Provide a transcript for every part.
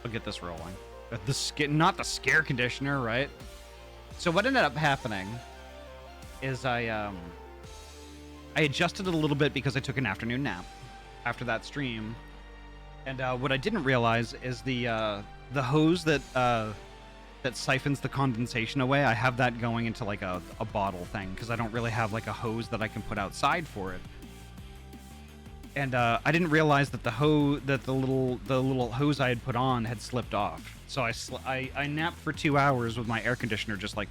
I'll get this rolling. Not the scare conditioner, right? So what ended up happening is I adjusted it a little bit because I took an afternoon nap after that stream, and what I didn't realize is the hose that siphons the condensation away. I have that going into like a bottle thing because I don't really have like a hose that I can put outside for it. And I didn't realize that the little hose I had put on had slipped off. So I napped for 2 hours with my air conditioner just like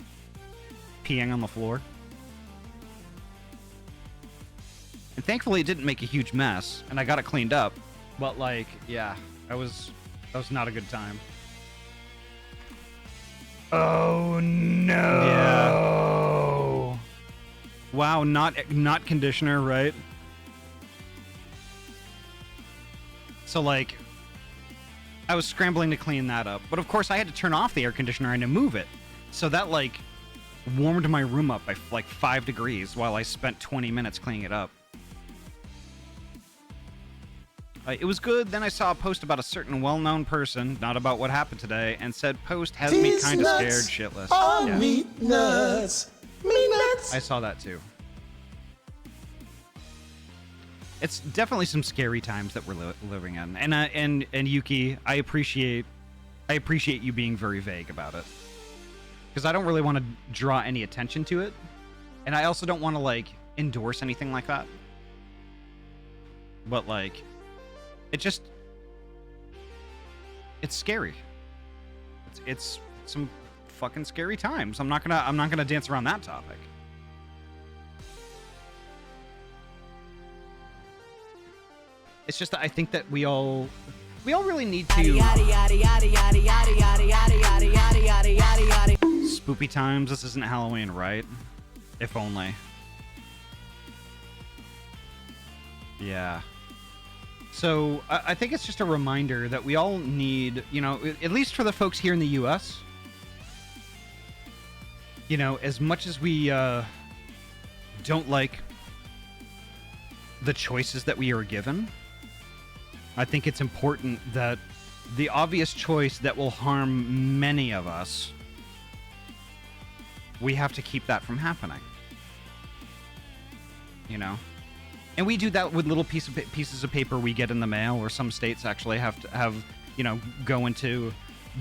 peeing on the floor. And thankfully it didn't make a huge mess, and I got it cleaned up. But like, yeah, that was not a good time. Oh no! Yeah. Wow, not conditioner, right? So like, I was scrambling to clean that up, but of course I had to turn off the air conditioner and to move it. So that like warmed my room up by like 5 degrees while I spent 20 minutes cleaning it up. It was good. Then I saw a post about a certain well-known person, not about what happened today, and said post has me kind of scared shitless. Yeah. Meat nuts. Meat nuts. I saw that too. It's definitely some scary times that we're living in, and Yuki, I appreciate you being very vague about it, because I don't really want to draw any attention to it, and I also don't want to like endorse anything like that. But like, it's scary. It's some fucking scary times. I'm not gonna dance around that topic. It's just that I think that we all really need to spoopy times. This isn't Halloween, right? If only. Yeah. So I think it's just a reminder that we all need, you know, at least for the folks here in the US, you know, as much as we don't like the choices that we are given, I think it's important that the obvious choice that will harm many of us, we have to keep that from happening. You know? And we do that with little pieces of paper we get in the mail, or some states actually have to have, you know, go into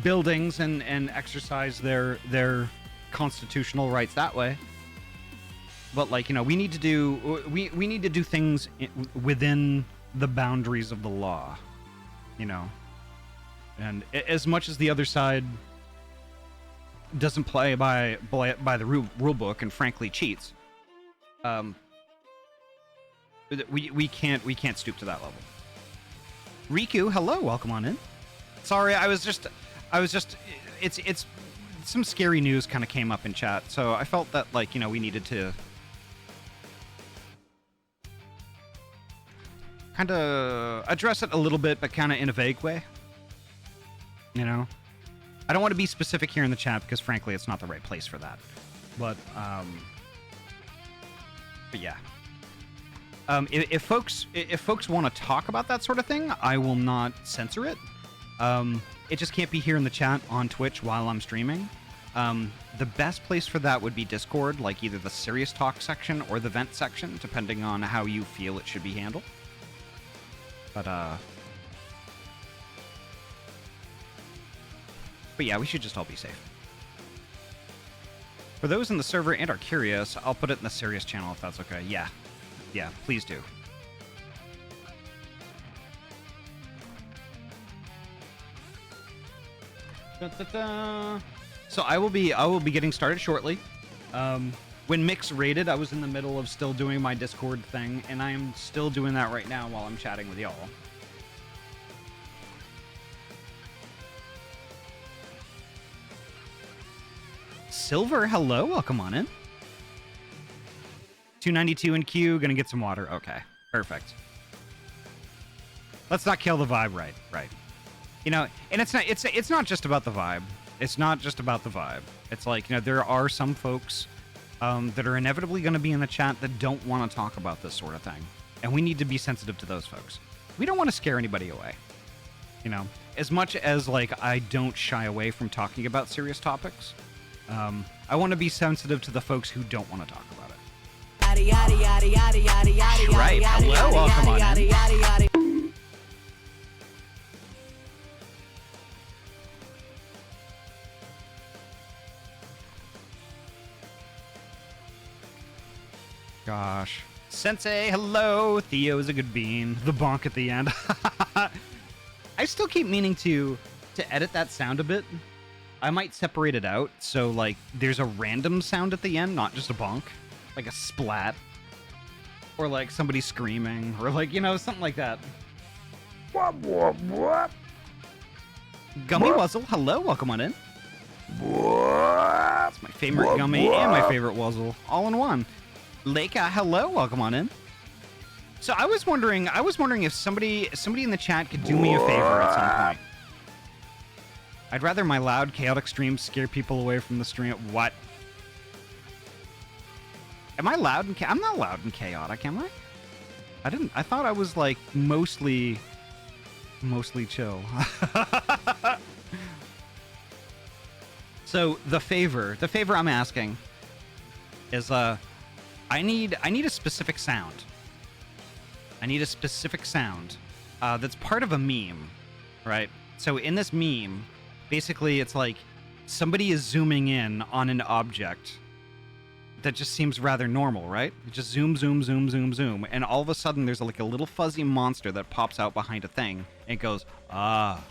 buildings and exercise their constitutional rights that way. But like, you know, we need to do things within the boundaries of the law, you know. And as much as the other side doesn't play by the rule book and frankly cheats, we can't stoop to that level. Riku, hello, welcome on in. Sorry, I was just it's some scary news kind of came up in chat, so I felt that, like, you know, we needed to kind of address it a little bit, but kind of in a vague way. You know, I don't want to be specific here in the chat because frankly it's not the right place for that. But yeah. If folks want to talk about that sort of thing, I will not censor it. It just can't be here in the chat on Twitch while I'm streaming. The best place for that would be Discord, like either the serious talk section or the vent section, depending on how you feel it should be handled. But yeah, we should just all be safe. For those in the server and are curious, I'll put it in the serious channel if that's okay. Yeah. Yeah, please do. So I will be getting started shortly. When Mix raided, I was in the middle of still doing my Discord thing, and I am still doing that right now while I'm chatting with y'all. Silver, hello, welcome on in. 292 in queue, gonna get some water. Okay, perfect. Let's not kill the vibe, right. You know, and it's not just about the vibe. It's not just about the vibe. It's like, you know, there are some folks that are inevitably going to be in the chat that don't want to talk about this sort of thing. And we need to be sensitive to those folks. We don't want to scare anybody away. You know, as much as like I don't shy away from talking about serious topics, I want to be sensitive to the folks who don't want to talk about it. Right. Hello, welcome on in. Gosh. Sensei, hello. Theo's a good bean. The bonk at the end. I still keep meaning to edit that sound a bit. I might separate it out so like there's a random sound at the end, not just a bonk, like a splat, or like somebody screaming, or like, you know, something like that. Gummy Wuzzle, hello, welcome on in. It's my favorite gummy and my favorite Wuzzle, all in one. Leica, hello, welcome on in. So I was wondering if somebody in the chat could do me a favor at some point. I'd rather my loud, chaotic streams scare people away from the stream. What? Am I loud and I'm not loud and chaotic, am I? I thought I was like mostly chill. So the favor I'm asking is I need a specific sound. I need a specific sound that's part of a meme, right? So in this meme, basically it's like somebody is zooming in on an object that just seems rather normal, right? It just zoom, zoom, zoom, zoom, zoom, and all of a sudden there's like a little fuzzy monster that pops out behind a thing, and it goes, ah.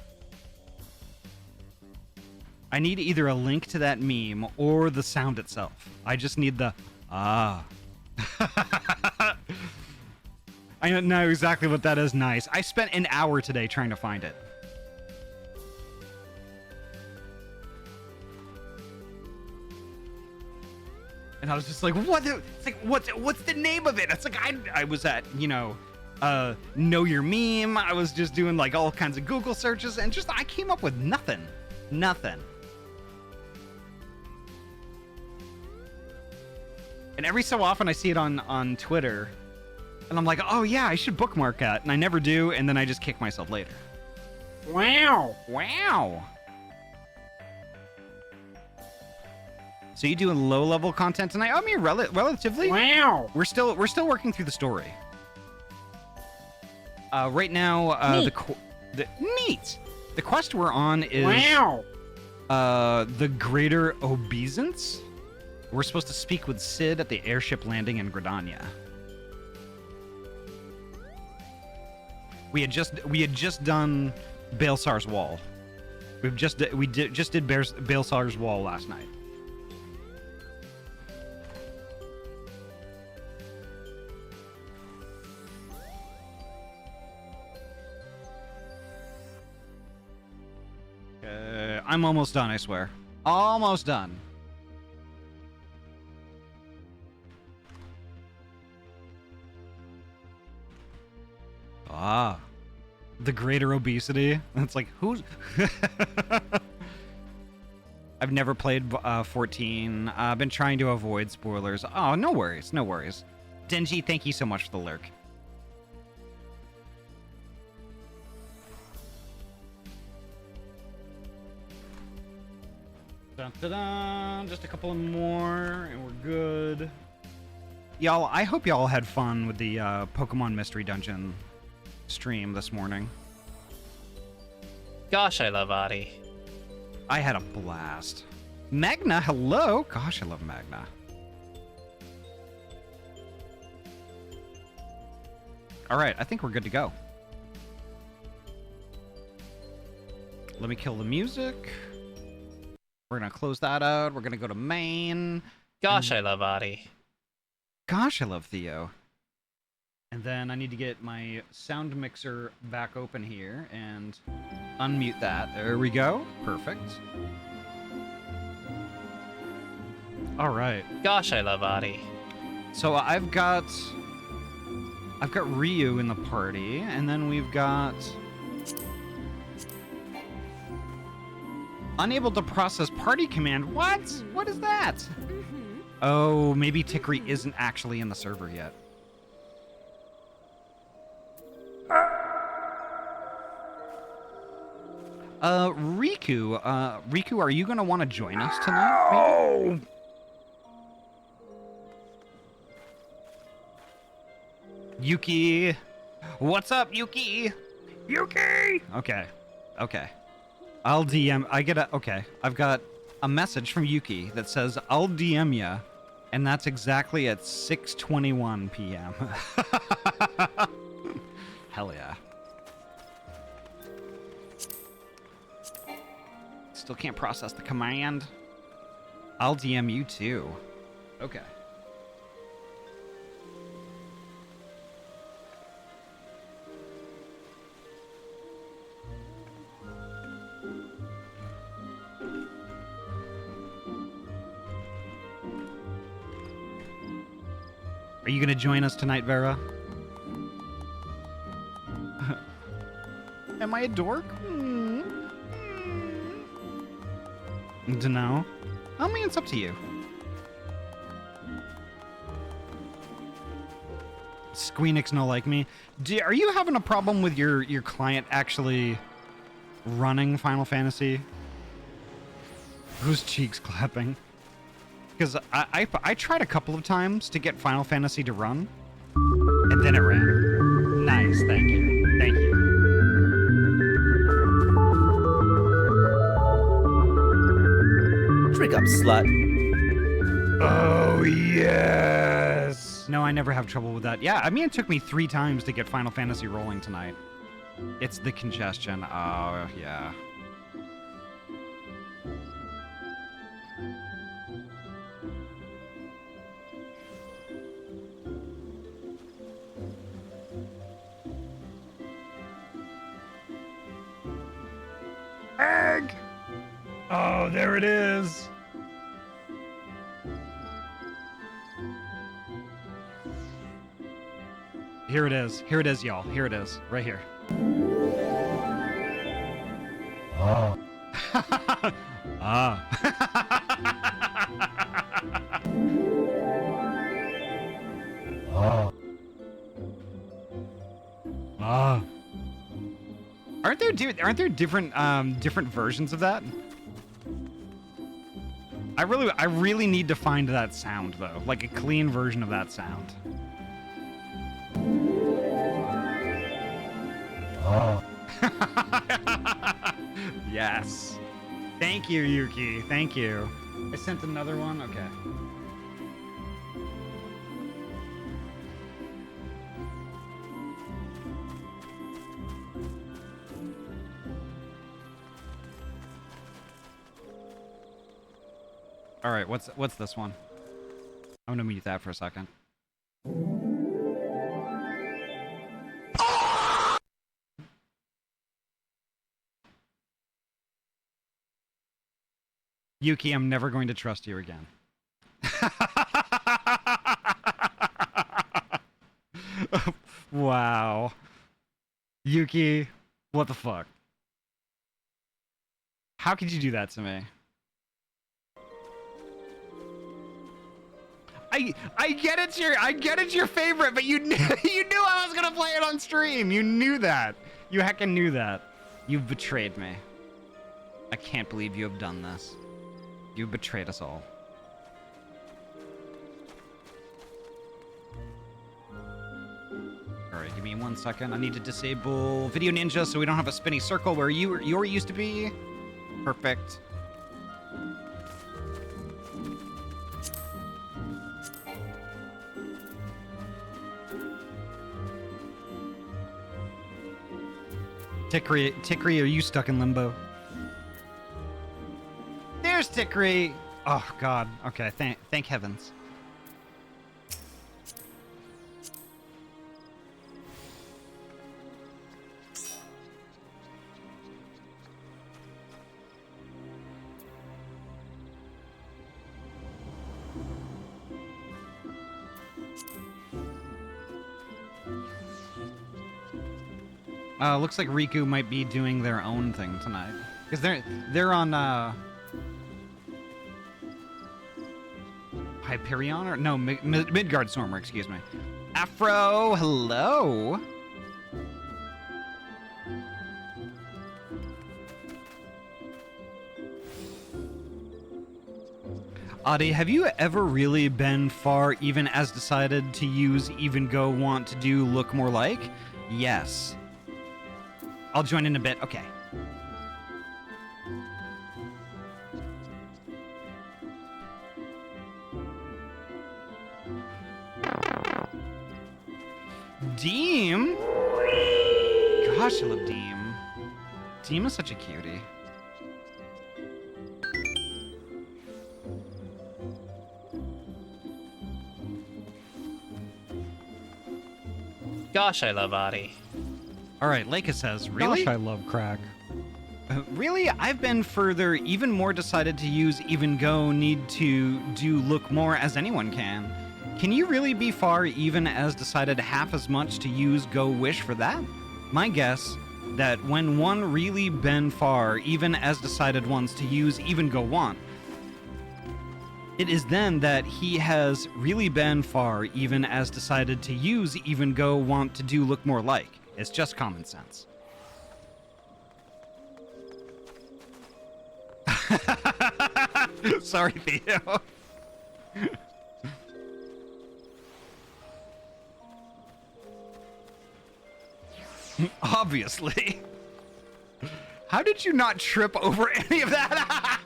I need either a link to that meme or the sound itself. I just need the, ah. I know exactly what that is. Nice. I spent an hour today trying to find it. And I was just like, what? It's like, what's the name of it? It's like, I was at, you know Your Meme. I was just doing like all kinds of Google searches and just, I came up with nothing. Nothing. And every so often I see it on Twitter. And I'm like, oh yeah, I should bookmark that. And I never do, and then I just kick myself later. Wow. Wow. So you doing low-level content tonight? I mean, relatively. Wow. We're still working through the story. Right now, the quest we're on is the Greater Obeisance. We're supposed to speak with Sid at the airship landing in Gridania. We had just done Baelsar's Wall. We just did Baelsar's Wall last night. I'm almost done, I swear. Almost done. Ah, the Greater Obesity. It's like, who's... I've never played 14. I've been trying to avoid spoilers. Oh, no worries, no worries. Denji, thank you so much for the lurk. Dun, dun, dun. Just a couple more, and we're good. Y'all, I hope y'all had fun with the Pokemon Mystery Dungeon stream this morning. Gosh, I love Ahty. I had a blast. Magna, hello. Gosh, I love Magna. All right, I think we're good to go. Let me kill the music. We're gonna close that out. We're gonna go to main. Gosh, I love Ahty. Gosh, I love Theo. And then I need to get my sound mixer back open here and unmute that. There we go. Perfect. All right. Gosh, I love Ahty. So I've got Ryu in the party, and then we've got unable to process party command. What? What is that? Oh, maybe Tikri isn't actually in the server yet. Riku, are you gonna want to join us tonight? Maybe? Yuki, what's up, Yuki? Yuki. Okay. I'll DM. I've got a message from Yuki that says I'll DM ya, and that's exactly at 6:21 p.m. Hell yeah. Still can't process the command. I'll DM you too. Okay. Are you gonna join us tonight, Vera? Am I a dork? Dunno. I mean, it's up to you. Squeenix no like me. Are you having a problem with your client actually running Final Fantasy? Whose cheeks clapping? Because I tried a couple of times to get Final Fantasy to run, and then it ran. Nice, thank you. Thank you. Drink up, slut. Oh, yes! No, I never have trouble with that. Yeah, I mean, it took me 3 times to get Final Fantasy rolling tonight. It's the congestion. Oh, yeah. Egg! Oh, there it is. Here it is. Here it is, y'all. Here it is. Right here. Oh. Ah. Oh. Ah. Aren't there different versions of that? I really need to find that sound though, like a clean version of that sound. Oh. Yes. Thank you, Yuki. Thank you. I sent another one. Okay. All right, what's this one? I'm gonna mute that for a second. Yuki, I'm never going to trust you again. Wow. Yuki, what the fuck? How could you do that to me? I get it's your favorite, but you knew I was gonna play it on stream. You knew that. You heckin' knew that. You've betrayed me. I can't believe you have done this. You betrayed us all. All right, give me 1 second. I need to disable Video Ninja so we don't have a spinny circle where you used to be. Perfect. Tikri, are you stuck in limbo? There's Tikri! Oh, God. Okay, thank heavens. Looks like Riku might be doing their own thing tonight. Because they're on, Hyperion? Or, no, Midgard Stormer, excuse me. Afro, hello! Ahty, have you ever really been far even as decided to use even go want to do look more like? Yes. I'll join in a bit. Okay. Deem? Gosh, I love Deem. Deem is such a cutie. Gosh, I love Ahty. All right, Leica says, really? Gosh, I love crack. Really? I've been further, even more decided to use even go need to do look more as anyone can. Can you really be far even as decided half as much to use go wish for that? My guess that when one really been far even as decided ones to use even go want, it is then that he has really been far even as decided to use even go want to do look more like. It's just common sense. Sorry, Theo. Obviously. How did you not trip over any of that?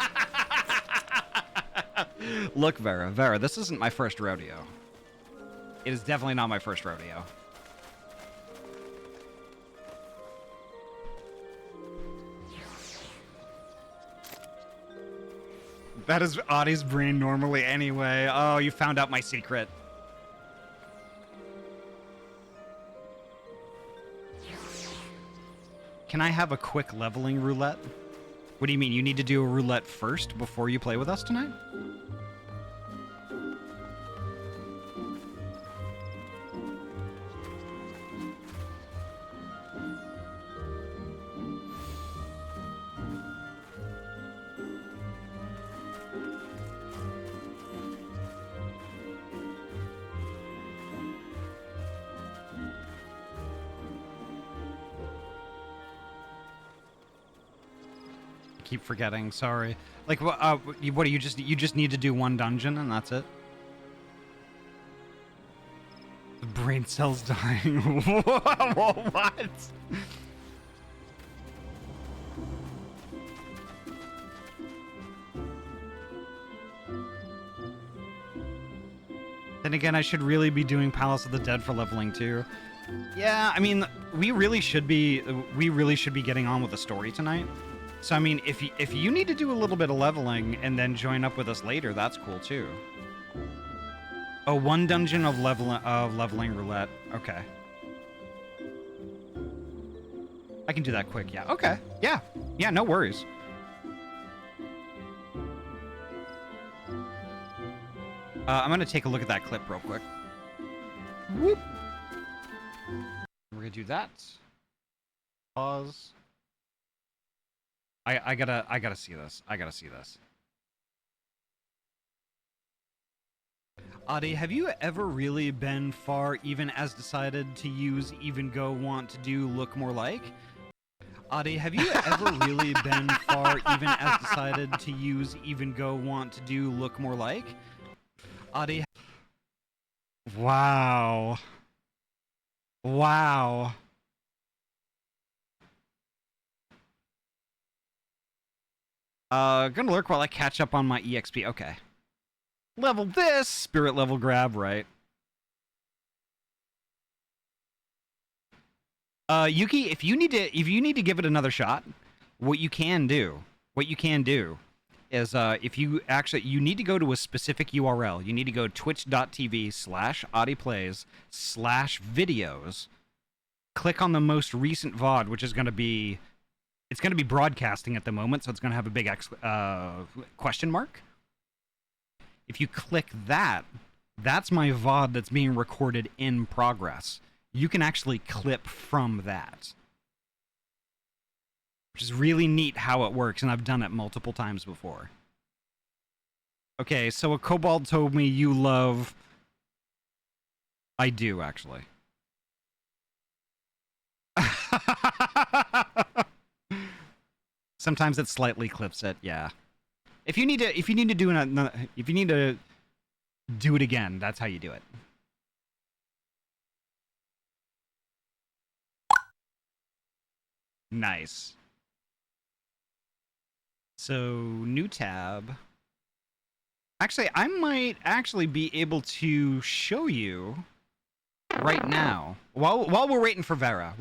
Look, Vera, this isn't my first rodeo. It is definitely not my first rodeo. That is Ahty's brain normally anyway. Oh, you found out my secret. Can I have a quick leveling roulette? What do you mean? You need to do a roulette first before you play with us tonight? Keep forgetting, sorry. Like, what do you just need to do one dungeon and that's it? The brain cell's dying. What? Then again, I should really be doing Palace of the Dead for leveling too. Yeah, I mean, we really should be getting on with the story tonight. So I mean, if you need to do a little bit of leveling and then join up with us later, that's cool too. Oh, one dungeon of leveling roulette. Okay. I can do that quick. Yeah. Okay. Yeah. Yeah. No worries. I'm gonna take a look at that clip real quick. Whoop. We're gonna do that. Pause. I gotta see this. I gotta see this. Ahty, have you ever really been far even as decided to use even go want to do look more like? Ahty, have you ever really been far even as decided to use even go want to do look more like? Ahty. Wow. Wow. Gonna lurk while I catch up on my EXP. Okay. Level this! Spirit level grab, right. Yuki, if you need to give it another shot, what you can do is, if you need to go to a specific URL. You need to go twitch.tv/Ahty Plays /videos. Click on the most recent VOD, which is gonna be... It's going to be broadcasting at the moment, so it's going to have a big question mark. If you click that, that's my VOD that's being recorded in progress. You can actually clip from that. Which is really neat how it works, and I've done it multiple times before. Okay, so a kobold told me you love... I do, actually. Sometimes it slightly clips it, yeah. If you need to do it again, that's how you do it. Nice. So, new tab. Actually, I might actually be able to show you right now while we're waiting for Vera.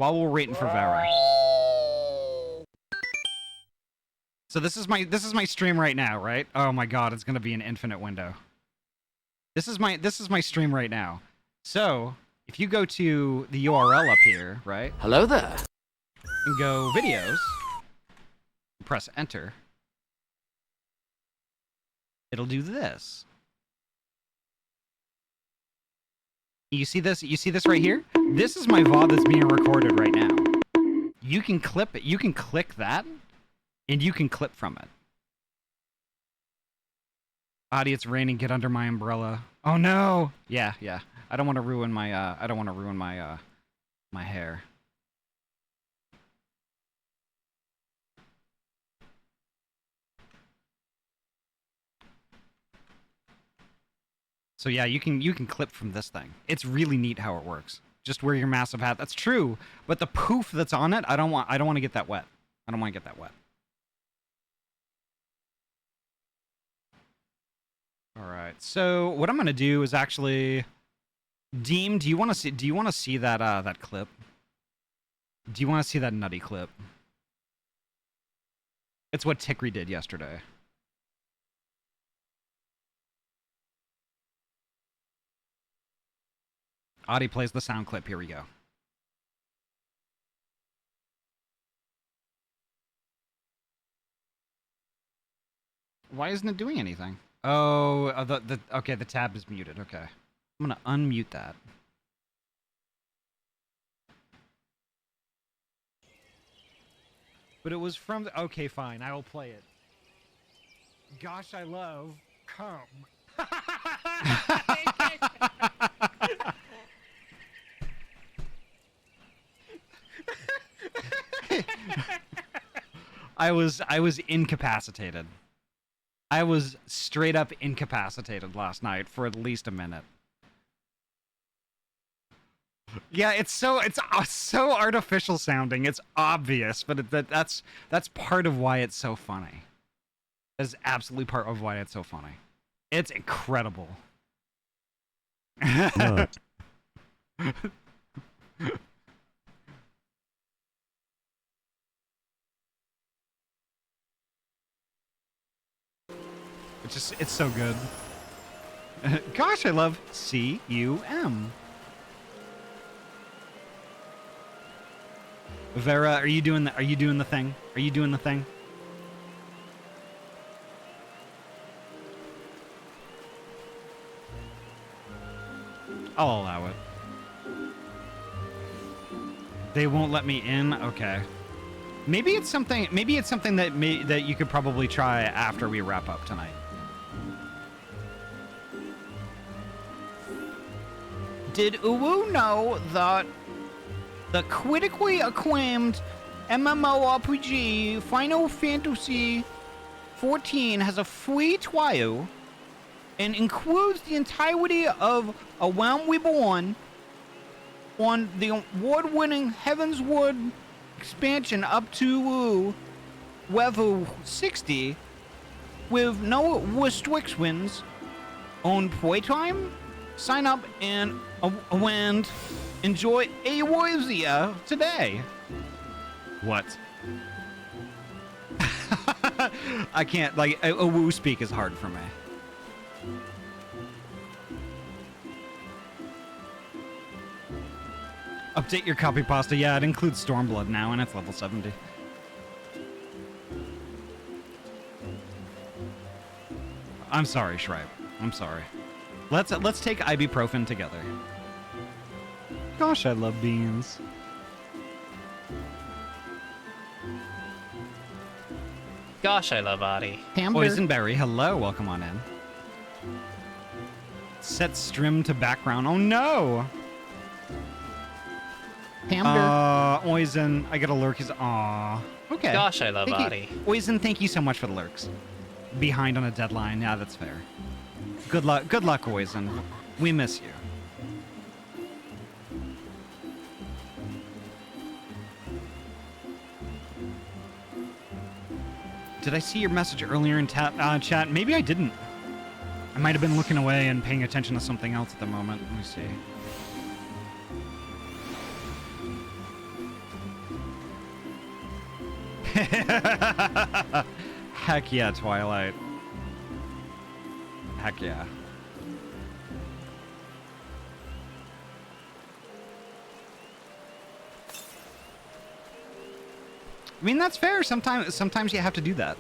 So this is my stream right now, right? Oh my god, it's gonna be an infinite window. This is my stream right now. So if you go to the URL up here, right? Hello there. And go videos, press enter. It'll do this. You see this? You see this right here? This is my VOD that's being recorded right now. You can clip it. You can click that, and you can clip from it. Ahty, it's raining. Get under my umbrella. Oh no! Yeah. I don't want to ruin my. My hair. So yeah, you can clip from this thing. It's really neat how it works. Just wear your massive hat. That's true, but the poof that's on it, I don't want to get that wet. I don't want to get that wet. All right. So what I'm gonna do is actually, Deem, do you want to see that that clip? Do you want to see that nutty clip? It's what Tikri did yesterday. Ahty plays the sound clip. Here we go. Why isn't it doing anything? Oh, okay, the tab is muted. Okay. I'm gonna unmute that. But it was from the... Okay, fine. I will play it. Gosh, I love... Come. I was incapacitated. I was straight up incapacitated last night for at least a minute. Yeah, it's so artificial sounding. It's obvious, but that's part of why it's so funny. That's absolutely part of why it's so funny. It's incredible. It's so good. Gosh, I love CUM. Vera, are you doing the thing? Are you doing the thing? I'll allow it. They won't let me in? Okay. Maybe it's something that you could probably try after we wrap up tonight. Did Uwu know that the critically acclaimed MMORPG Final Fantasy XIV has a free trial and includes the entirety of A Realm Reborn on the award-winning Heavensward expansion up to level 60 with no restrictions on playtime? Sign up and enjoy Eorzea today. What? I can't, like, a woo speak is hard for me. Update your copy pasta. Yeah, it includes Stormblood now, and it's level 70. I'm sorry, Shripe. I'm sorry. Let's take ibuprofen together. Gosh, I love beans. Gosh, I love Ahty. Poisonberry, hello, welcome on in. Set stream to background. Oh no! Oizen, I got a lurk. Aw. Okay. Gosh, I love Ahty. Oizen, thank you so much for the lurks. behind on a deadline. Yeah, that's fair. Good luck, Oizen. We miss you. Did I see your message earlier in chat? Maybe I didn't. I might have been looking away and paying attention to something else at the moment. Let me see. Heck yeah, Twilight. Heck yeah. I mean, that's fair. Sometimes you have to do that.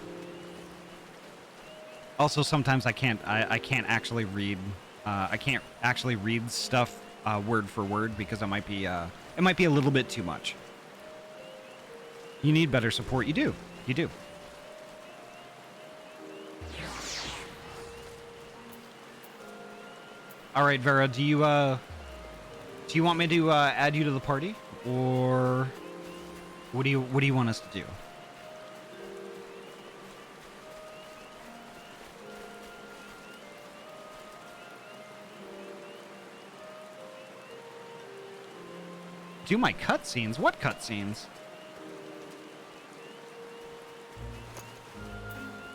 Also, sometimes I can't actually read. I can't actually read stuff word for word because it might be a little bit too much. You need better support. You do. You do. All right, Vera. Do you want me to add you to the party, or what do you want us to do? Do my cutscenes? What cutscenes?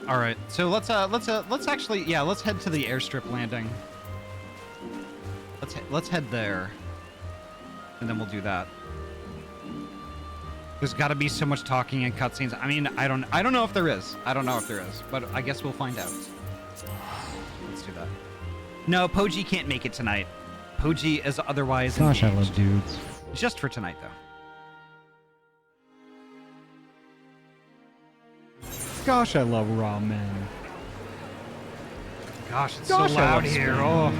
All right, so let's actually, yeah, let's head to the airstrip landing. Let's head there, and then we'll do that. There's got to be so much talking and cutscenes. I mean, I don't know if there is. I don't know if there is, but I guess we'll find out. Let's do that. No, Poji can't make it tonight. Poji is otherwise engaged. Gosh, I love dudes. Just for tonight, though. Gosh, I love ramen. Gosh, it's Gosh, so I loud love here. Spain. Oh.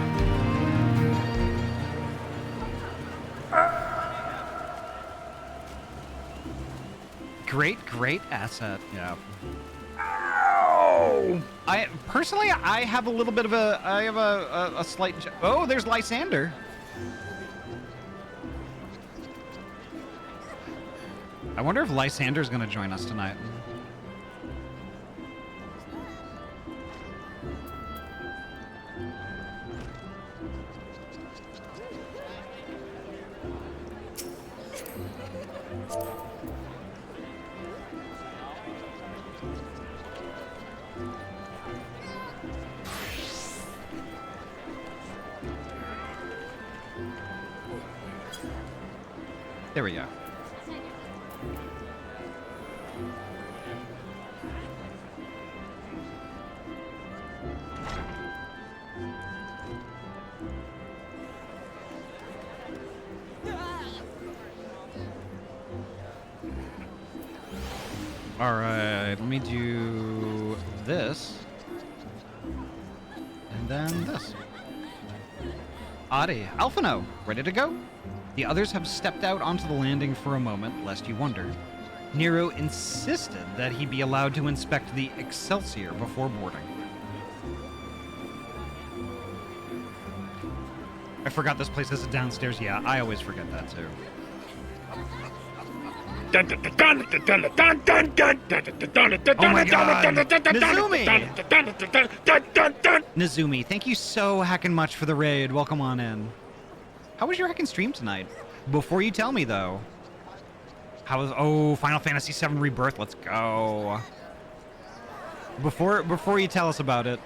Great asset. Yeah. Ow! I personally, I have a little bit of a slight. Oh, there's Lysander. I wonder if Lysander's gonna join us tonight. There we go. All right, let me do this. And then this. Ahty, Alphino, ready to go? The others have stepped out onto the landing for a moment, lest you wonder. Nero insisted that he be allowed to inspect the Excelsior before boarding. I forgot this place has a downstairs. Yeah, I always forget that too. Oh my god! Nezumi, thank you so heckin' much for the raid. Welcome on in. How was your heckin' stream tonight? Before you tell me, though. How was... Oh, Final Fantasy VII Rebirth. Let's go. Before you tell us about it,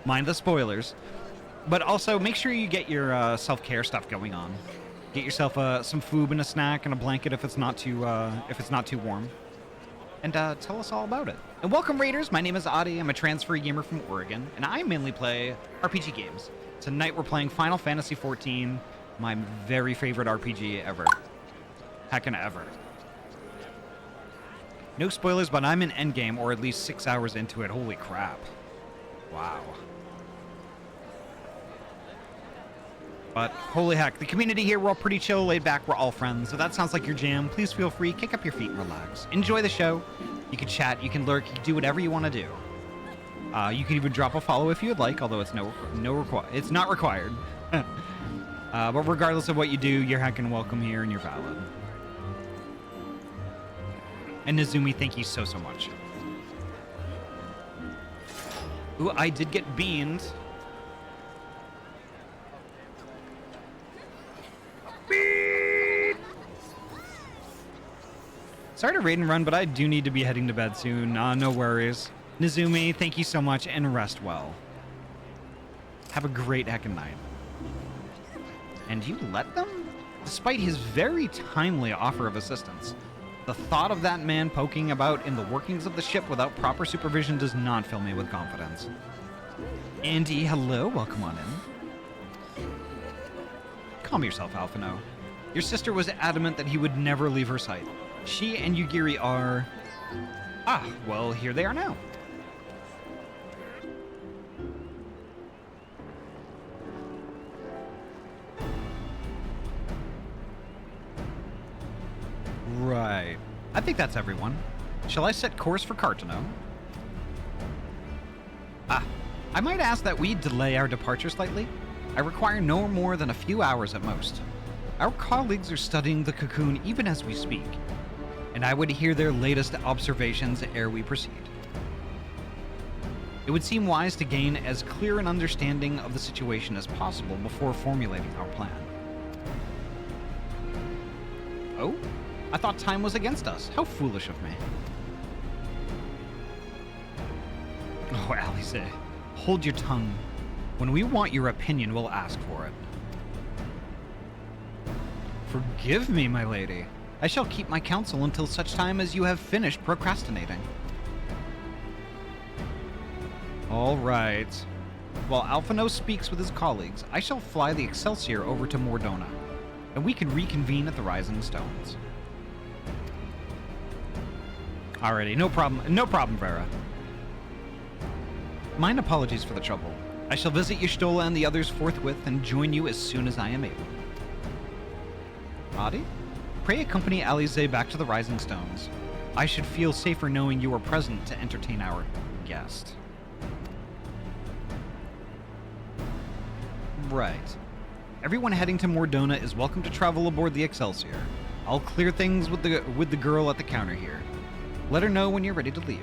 mind the spoilers. But also, make sure you get your self-care stuff going on. Get yourself some food and a snack and a blanket if it's not too warm. And tell us all about it. And welcome, Raiders. My name is Ahty. I'm a transfer gamer from Oregon, and I mainly play RPG games. Tonight we're playing Final Fantasy XIV, my very favorite RPG ever. Heckin' ever. No spoilers, but I'm in endgame, or at least 6 hours into it. Holy crap. Wow. But holy heck, the community here, we're all pretty chill, laid back, we're all friends. If that sounds like your jam, please feel free, kick up your feet and relax. Enjoy the show. You can chat, you can lurk, you can do whatever you want to do. You can even drop a follow if you'd like, although it's it's not required. But regardless of what you do, you're heckin' welcome here and you're valid. And Nezumi, thank you so much. Ooh, I did get beaned. Sorry to raid and run, but I do need to be heading to bed soon. No worries. Nizumi, thank you so much, and rest well. Have a great heckin' night. And you let them? Despite his very timely offer of assistance, the thought of that man poking about in the workings of the ship without proper supervision does not fill me with confidence. Andy, hello, welcome on in. Calm yourself, Alphino. Your sister was adamant that he would never leave her sight. She and Yugiri are... Ah, well, here they are now. Right. I think that's everyone. Shall I set course for Cartano? Ah, I might ask that we delay our departure slightly. I require no more than a few hours at most. Our colleagues are studying the cocoon even as we speak, and I would hear their latest observations ere we proceed. It would seem wise to gain as clear an understanding of the situation as possible before formulating our plan. Oh? I thought time was against us. How foolish of me. Oh, Alice, hold your tongue. When we want your opinion, we'll ask for it. Forgive me, my lady. I shall keep my counsel until such time as you have finished procrastinating. All right. While Alphino speaks with his colleagues, I shall fly the Excelsior over to Mordona, and we can reconvene at the Rising Stones. Alrighty, no problem, Vera. Mine apologies for the trouble. I shall visit Y'shtola and the others forthwith and join you as soon as I am able. Ahty? Pray accompany Alize back to the Rising Stones. I should feel safer knowing you are present to entertain our guest. Right. Everyone heading to Mordona is welcome to travel aboard the Excelsior. I'll clear things with the girl at the counter here. Let her know when you're ready to leave.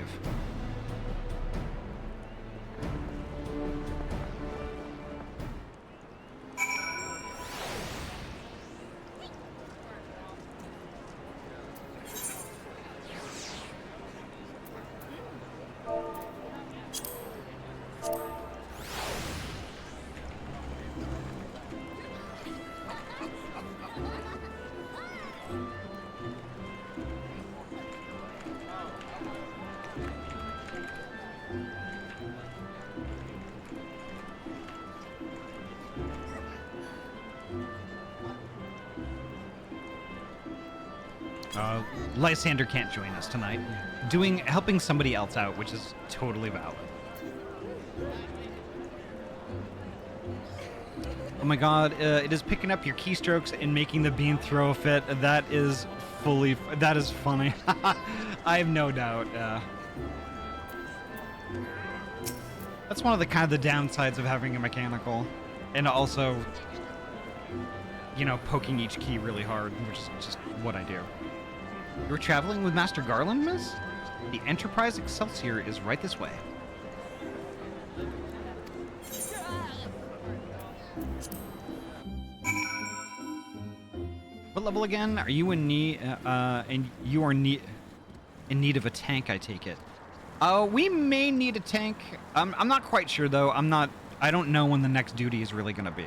Lysander can't join us tonight. Helping somebody else out, which is totally valid. Oh my god, it is picking up your keystrokes and making the bean throw a fit. That is funny. I have no doubt. That's one of the downsides of having a mechanical. And also, you know, poking each key really hard, which is just what I do. You're traveling with Master Garland, miss? The Enterprise Excelsior is right this way. What level again? Are you in need? And you are in need of a tank, I take it. We may need a tank. I'm not quite sure though. I don't know when the next duty is really gonna be.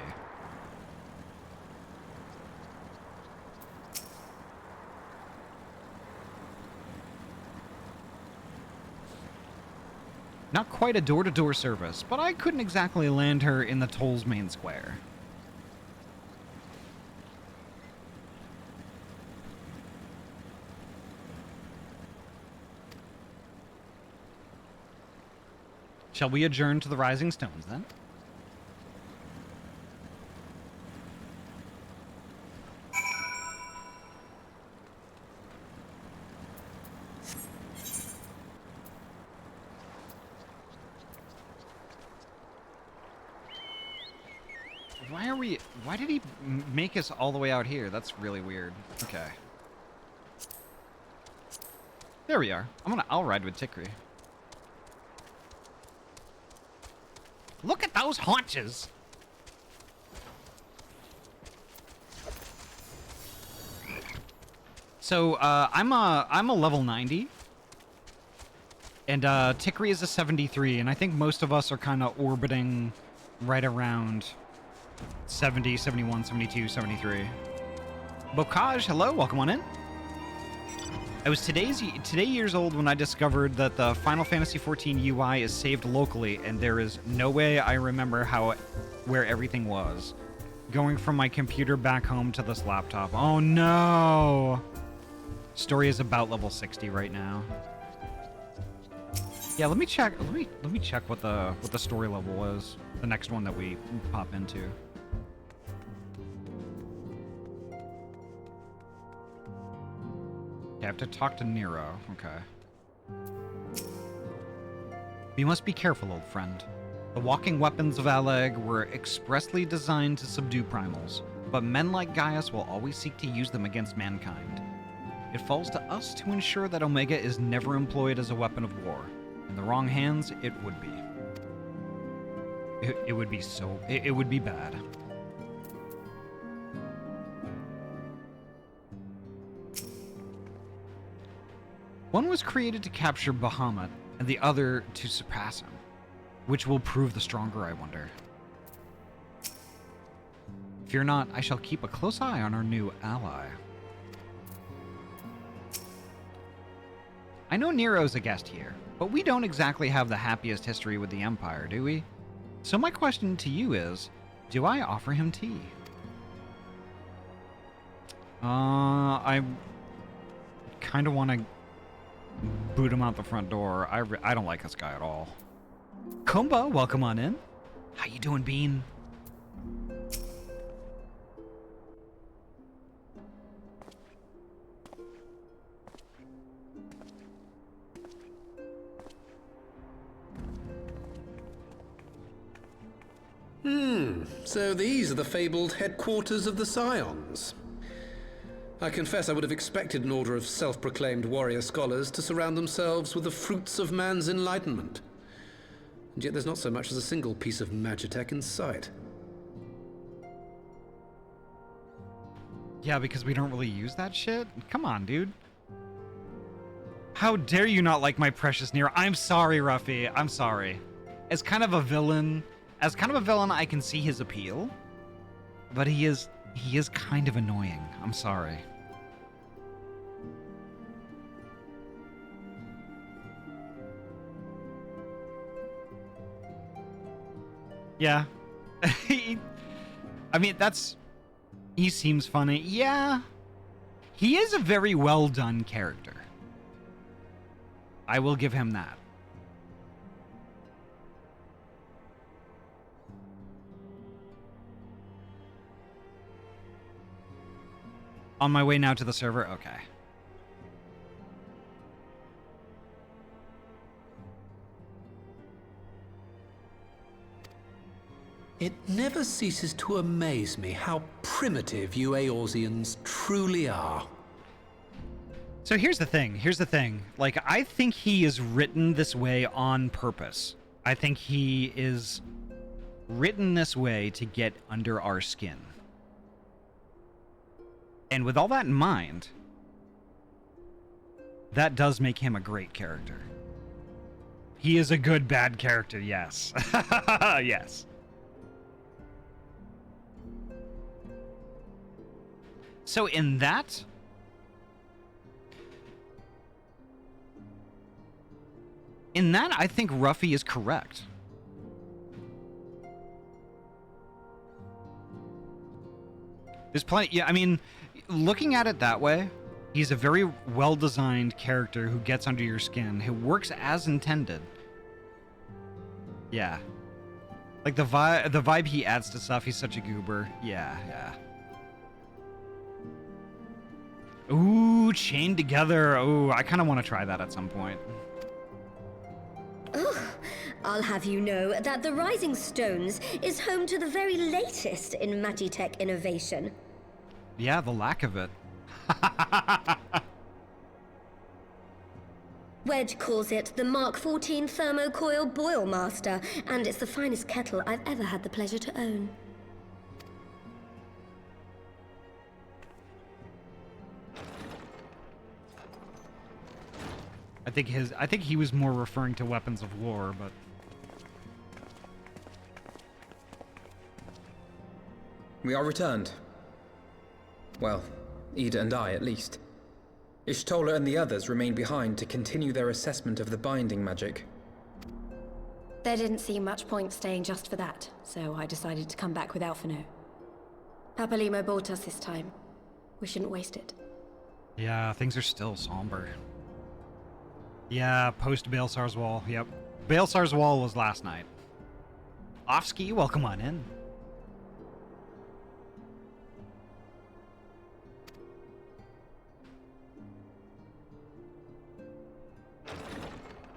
Not quite a door-to-door service, but I couldn't exactly land her in the Toll's main square. Shall we adjourn to the Rising Stones, then? Why did he make us all the way out here? That's really weird. Okay. There we are. I'll ride with Tikri. Look at those haunches. So I'm a level 90, and Tikri is a 73, and I think most of us are kind of orbiting right around 70, 71, 72, 73. Bocage, hello, welcome on in. I was today years old when I discovered that the Final Fantasy XIV UI is saved locally, and there is no way I remember where everything was. Going from my computer back home to this laptop. Oh no! Story is about level 60 right now. Yeah, let me check. Let me check what the story level was. The next one that we pop into. I have to talk to Nero. Okay. We must be careful, old friend. The walking weapons of Alleg were expressly designed to subdue primals, but men like Gaius will always seek to use them against mankind. It falls to us to ensure that Omega is never employed as a weapon of war. In the wrong hands, it would be. It would be so... It would be bad. One was created to capture Bahamut, and the other to surpass him. Which will prove the stronger, I wonder. Fear not, I shall keep a close eye on our new ally. I know Nero's a guest here, but we don't exactly have the happiest history with the Empire, do we? So my question to you is, do I offer him tea? I kind of want to boot him out the front door. I don't like this guy at all. Kumba, welcome on in. How you doing, Bean? So these are the fabled headquarters of the Scions. I confess I would have expected an order of self-proclaimed warrior scholars to surround themselves with the fruits of man's enlightenment. And yet there's not so much as a single piece of magitech in sight. Yeah, because we don't really use that shit? Come on, dude. How dare you not like my precious Nero? I'm sorry, Ruffy. I'm sorry. As kind of a villain, I can see his appeal. But he is kind of annoying. I'm sorry. Yeah. I mean, he seems funny. Yeah. He is a very well done character. I will give him that. On my way now to the server? Okay. It never ceases to amaze me how primitive you Eorzeans truly are. So here's the thing. Like, I think he is written this way on purpose. I think he is written this way to get under our skin. And with all that in mind, that does make him a great character. He is a good bad character, yes. Yes. So in that, I think Ruffy is correct. There's plenty, yeah, I mean, looking at it that way, he's a very well-designed character who gets under your skin, who works as intended. Yeah. Like the vibe he adds to stuff, he's such a goober. Yeah, yeah. Ooh, chained together. Ooh, I kind of want to try that at some point. I'll have you know that the Rising Stones is home to the very latest in magitech innovation. Yeah, the lack of it. Wedge calls it the Mark 14 Thermocoil Boil Master, and it's the finest kettle I've ever had the pleasure to own. I think he was more referring to weapons of war, but We are returned. Well, Ida and I, at least. Ishtola and the others remained behind to continue their assessment of the binding magic. There didn't seem much point staying just for that, so I decided to come back with Alphino. Papalimo bought us this time. We shouldn't waste it. yeah, things are still somber. Yeah, post Baelsar's Wall. Yep. Baelsar's Wall was last night. Offski, welcome on in.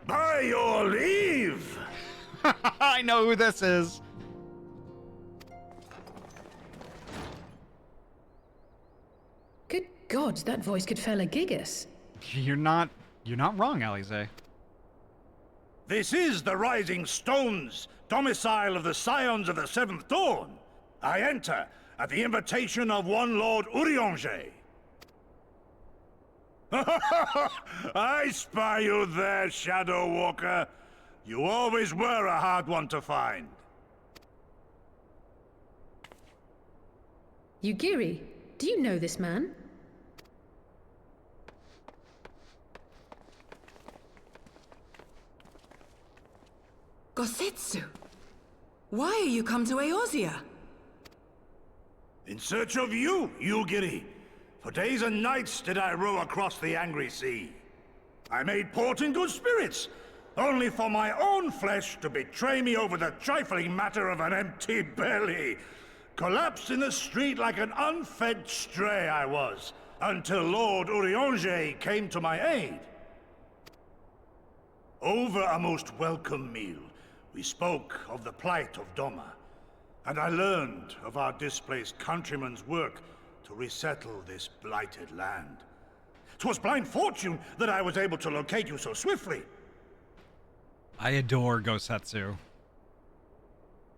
By your leave! I know who this is. Good God, that voice could fell a gigas. You're not wrong, Alize. This is the Rising Stones, domicile of the Scions of the Seventh Dawn. I enter at the invitation of one Lord Urianger. I spy you there, Shadow Walker. You always were a hard one to find. Yugiri, do you know this man? Gosetsu, why are you come to Eorzea? In search of you, Yugiri. For days and nights did I row across the angry sea. I made port in good spirits, only for my own flesh to betray me over the trifling matter of an empty belly. Collapsed in the street like an unfed stray I was, until Lord Urianger came to my aid. Over a most welcome meal, we spoke of the plight of Doma, and I learned of our displaced countrymen's work to resettle this blighted land. 'Twas blind fortune that I was able to locate you so swiftly. I adore Gosetsu.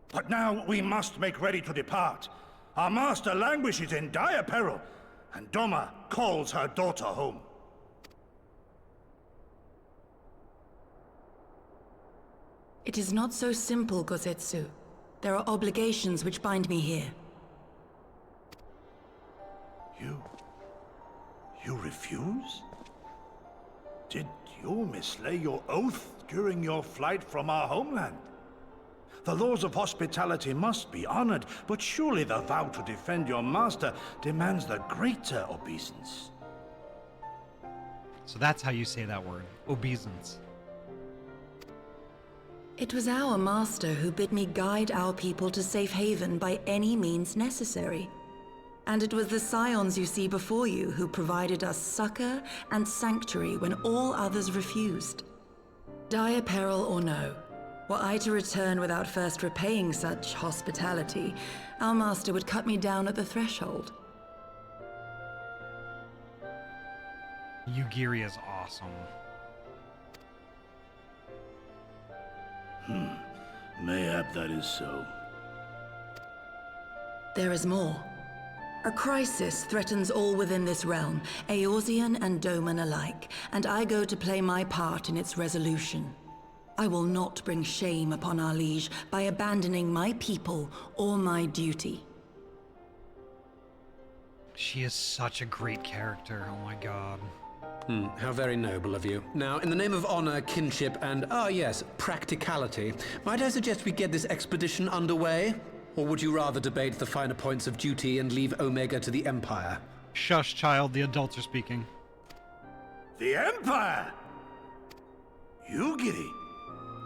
But now we must make ready to depart. Our master languishes in dire peril, and Doma calls her daughter home. It is not so simple, Gosetsu. There are obligations which bind me here. You refuse? Did you mislay your oath during your flight from our homeland? The laws of hospitality must be honored, but surely the vow to defend your master demands the greater obeisance. So that's how you say that word, obeisance. It was our master who bid me guide our people to safe haven by any means necessary. And it was the Scions you see before you who provided us succor and sanctuary when all others refused. Dire peril or no, were I to return without first repaying such hospitality, our master would cut me down at the threshold. Yugiri is awesome. Mayhap that is so. There is more. A crisis threatens all within this realm, Eorzean and Doman alike, and I go to play my part in its resolution. I will not bring shame upon our liege by abandoning my people or my duty. She is such a great character, oh my god. How very noble of you. Now, in the name of honor, kinship, and, yes, practicality, might I suggest we get this expedition underway? Or would you rather debate the finer points of duty and leave Omega to the Empire? Shush, child, the adults are speaking. The Empire? Yugiri,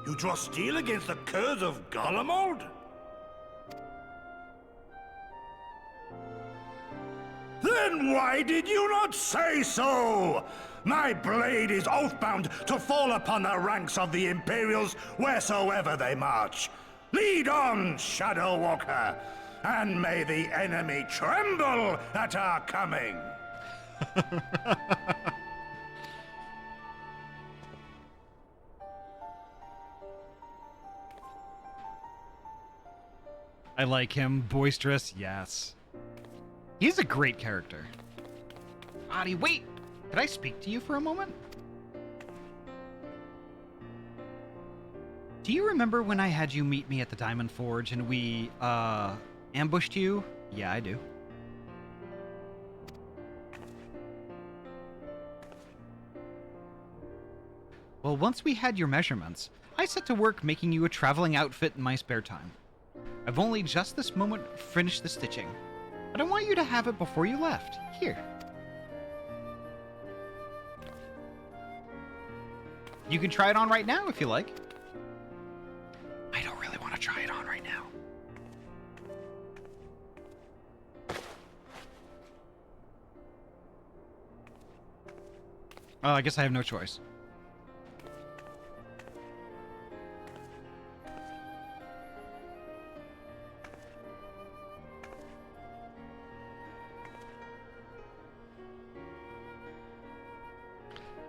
you draw steel against the curse of Garlemald? Then why did you not say so? My blade is oath-bound to fall upon the ranks of the Imperials wheresoever they march. Lead on, Shadow Walker, and may the enemy tremble at our coming. I like him. Boisterous, yes. He's a great character. Ahty, wait! Could I speak to you for a moment? Do you remember when I had you meet me at the Diamond Forge and we, ambushed you? Yeah, I do. Well, once we had your measurements, I set to work making you a traveling outfit in my spare time. I've only just this moment finished the stitching, but I want you to have it before you left. Here. You can try it on right now if you like. I don't really want to try it on right now. Oh, I guess I have no choice.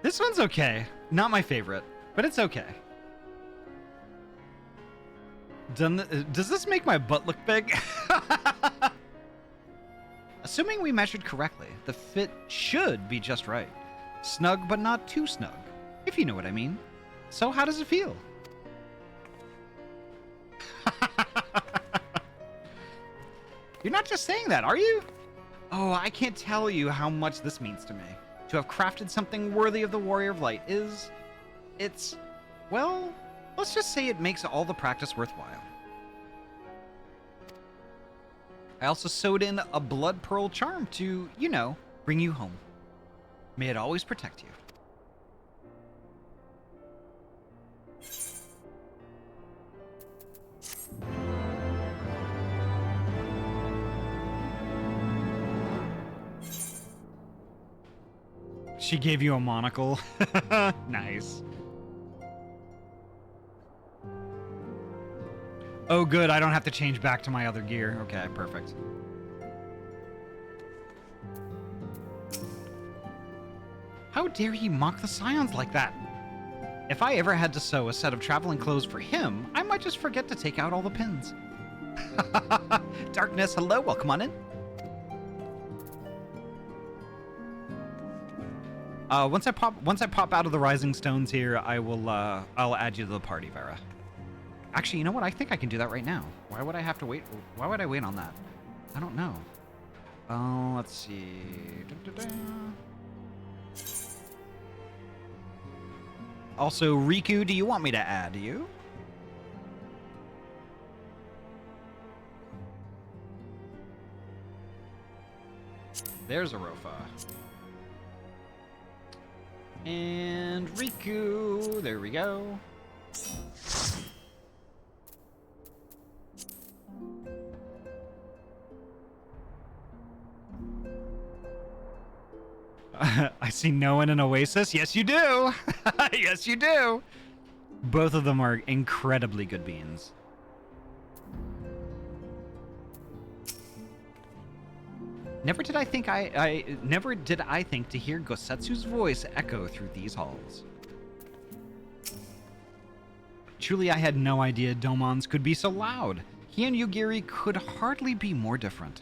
This one's okay. Not my favorite, but it's okay. Does this make my butt look big? Assuming we measured correctly, the fit should be just right. Snug, but not too snug, if you know what I mean. So how does it feel? You're not just saying that, are you? Oh, I can't tell you how much this means to me. To have crafted something worthy of the Warrior of Light it's, well, let's just say it makes all the practice worthwhile. I also sewed in a blood pearl charm to, you know, bring you home. May it always protect you. She gave you a monocle. Nice. Oh, good. I don't have to change back to my other gear. Okay, perfect. How dare he mock the Scions like that? If I ever had to sew a set of traveling clothes for him, I might just forget to take out all the pins. Darkness, hello. Welcome on in. Once I pop out of the Rising Stones here, I'll add you to the party, Vera. Actually, you know what? I think I can do that right now. Why would I have to wait? Why would I wait on that? I don't know. Let's see. Also, Riku, do you want me to add you? There's a Rofa. And Riku, there we go. I see Noah and an Oasis. Yes, you do. Yes, you do. Both of them are incredibly good beans. Never did I think to hear Gosetsu's voice echo through these halls. Truly, I had no idea Domons could be so loud. He and Yugiri could hardly be more different.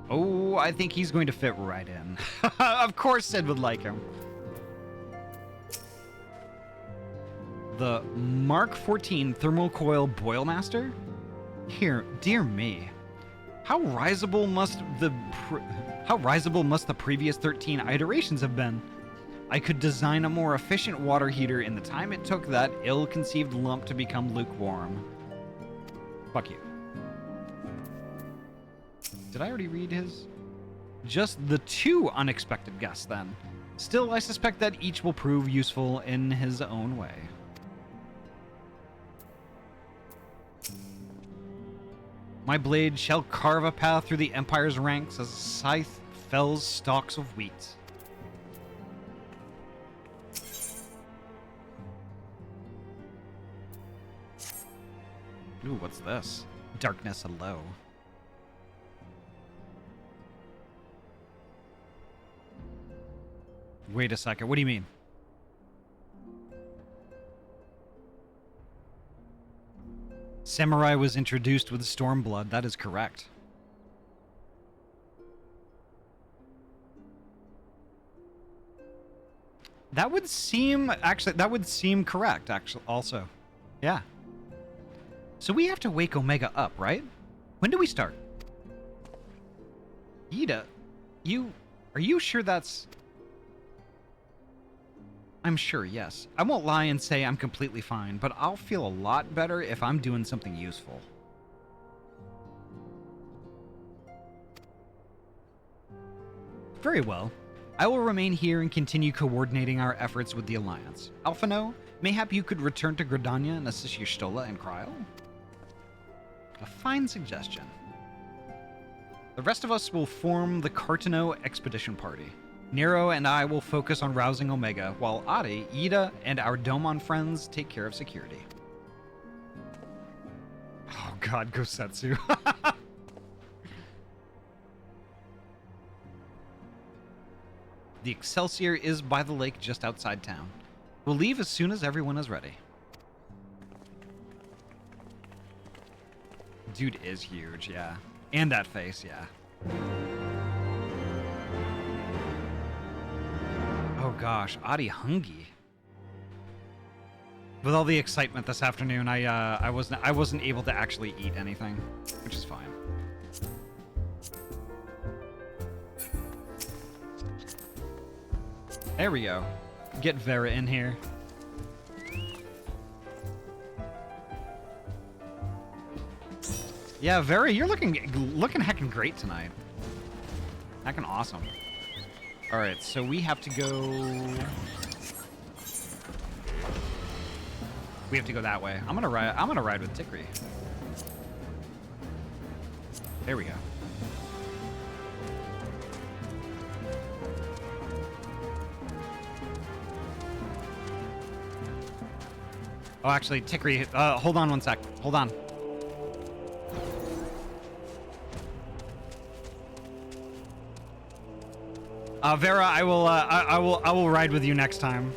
Oh, I think he's going to fit right in. Of course Sid would like him. The Mark 14 Thermal Coil Boilmaster? Here, dear me. How risible must the previous 13 iterations have been? I could design a more efficient water heater in the time it took that ill-conceived lump to become lukewarm. Fuck you. Did I already read his? Just the 2 unexpected guests, then. Still, I suspect that each will prove useful in his own way. My blade shall carve a path through the Empire's ranks as a scythe fells stalks of wheat. Ooh, what's this? Darkness hello. Wait a second, what do you mean? Samurai was introduced with Stormblood. That is correct. That would seem, actually, that would seem correct, actually, also. Yeah. So we have to wake Omega up, right? When do we start? Ida, are you sure that's... I'm sure, yes. I won't lie and say I'm completely fine, but I'll feel a lot better if I'm doing something useful. Very well. I will remain here and continue coordinating our efforts with the Alliance. Alphino, mayhap you could return to Gridania and assist Y'shtola and Kryl? A fine suggestion. The rest of us will form the Cartano Expedition Party. Nero and I will focus on rousing Omega, while Ahty, Ida, and our Domon friends take care of security. Oh god, Gosetsu. The Excelsior is by the lake just outside town. We'll leave as soon as everyone is ready. Dude is huge, yeah. And that face, yeah. Oh gosh, Ahty hungry. With all the excitement this afternoon, I wasn't able to actually eat anything, which is fine. There we go. Get Vera in here. Yeah, Vera, you're looking heckin' great tonight. Heckin' awesome. All right, so we have to go. We have to go that way. I'm gonna ride with Tikri. There we go. Oh, actually, Tikri, hold on one sec. Hold on. Vera, I will ride with you next time.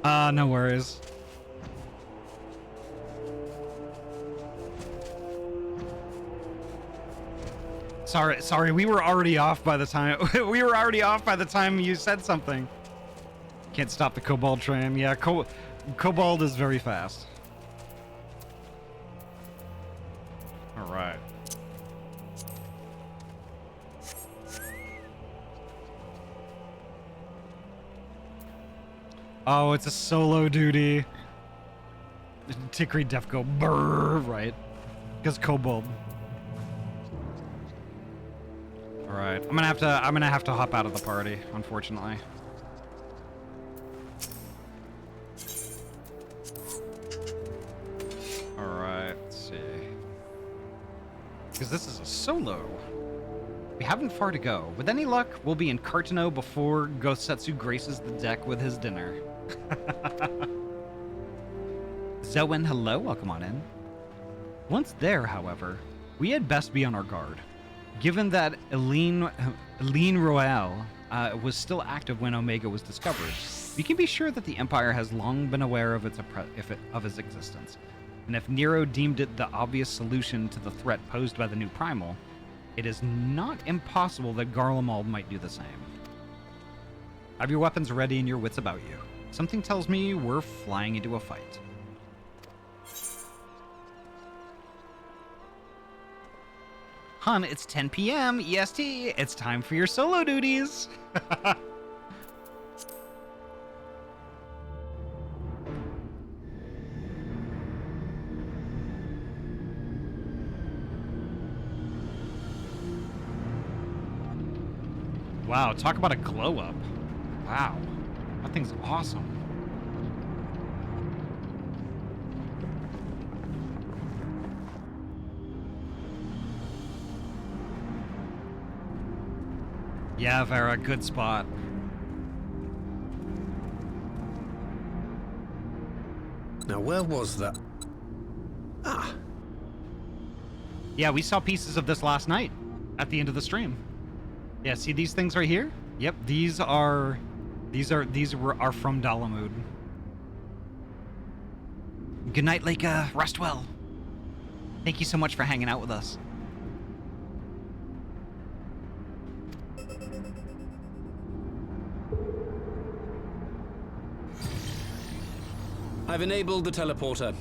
No worries. Sorry, we were already off by the time you said something. Can't stop the Kobold train. Yeah, Kobold is very fast. All right. Oh, it's a solo duty. Tikri def go brrr, right? Because Kobold. All right, I'm gonna have to hop out of the party, unfortunately. All right, let's see. Because this is a solo. We haven't far to go. With any luck, we'll be in Cartano before Gosetsu graces the deck with his dinner. Zoen, hello, welcome on in. Once there, however, we had best be on our guard. Given that Eileen Royale was still active when Omega was discovered, we can be sure that the Empire has long been aware of its existence. And if Nero deemed it the obvious solution to the threat posed by the new Primal, it is not impossible that Garlemald might do the same. Have your weapons ready and your wits about you. Something tells me we're flying into a fight. Hun, it's 10 p.m. EST. It's time for your solo duties. Wow, talk about a glow up. Wow, that thing's awesome. Yeah, Vera, good spot. Now, where was that? Ah. Yeah, we saw pieces of this last night at the end of the stream. Yeah, see these things right here? Yep, these are These are from Dalamud. Good night, Lake Rustwell. Thank you so much for hanging out with us. I've enabled the teleporter.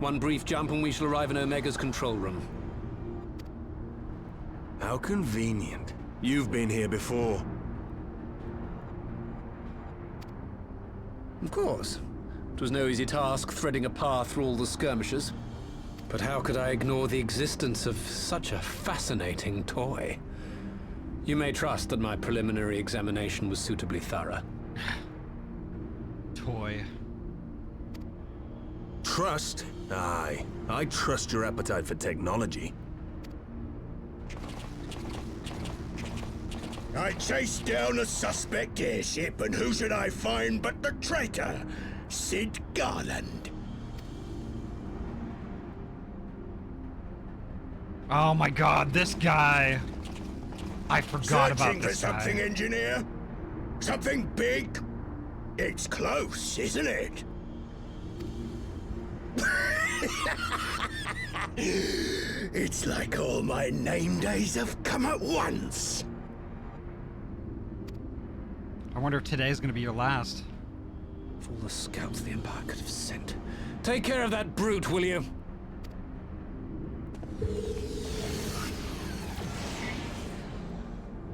One brief jump and we shall arrive in Omega's control room. How convenient. You've been here before. Of course. It was no easy task threading a path through all the skirmishes. But how could I ignore the existence of such a fascinating toy? You may trust that my preliminary examination was suitably thorough. Toy. Trust? Aye. I trust your appetite for technology. I chased down a suspect airship, and who should I find but the traitor, Sid Garland. Oh my god, this guy. I forgot about Searching for this guy. something, engineer? Something big? It's close, isn't it? It's like all my name days have come at once. I wonder if today's gonna be your last. For all the scouts the Empire could have sent. Take care of that brute, will you?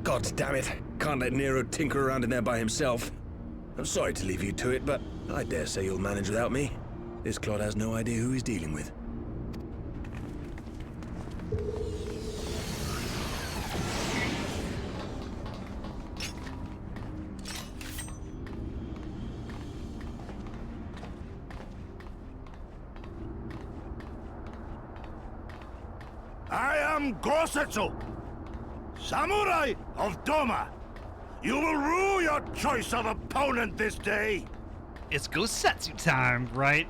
God damn it. Can't let Nero tinker around in there by himself. I'm sorry to leave you to it, but I dare say you'll manage without me. This clod has no idea who he's dealing with. I am Gosetsu, Samurai of Doma. You will rue your choice of opponent this day. It's Gosetsu time, right?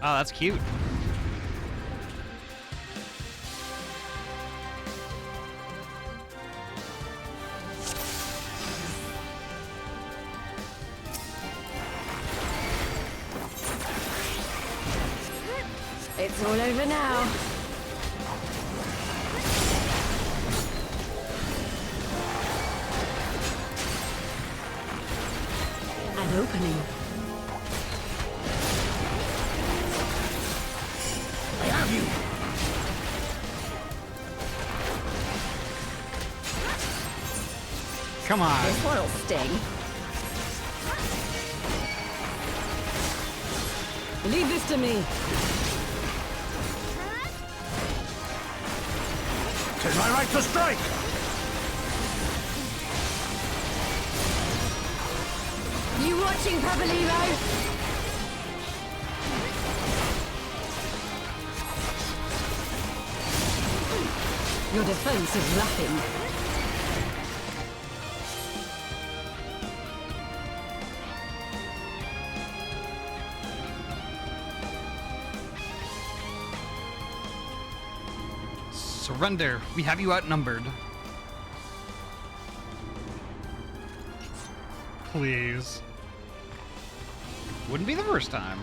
Oh, that's cute. It's all over now. An opening. I have you. Come on. This one'll sting. Leave this to me. Tis my right to strike. You watching, Papalymo? Your defense is lacking. Surrender. We have you outnumbered. Please. Wouldn't be the first time.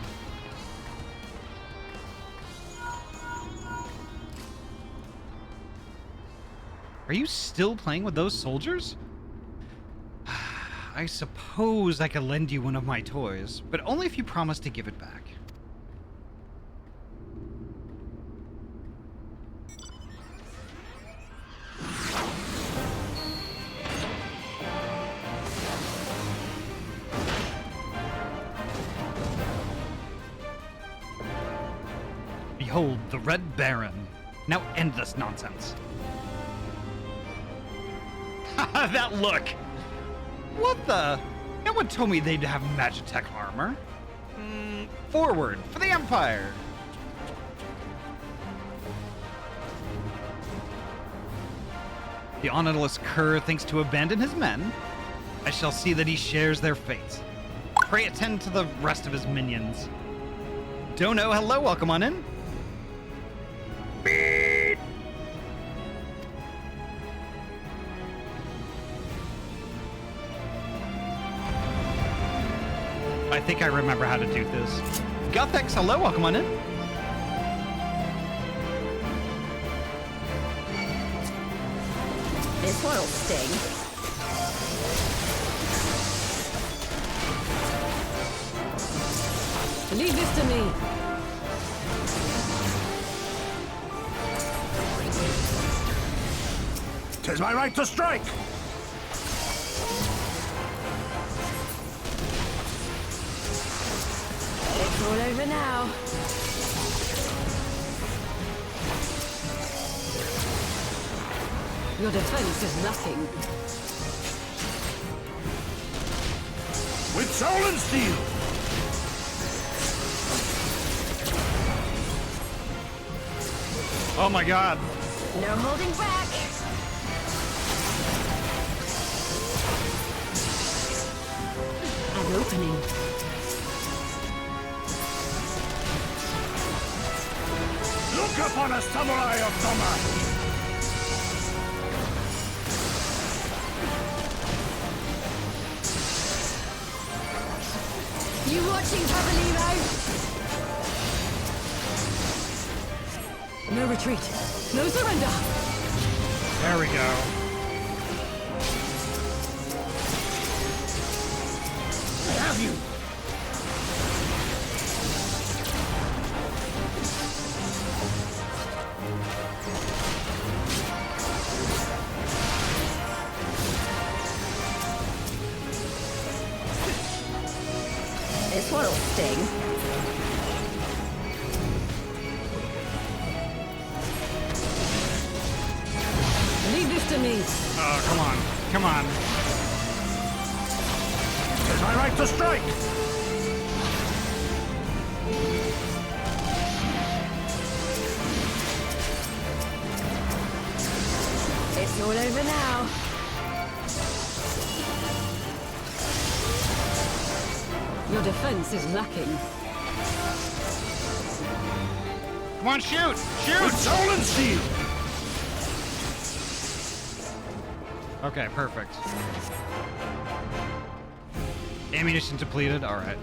Are you still playing with those soldiers? I suppose I could lend you one of my toys, but only if you promise to give it back. Behold, the Red Baron. Now end this nonsense. That look! What the? No one told me they'd have Magitech armor. Forward, for the Empire! The Onidalus Cur thinks to abandon his men. I shall see that he shares their fate. Pray attend to the rest of his minions. Dono, hello, welcome on in. I think I remember how to do this. Guthex, hello, welcome on in. This one'll sting. Leave this to me. 'Tis my right to strike. It's all over now. Your defense is lacking. With soul and steel. Oh my god. No holding back. An opening. Look upon a samurai of Doma. You watching, Pavalino? No retreat. No surrender. There we go. I have you. This one'll sting. Leave this to me. Oh, come on. Come on. Tis my right to strike. It's all over now. Your defense is lacking. Come on, shoot! Shoot! With soul and steel. Okay, perfect. Ammunition depleted, alright.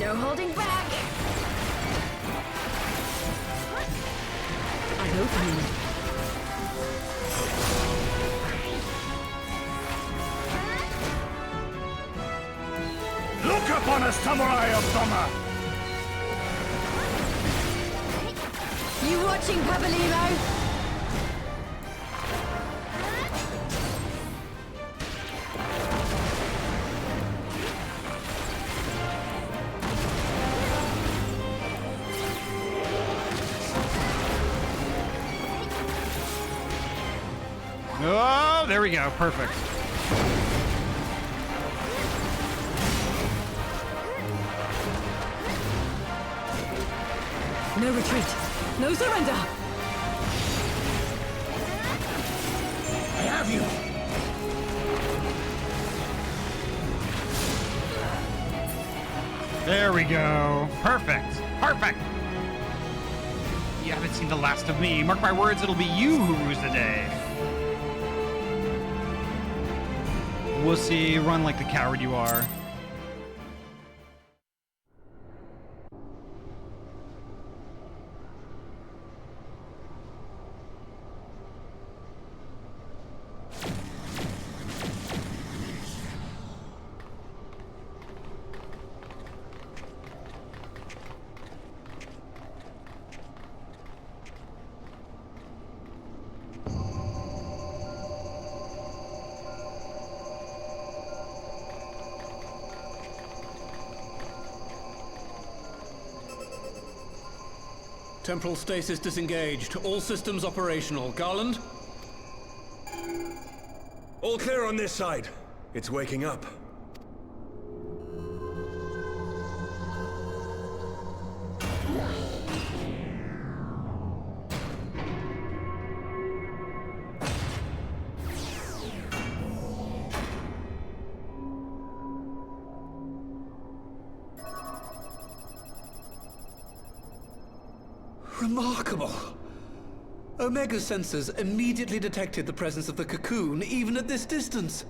No holding back. An opening. Look upon a samurai of Doma. You watching, Pavalino? Oh, there we go. Perfect. No retreat. No surrender. I have you. There we go. Perfect. Perfect. You haven't seen the last of me. Mark my words, it'll be you who rules the day. Wussy, run like the coward you are. Temporal stasis disengaged. All systems operational. Garland? All clear on this side. It's waking up. Remarkable. Omega's sensors immediately detected the presence of the cocoon, even at this distance.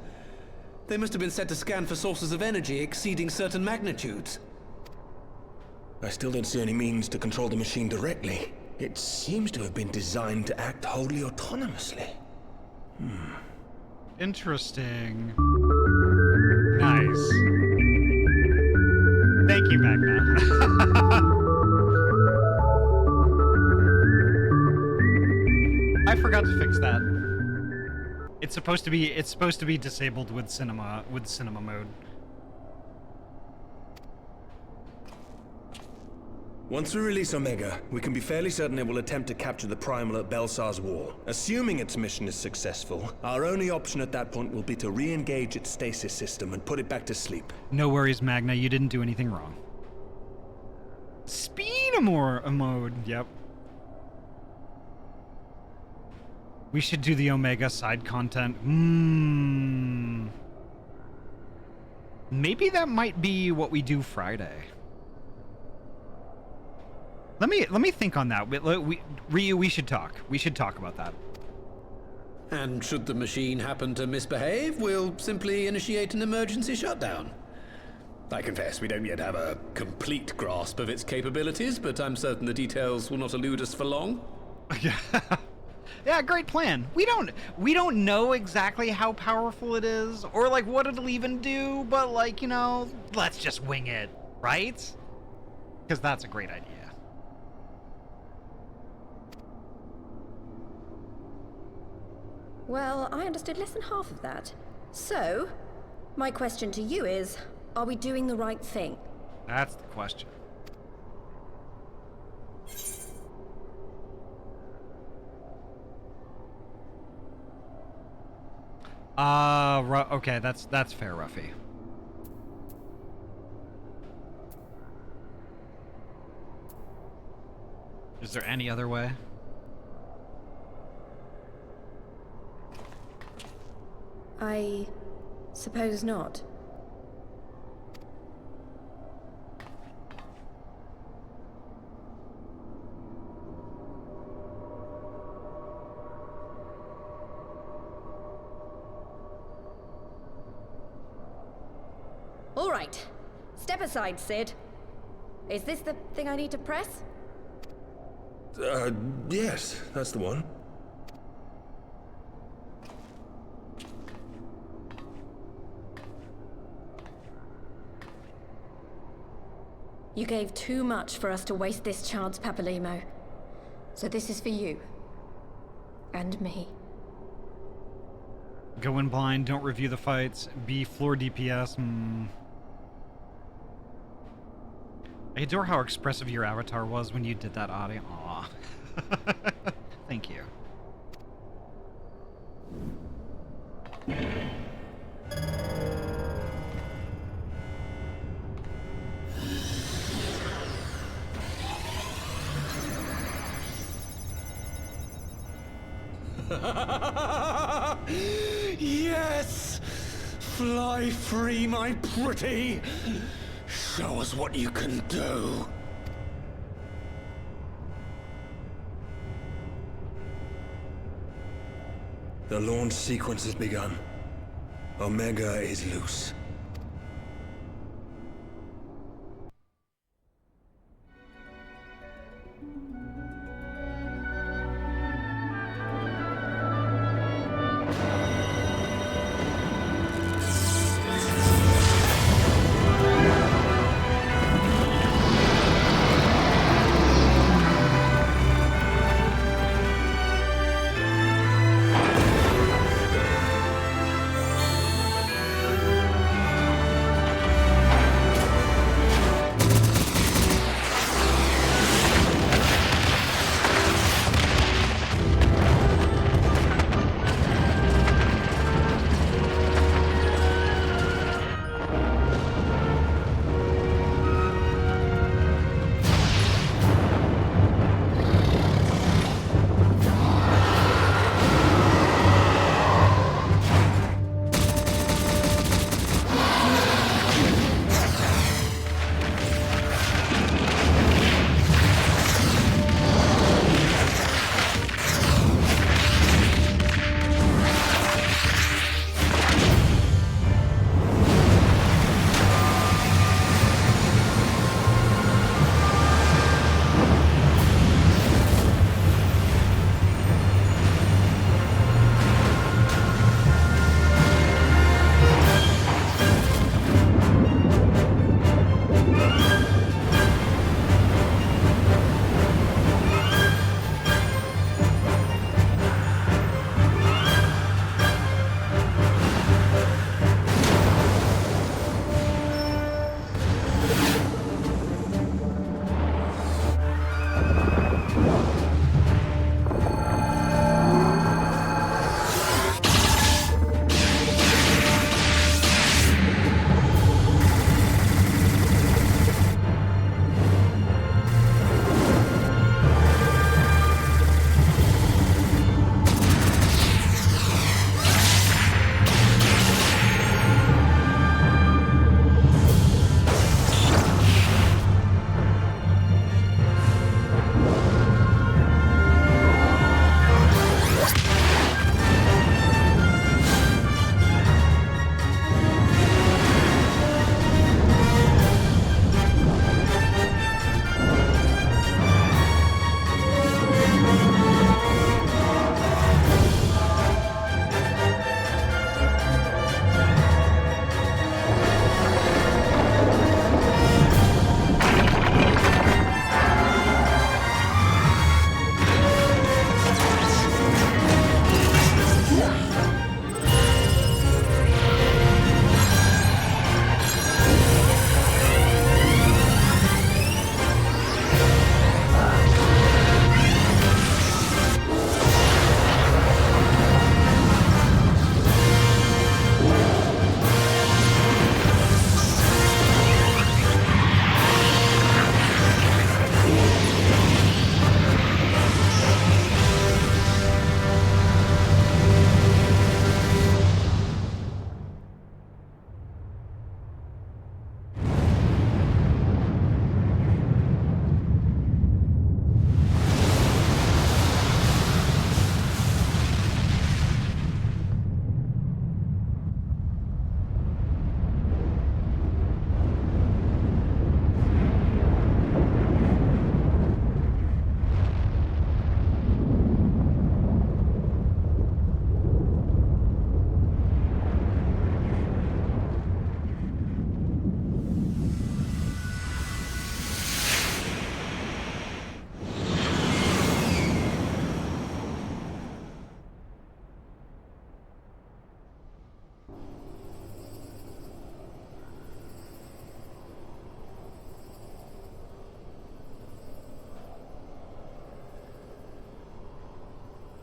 They must have been set to scan for sources of energy exceeding certain magnitudes. I still don't see any means to control the machine directly. It seems to have been designed to act wholly autonomously. Interesting. Nice. Thank you, Magna. I forgot to fix that. It's supposed to be disabled with cinema mode. Once we release Omega, we can be fairly certain it will attempt to capture the Primal at Belsar's Wall. Assuming its mission is successful, our only option at that point will be to re-engage its stasis system and put it back to sleep. No worries, Magna. You didn't do anything wrong. Speed mode. Yep. We should do the Omega side content. Maybe that might be what we do Friday. Let me think on that. We should talk. We should talk about that. And should the machine happen to misbehave, we'll simply initiate an emergency shutdown. I confess we don't yet have a complete grasp of its capabilities, but I'm certain the details will not elude us for long. Yeah. Yeah, great plan. We don't know exactly how powerful it is or like what it'll even do, but like, you know, let's just wing it, right? Because that's a great idea. Well, I understood less than half of that. So, my question to you is, are we doing the right thing? That's the question. Okay, that's fair, Ruffy. Is there any other way? I suppose not. All right. Step aside, Sid. Is this the thing I need to press? Yes, that's the one. You gave too much for us to waste this chance, Papalimo. So this is for you. And me. Go in blind, don't review the fights, be floor DPS. I adore how expressive your avatar was when you did that, Ahty. Aw. Thank you. Yes! Fly free, my pretty! Show us what you can do. The launch sequence has begun. Omega is loose.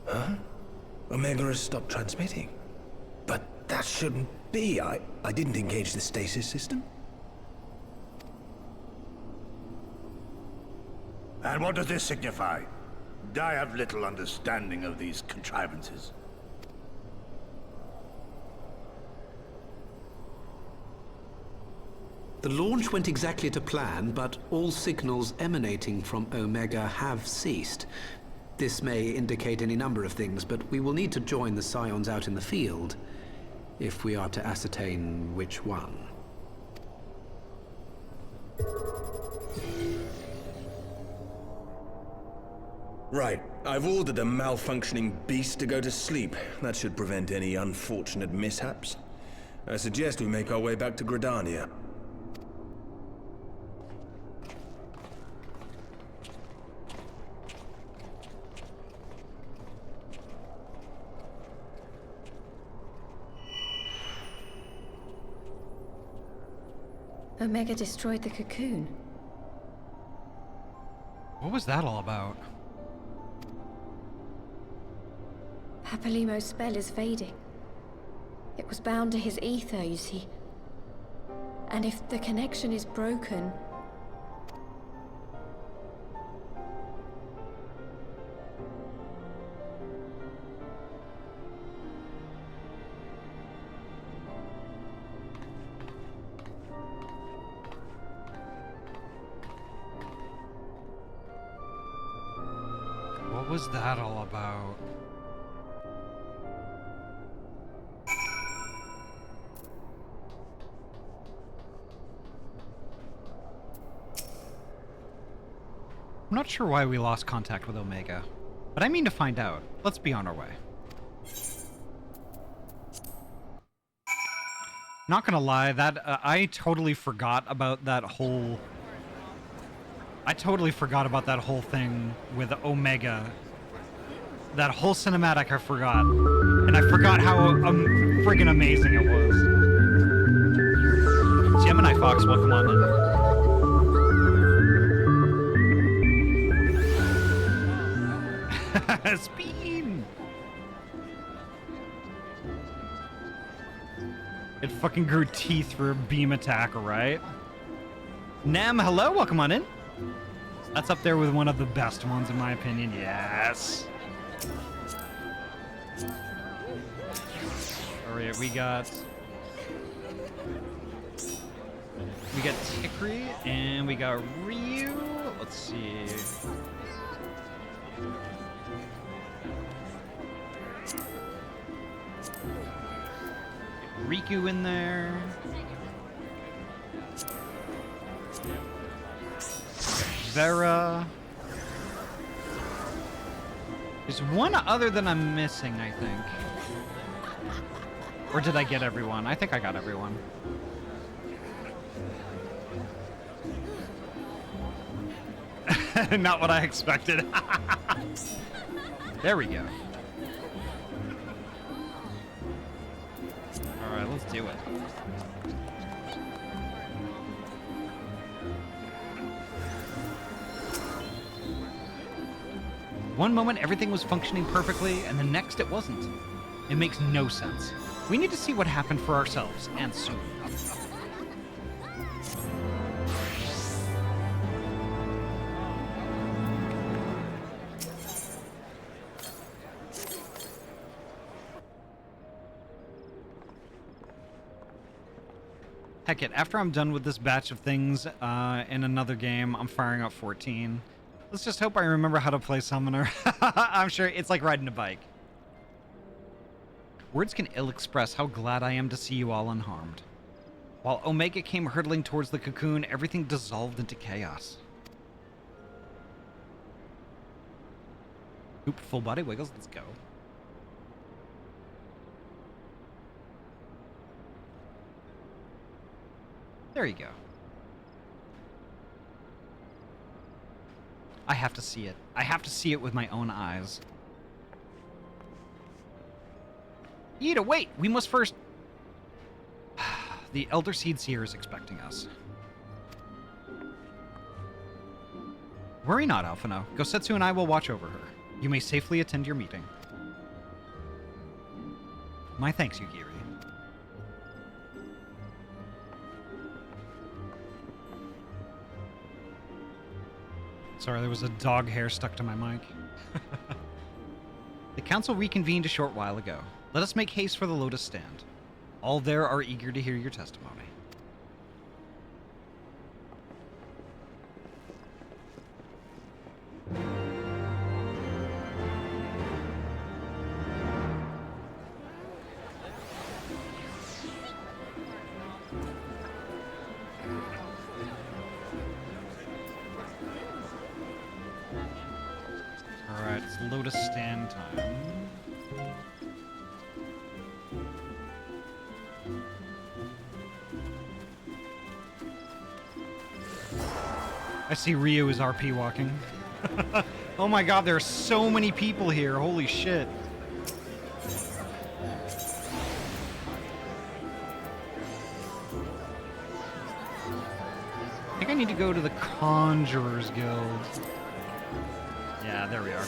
Huh? Omega has stopped transmitting. But that shouldn't be. I didn't engage the stasis system. And what does this signify? I have little understanding of these contrivances. The launch went exactly to plan, but all signals emanating from Omega have ceased. This may indicate any number of things, but we will need to join the Scions out in the field if we are to ascertain which one. Right. I've ordered a malfunctioning beast to go to sleep. That should prevent any unfortunate mishaps. I suggest we make our way back to Gridania. Omega destroyed the cocoon. What was that all about? Papalimo's spell is fading. It was bound to his ether, you see. And if the connection is broken... What was that all about? I'm not sure why we lost contact with Omega, but I mean to find out. Let's be on our way. Not gonna lie, that I totally forgot about that whole... I totally forgot about that whole thing with Omega. That whole cinematic I forgot. And I forgot how friggin' amazing it was. Gemini Fox, welcome on in. Spin! It fucking grew teeth for a beam attack, right? Nam, hello, welcome on in. That's up there with one of the best ones in my opinion, yes. Alright, we got Tikri and we got Ryu. Let's see. Riku in there. Vera. There's one other that I'm missing, I think. Or did I get everyone? I think I got everyone. Not what I expected. There we go. Alright, let's do it. One moment everything was functioning perfectly, and the next it wasn't. It makes no sense. We need to see what happened for ourselves, and soon. Heck it, after I'm done with this batch of things in another game, I'm firing up 14. Let's just hope I remember how to play Summoner. I'm sure it's like riding a bike. Words can ill express how glad I am to see you all unharmed. While Omega came hurtling towards the cocoon, everything dissolved into chaos. Oop, full body wiggles, let's go. There you go. I have to see it. I have to see it with my own eyes. Yida, wait! We must first... The Elder Seed Seer is expecting us. Worry not, Alphino. Gosetsu and I will watch over her. You may safely attend your meeting. My thanks, Yugiri. Sorry, there was a dog hair stuck to my mic. The council reconvened a short while ago. Let us make haste for the Lotus Stand. All there are eager to hear your testimony. Alright, it's Lotus Stand time. I see Ryu is RP walking. Oh my god, there are so many people here. Holy shit. I think I need to go to the Conjurers Guild. Yeah, there we are.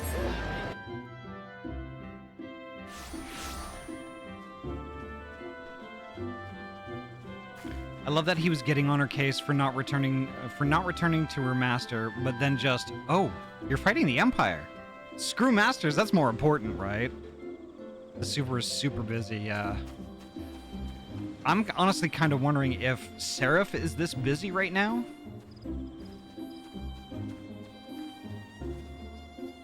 I love that he was getting on her case for not returning to her master, but then just, oh, you're fighting the Empire. Screw masters, that's more important, right? The super is super busy, yeah. I'm honestly kind of wondering if Seraph is this busy right now.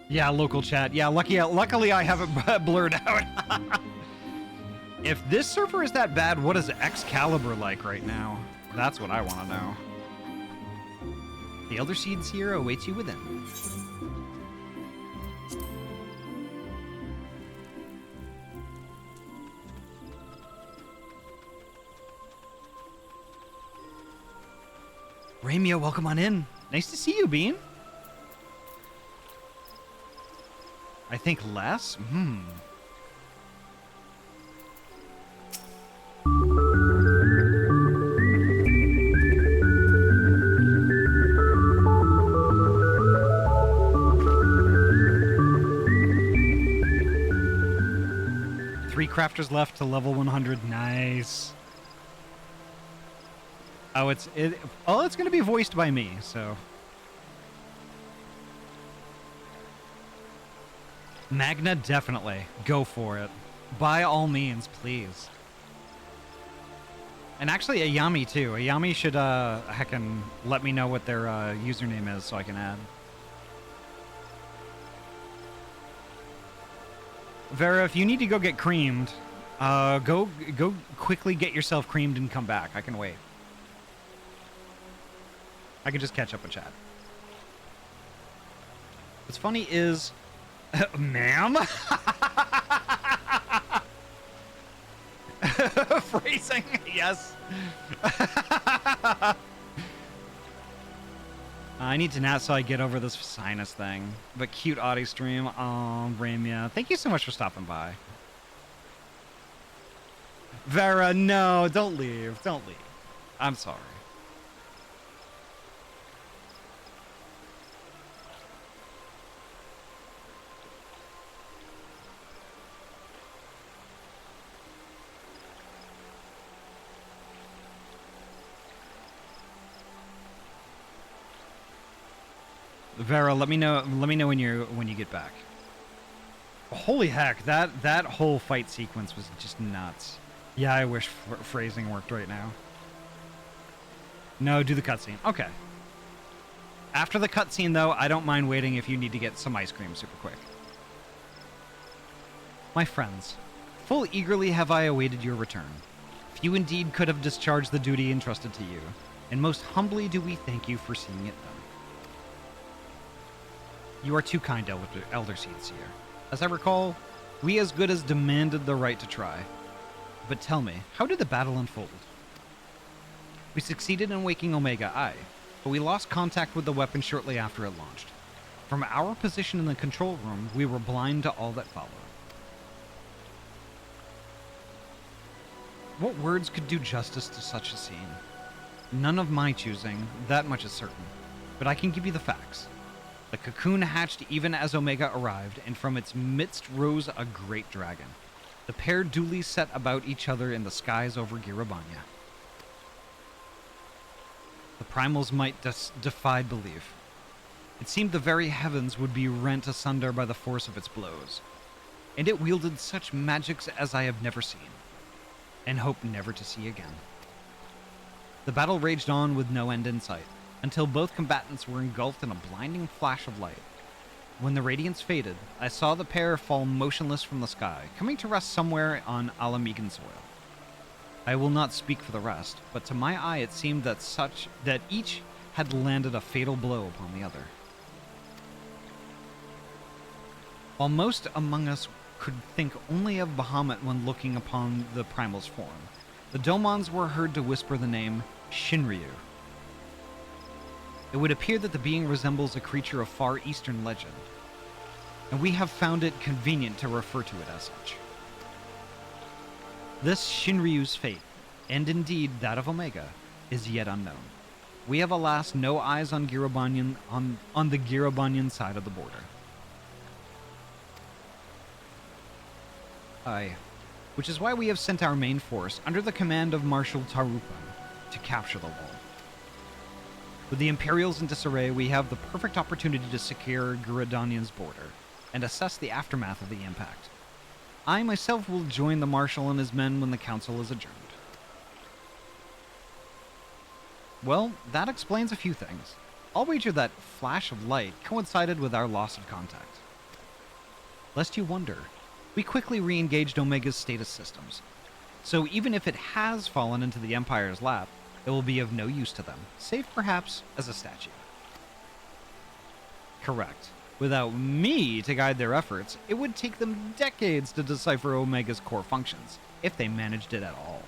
Yeah, local chat. Yeah, luckily I have it blurred out. If this server is that bad, what is Excalibur like right now? That's what I want to know. The Elder Seed Seer awaits you within. Ramia, welcome on in. Nice to see you, Bean. I think less? Three crafters left to level 100. Nice. Oh, it's gonna be voiced by me, so. Magna, definitely. Go for it. By all means, please. And actually, Ayami, too. Ayami should, heckin' let me know what their, username is so I can add. Vera, if you need to go get creamed, go quickly get yourself creamed and come back. I can wait. I can just catch up with chat. What's funny is... Ma'am? Phrasing, yes. I need to nap so I get over this sinus thing. But cute Ahty stream. Oh, Ramia. Thank you so much for stopping by. Vera, no, don't leave. Don't leave. I'm sorry. Vera, let me know when you get back. Holy heck, that whole fight sequence was just nuts. Yeah, I wish phrasing worked right now. No, do the cutscene. Okay. After the cutscene, though, I don't mind waiting if you need to get some ice cream super quick. My friends, full eagerly have I awaited your return. Few indeed could have discharged the duty entrusted to you, and most humbly do we thank you for seeing it done. You are too kind, Elder Seed Seer. As I recall, we as good as demanded the right to try. But tell me, how did the battle unfold? We succeeded in waking Omega, aye, but we lost contact with the weapon shortly after it launched. From our position in the control room, we were blind to all that followed. What words could do justice to such a scene? None of my choosing, that much is certain, but I can give you the facts. The cocoon hatched even as Omega arrived, and from its midst rose a great dragon. The pair duly set about each other in the skies over Girabanya. The Primal's might defied belief. It seemed the very heavens would be rent asunder by the force of its blows, and it wielded such magics as I have never seen, and hope never to see again. The battle raged on with no end in sight, until both combatants were engulfed in a blinding flash of light. When the radiance faded, I saw the pair fall motionless from the sky, coming to rest somewhere on Alamigan soil. I will not speak for the rest, but to my eye it seemed that each had landed a fatal blow upon the other. While most among us could think only of Bahamut when looking upon the Primal's form, the Domons were heard to whisper the name Shinryu. It would appear that the being resembles a creature of Far Eastern legend, and we have found it convenient to refer to it as such. This Shinryu's fate, and indeed that of Omega, is yet unknown. We have alas no eyes on Girabanyan on the Girabanyan side of the border. Aye, which is why we have sent our main force under the command of Marshal Tarupan to capture the wall. With the Imperials in disarray, we have the perfect opportunity to secure Giradanyan's border and assess the aftermath of the impact. I myself will join the Marshal and his men when the Council is adjourned. Well, that explains a few things. I'll wager that flash of light coincided with our loss of contact. Lest you wonder, we quickly re-engaged Omega's status systems, so even if it has fallen into the Empire's lap, it will be of no use to them, save perhaps as a statue. Correct. Without me to guide their efforts, it would take them decades to decipher Omega's core functions, if they managed it at all.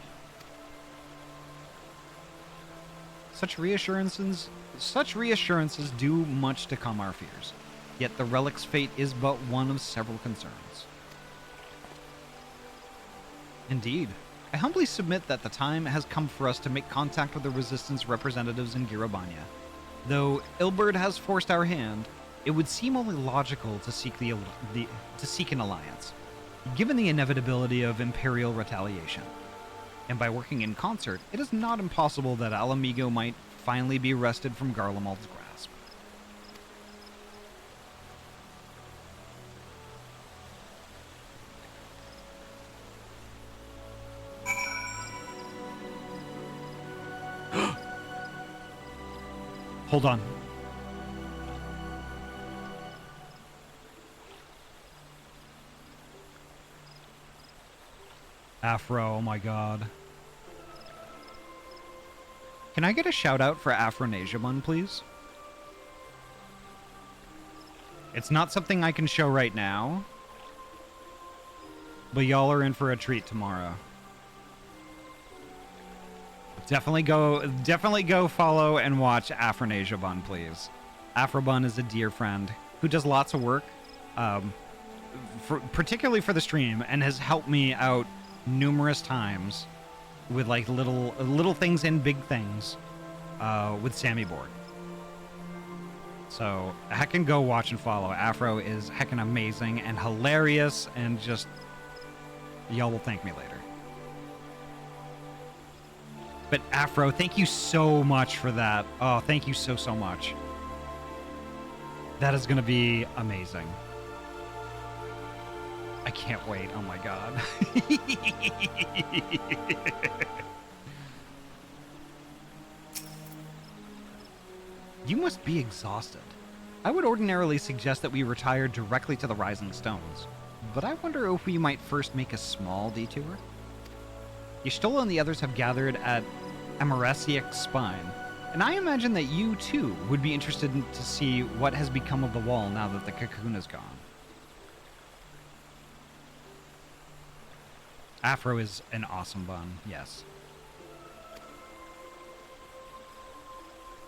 Such reassurances do much to calm our fears, yet the relic's fate is but one of several concerns. Indeed, I humbly submit that the time has come for us to make contact with the Resistance representatives in Girabanya. Though Ilberd has forced our hand, it would seem only logical to seek an alliance, given the inevitability of Imperial retaliation. And by working in concert, it is not impossible that Alamigo might finally be wrested from Garlemald's grasp. Hold on. Afro, oh my god. Can I get a shout out for Afronasiabun, please? It's not something I can show right now, but y'all are in for a treat tomorrow. Definitely go follow and watch Afronasiabun, please. Afrobun is a dear friend who does lots of work, particularly for the stream, and has helped me out numerous times with like little things and big things with Sammy Board. So heckin' go watch and follow. Afro is heckin' amazing and hilarious, and just y'all will thank me later. But Afro, thank you so much for that. Oh, thank you so much. That is gonna be amazing. I can't wait. Oh my god. You must be exhausted. I would ordinarily suggest that we retire directly to the Rising Stones, but I wonder if we might first make a small detour. Y'shtola and the others have gathered at Amarasiak's spine, and I imagine that you too would be interested to see what has become of the wall now that the cocoon is gone. Afro is an awesome bun, yes.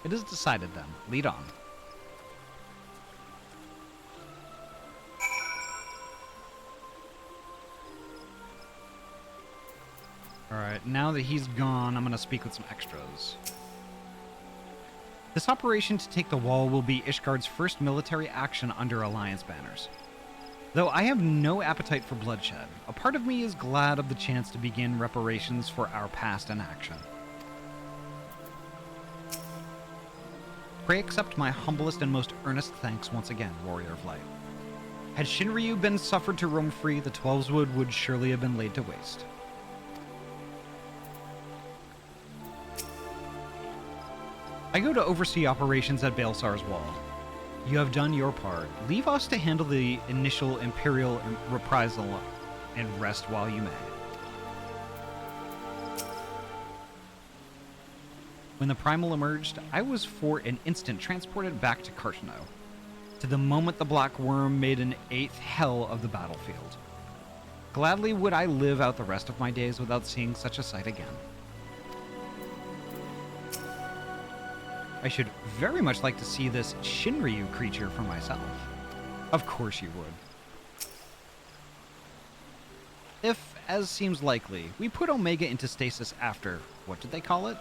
It is decided then. Lead on. Alright, now that he's gone, I'm going to speak with some extras. This operation to take the wall will be Ishgard's first military action under Alliance banners. Though I have no appetite for bloodshed, a part of me is glad of the chance to begin reparations for our past inaction. Pray accept my humblest and most earnest thanks once again, Warrior of Light. Had Shinryu been suffered to roam free, the Twelveswood would surely have been laid to waste. I go to oversee operations at Baelsar's Wall. You have done your part. Leave us to handle the initial Imperial reprisal and rest while you may. When the Primal emerged, I was for an instant transported back to Cartano, to the moment the Black Worm made an eighth hell of the battlefield. Gladly would I live out the rest of my days without seeing such a sight again. I should very much like to see this Shinryu creature for myself. Of course you would. If, as seems likely, we put Omega into stasis after, what did they call it?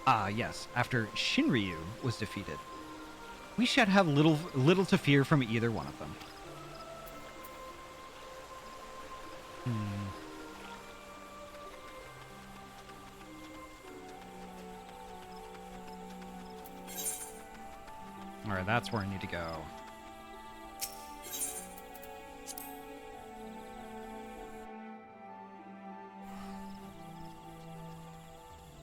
Ah, yes, after Shinryu was defeated. We should have little to fear from either one of them. Alright, that's where I need to go.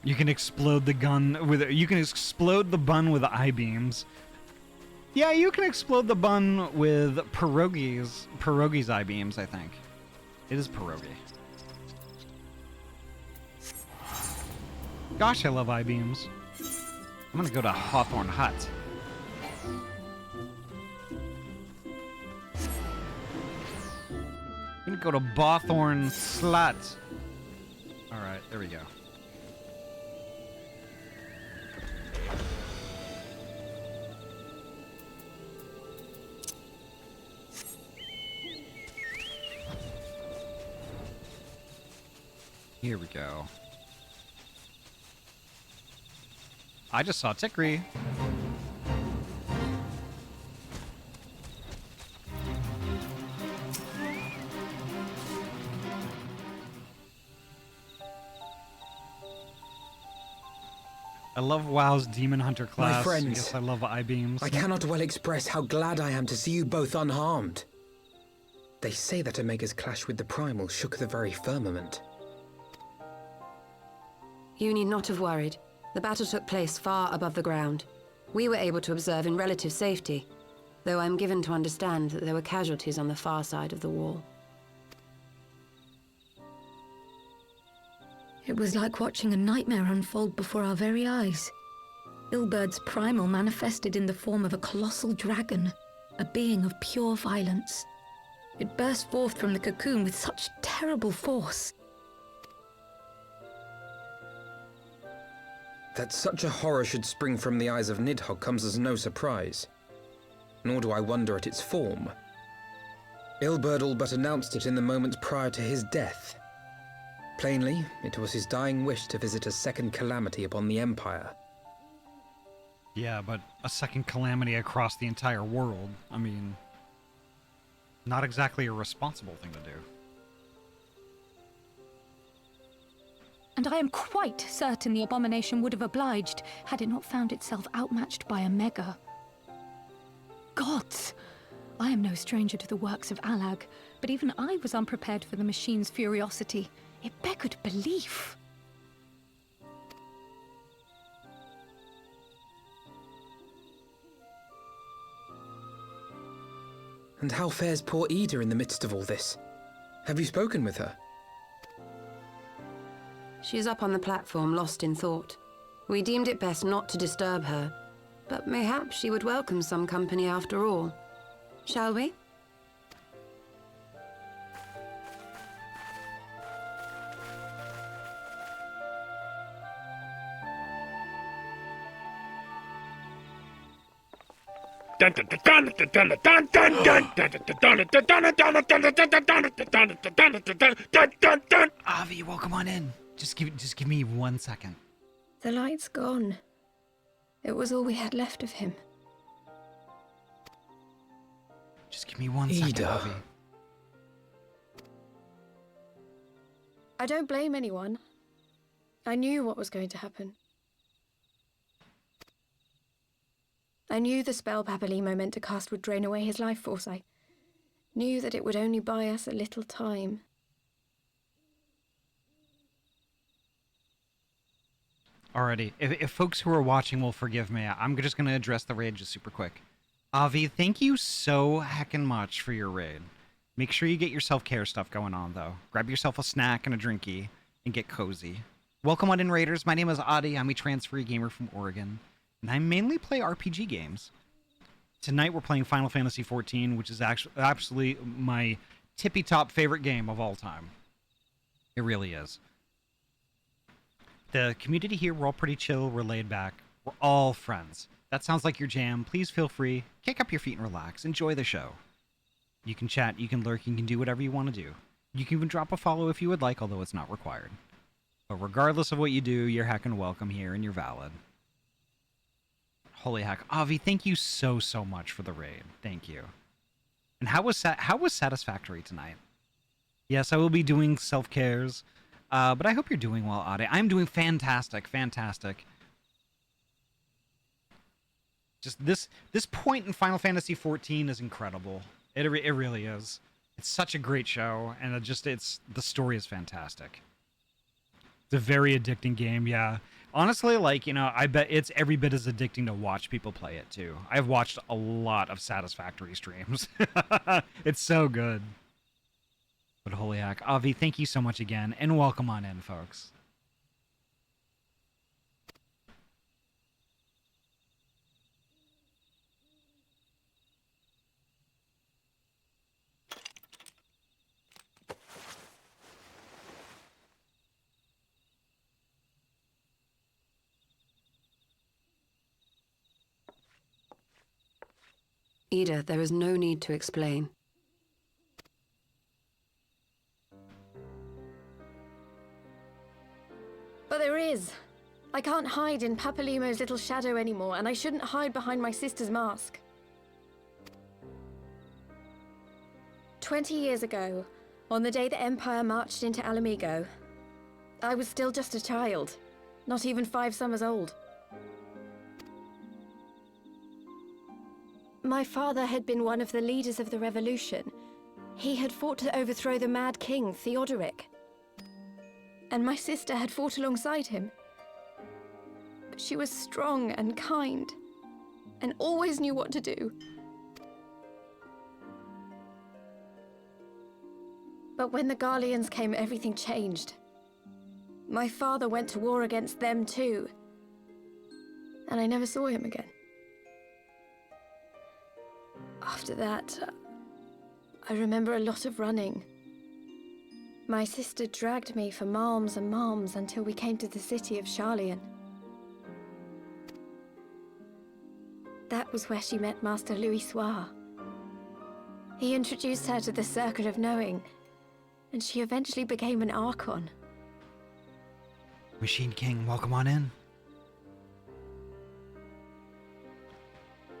You can explode the gun with... You can explode the bun with I-beams. Yeah, you can explode the bun with Pierogi's I-beams, I think. It is Pierogi. Gosh, I love I-beams. I'm gonna go to Hawthorne Hut. I'm gonna go to Bawthorn Slut. Alright, there we go. Here we go. I just saw Tikri. I love WoW's Demon Hunter class. My friends, yes, I love I-beams. I cannot well express how glad I am to see you both unharmed. They say that Omega's clash with the Primal shook the very firmament. You need not have worried. The battle took place far above the ground. We were able to observe in relative safety, though I'm given to understand that there were casualties on the far side of the wall. It was like watching a nightmare unfold before our very eyes. Ilbird's primal manifested in the form of a colossal dragon, a being of pure violence. It burst forth from the cocoon with such terrible force. That such a horror should spring from the eyes of Nidhogg comes as no surprise. Nor do I wonder at its form. Ilberd all but announced it in the moments prior to his death. Plainly, it was his dying wish to visit a second calamity upon the Empire. Yeah, but a second calamity across the entire world. I mean, not exactly a responsible thing to do. And I am quite certain the abomination would have obliged had it not found itself outmatched by Omega. Gods! I am no stranger to the works of Alag, but even I was unprepared for the machine's furiosity. It beggared belief. And how fares poor Ida in the midst of all this? Have you spoken with her? She is up on the platform, lost in thought. We deemed it best not to disturb her, but mayhaps she would welcome some company after all. Shall we? Avi, welcome on in. Just give me 1 second. The light's gone. It was all we had left of him. Just give me 1 second, Ida. Avi. I don't blame anyone. I knew what was going to happen. I knew the spell Papalimo meant to cast would drain away his life force. I knew that it would only buy us a little time. Alrighty, if folks who are watching will forgive me, I'm just going to address the raid just super quick. Avi, thank you so heckin' much for your raid. Make sure you get your self-care stuff going on, though. Grab yourself a snack and a drinky, and get cozy. Welcome on in, Raiders. My name is Ahty. I'm a trans-free gamer from Oregon, and I mainly play RPG games. Tonight we're playing Final Fantasy XIV, which is actually absolutely my tippy-top favorite game of all time. It really is. The community here, we're all pretty chill, we're laid back, we're all friends. That sounds like your jam. Please feel free, kick up your feet and relax, enjoy the show. You can chat, you can lurk, you can do whatever you want to do. You can even drop a follow if you would like, although it's not required. But regardless of what you do, you're heckin' welcome here and you're valid. Holy heck. Avi, thank you so much for the raid. Thank you. And how was Satisfactory tonight? Yes, I will be doing self-cares. But I hope you're doing well, Ahty. I'm doing fantastic. Just this point in Final Fantasy XIV is incredible. It really is. It's such a great show, and the story is fantastic. It's a very addicting game, yeah. Honestly, like, you know, I bet it's every bit as addicting to watch people play it too. I've watched a lot of Satisfactory streams. It's so good. But holy heck. Avi, thank you so much again, and welcome on in, folks. Ida, there is no need to explain. But there is. I can't hide in Papalimo's little shadow anymore, and I shouldn't hide behind my sister's mask. 20 years ago, on the day the Empire marched into Alamigo, I was still just a child, not even 5 summers old. My father had been one of the leaders of the revolution. He had fought to overthrow the Mad King, Theodoric. And my sister had fought alongside him. But she was strong and kind, and always knew what to do. But when the Garleans came, everything changed. My father went to war against them too, and I never saw him again. After that, I remember a lot of running. My sister dragged me for malms and malms until we came to the city of Sharlayan. That was where she met Master Louis Soir. He introduced her to the Circle of Knowing, and she eventually became an Archon. Machine King, welcome on in.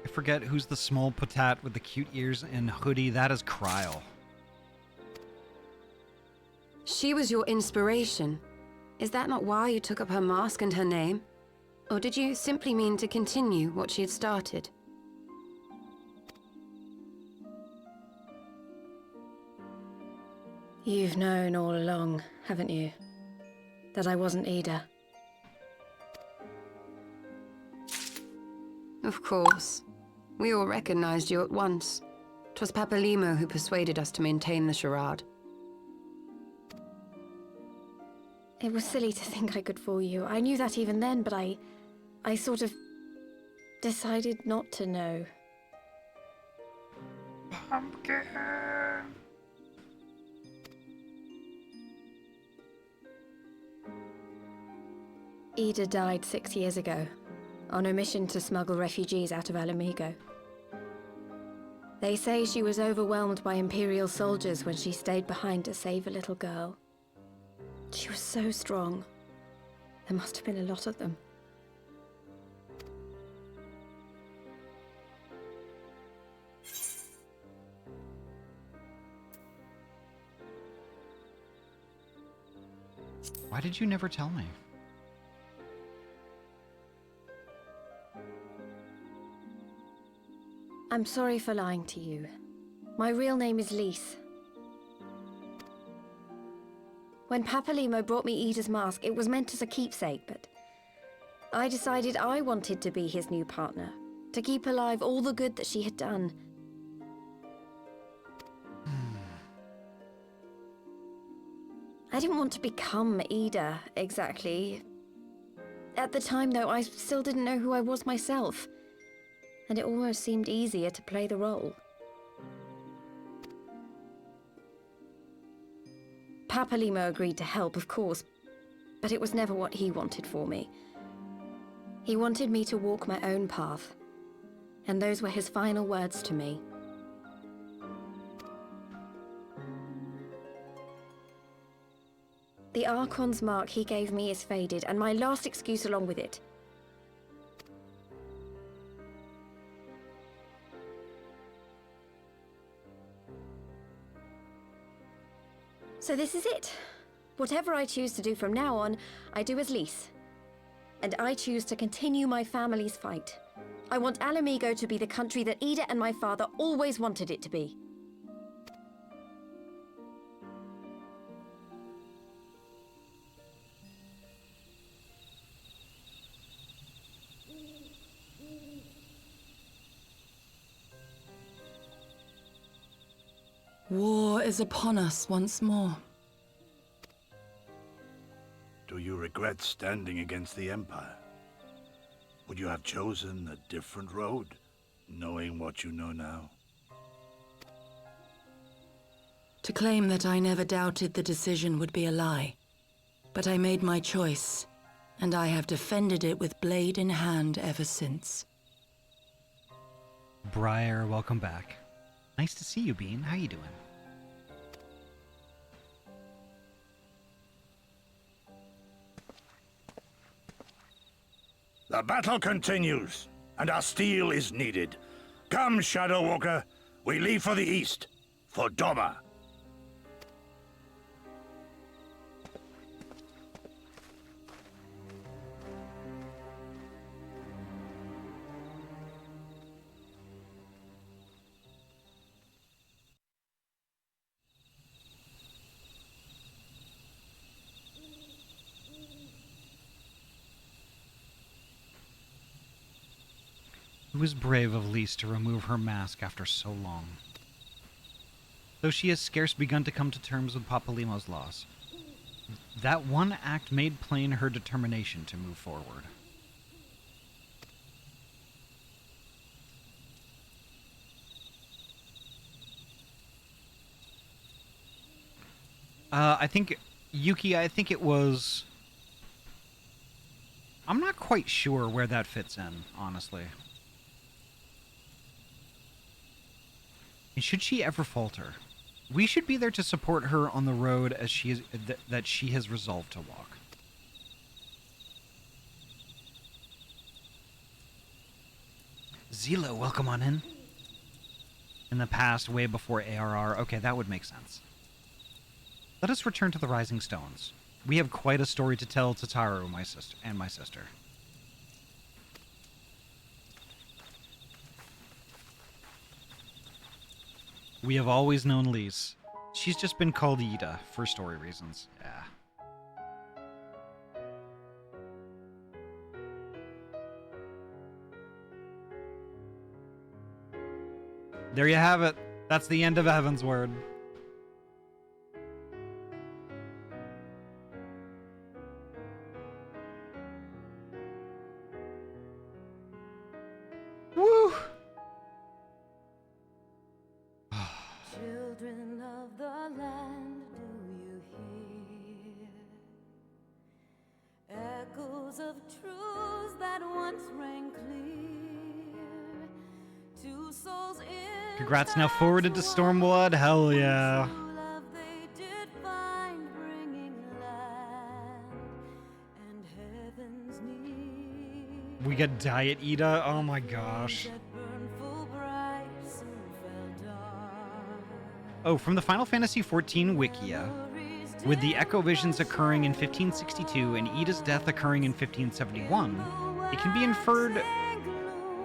I forget who's the small potat with the cute ears and hoodie. That is Kryl. She was your inspiration. Is that not why you took up her mask and her name? Or did you simply mean to continue what she had started? You've known all along, haven't you? That I wasn't Ida. Of course. We all recognized you at once. 'Twas Papalimo who persuaded us to maintain the charade. It was silly to think I could fool you. I knew that even then, but I sort of decided not to know. Pumpkin. Ida died 6 years ago, on a mission to smuggle refugees out of Alamigo. They say she was overwhelmed by Imperial soldiers when she stayed behind to save a little girl. She was so strong. There must have been a lot of them. Why did you never tell me? I'm sorry for lying to you. My real name is Lise. When Papalimo brought me Ida's mask, it was meant as a keepsake, but I decided I wanted to be his new partner, to keep alive all the good that she had done. I didn't want to become Ida, exactly. At the time, though, I still didn't know who I was myself, and it almost seemed easier to play the role. Papalimo agreed to help, of course, but it was never what he wanted for me. He wanted me to walk my own path, and those were his final words to me. The Archon's mark he gave me is faded, and my last excuse along with it. So this is it. Whatever I choose to do from now on, I do as Lise. And I choose to continue my family's fight. I want Alamigo to be the country that Ida and my father always wanted it to be. War is upon us once more. Do you regret standing against the Empire? Would you have chosen a different road, knowing what you know now? To claim that I never doubted the decision would be a lie. But I made my choice, and I have defended it with blade in hand ever since. Briar, welcome back. Nice to see you, Bean. How you doing? The battle continues, and our steel is needed. Come, Shadow Walker, we leave for the east, for Doma. It was brave of Lise to remove her mask after so long. Though she has scarce begun to come to terms with Papalimo's loss, that one act made plain her determination to move forward. I think, Yuki, I think it was... I'm not quite sure where that fits in, honestly. And should she ever falter, we should be there to support her on the road as she is, that she has resolved to walk. Zilo, welcome on in. In the past, way before ARR. Okay, that would make sense. Let us return to the Rising Stones. We have quite a story to tell Tataru, my sister. We have always known Lise. She's just been called Ida for story reasons. Yeah. There you have it. That's the end of Heavensward. Woo! Children of the land, do you hear echoes of truths that once rang clear? Two souls in Congrats, now forwarded to Stormblood. Hell yeah. love they did find, bringing land and heaven's need. We get Diet Ida. Oh my gosh. Oh, from the Final Fantasy XIV Wikia. With the Echo Visions occurring in 1562 and Ida's death occurring in 1571, it can be inferred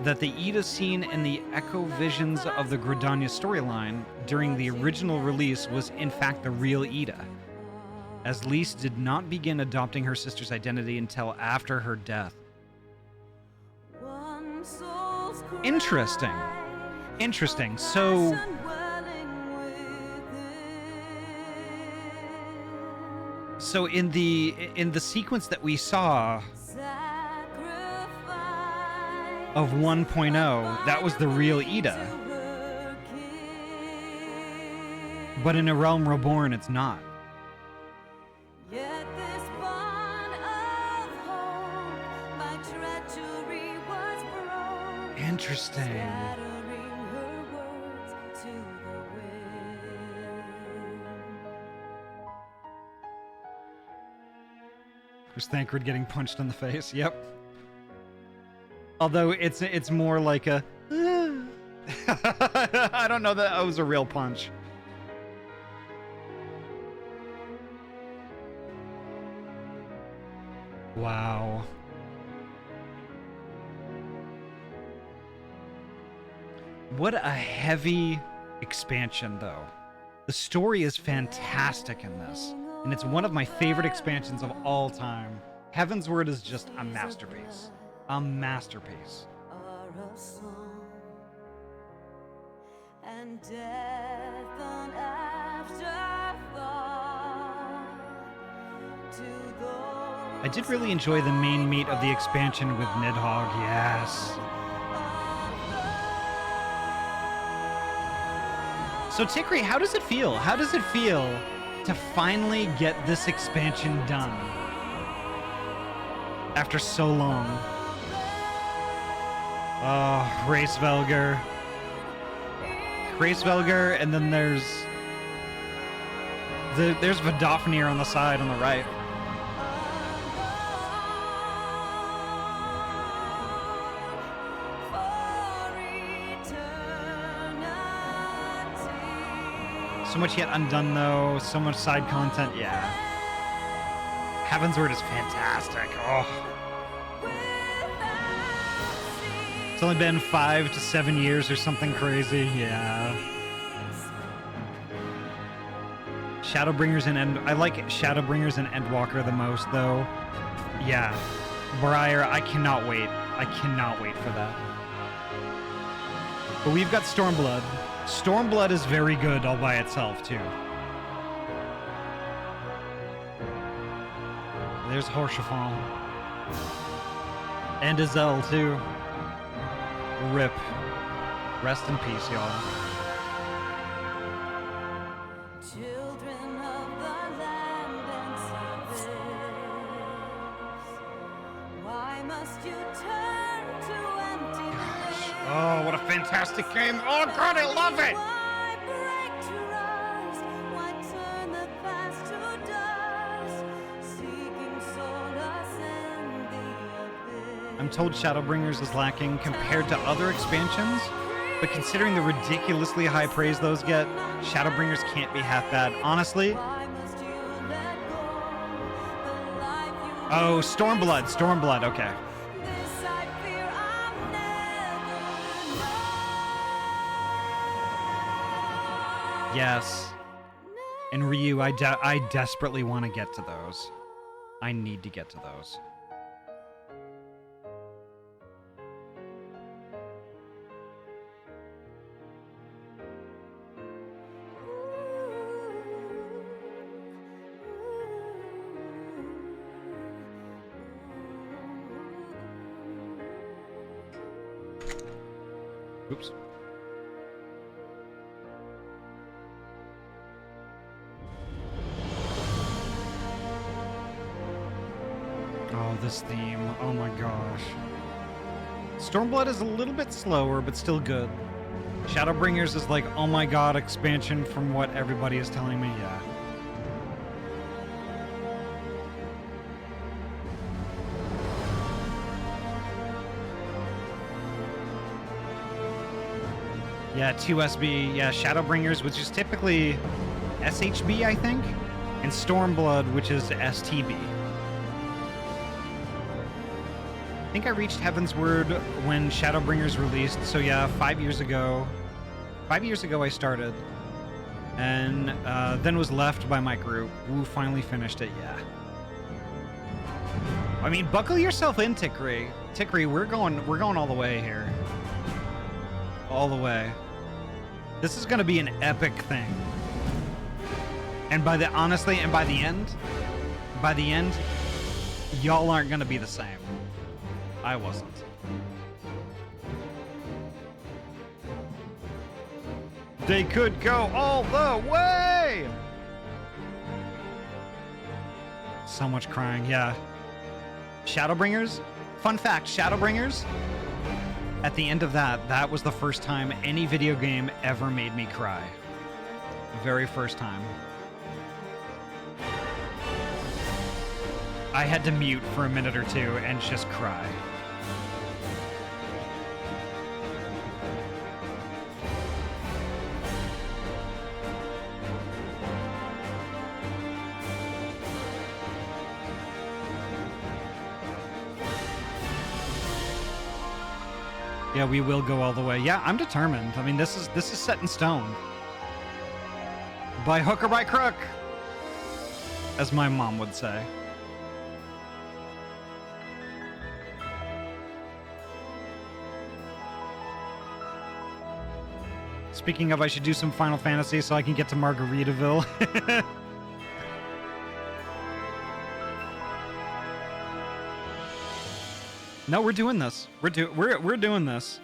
that the Ida scene in the Echo Visions of the Gridania storyline during the original release was in fact the real Ida, as Lise did not begin adopting her sister's identity until after her death. Interesting. Interesting. So in the sequence that we saw of 1.0, that was the real Ida. But in A Realm Reborn, it's not. Interesting. There's Thancred getting punched in the face. Yep. Although it's more like a I don't know that was a real punch. Wow. What a heavy expansion, though. The story is fantastic in this, and it's one of my favorite expansions of all time. Heavensward is just a masterpiece. A masterpiece. And death an afterthought to those I did really enjoy the main meat of the expansion with Nidhogg, yes. So Tikri, how does it feel? How does it feel to finally get this expansion done? After so long. Oh, Hraesvelgr. Hraesvelgr, and then there's Vidofnir on the side on the right. So much yet undone, though. So much side content. Yeah. Heavensward is fantastic. Oh. It's only been 5 to 7 years or something crazy. Yeah. Shadowbringers and I like Shadowbringers and Endwalker the most, though. Yeah. Briar, I cannot wait. I cannot wait for that. But we've got Stormblood. Stormblood is very good all by itself, too. There's Haurchefant. And Azel, too. RIP. Rest in peace, y'all. children of the land and service. Why must you turn to empty graves? Oh, what a fantastic game. Oh, God, I love it. Why break trust? Why turn the past to dust? Seeking solace in the abyss. I'm told Shadowbringers is lacking compared to other expansions, but considering the ridiculously high praise those get, Shadowbringers can't be half bad. Honestly. Oh, Stormblood. Stormblood, okay. Yes. And Ryu, I desperately want to get to those. I need to get to those. Oops. Oh, this theme. Oh my gosh. Stormblood is a little bit slower, but still good. Shadowbringers is like, oh my god, expansion from what everybody is telling me. Yeah. Yeah, 2SB. Yeah, Shadowbringers, which is typically SHB, I think. and Stormblood, which is STB. I think I reached Heavensward when Shadowbringers released, so yeah, 5 years ago. 5 years ago I started, and then was left by my group, who finally finished it, yeah. I mean, buckle yourself in, Tikri. Tikri, we're going all the way here. All the way. This is gonna be an epic thing. And by the end, y'all aren't gonna be the same. I wasn't. They could go all the way! So much crying, yeah. Shadowbringers? Fun fact, Shadowbringers, at the end of that was the first time any video game ever made me cry. Very first time. I had to mute for a minute or two and just cry. Yeah, we will go all the way. Yeah, I'm determined. I mean, this is set in stone. By hook or by crook, as my mom would say. Speaking of, I should do some Final Fantasy so I can get to Margaritaville. No, we're doing this. We're doing this.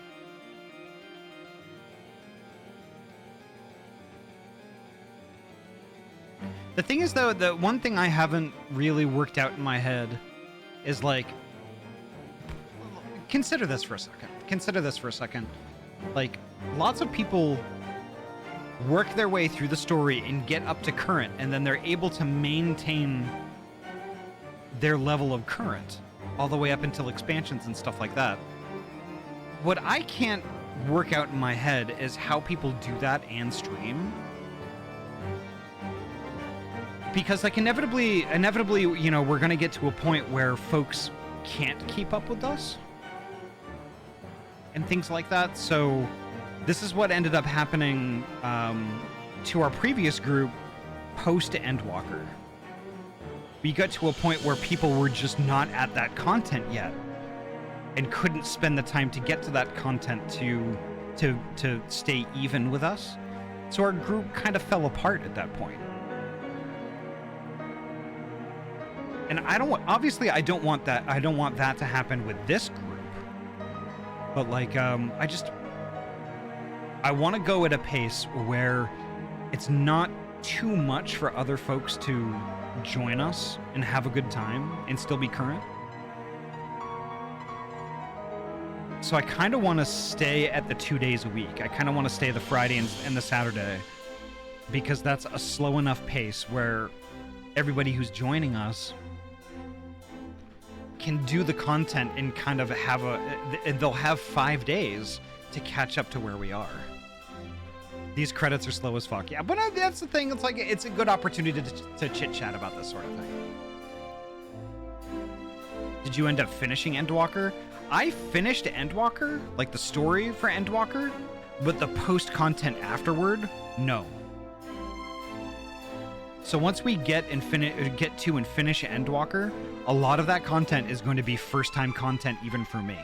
The thing is, though, the one thing I haven't really worked out in my head is, like, consider this for a second. Consider this for a second. Like, lots of people work their way through the story and get up to current, and then they're able to maintain their level of current all the way up until expansions and stuff like that. What I can't work out in my head is how people do that and stream. Because, like, inevitably, you know, we're gonna get to a point where folks can't keep up with us and things like that. So this is what ended up happening to our previous group post Endwalker. We got to a point where people were just not at that content yet and couldn't spend the time to get to that content to stay even with us. So our group kind of fell apart at that point. And I don't want that to happen with this group. But, like, I want to go at a pace where it's not too much for other folks to join us and have a good time and still be current. So I kind of want to stay at the 2 days a week. I kind of want to stay the Friday and the Saturday, because that's a slow enough pace where everybody who's joining us can do the content and kind of have they'll have 5 days to catch up to where we are. These credits are slow as fuck. Yeah, but that's the thing. It's like, it's a good opportunity to chit-chat about this sort of thing. Did you end up finishing Endwalker? I finished Endwalker, like the story for Endwalker, but the post-content afterward, no. So once we get to and finish Endwalker, a lot of that content is going to be first-time content even for me.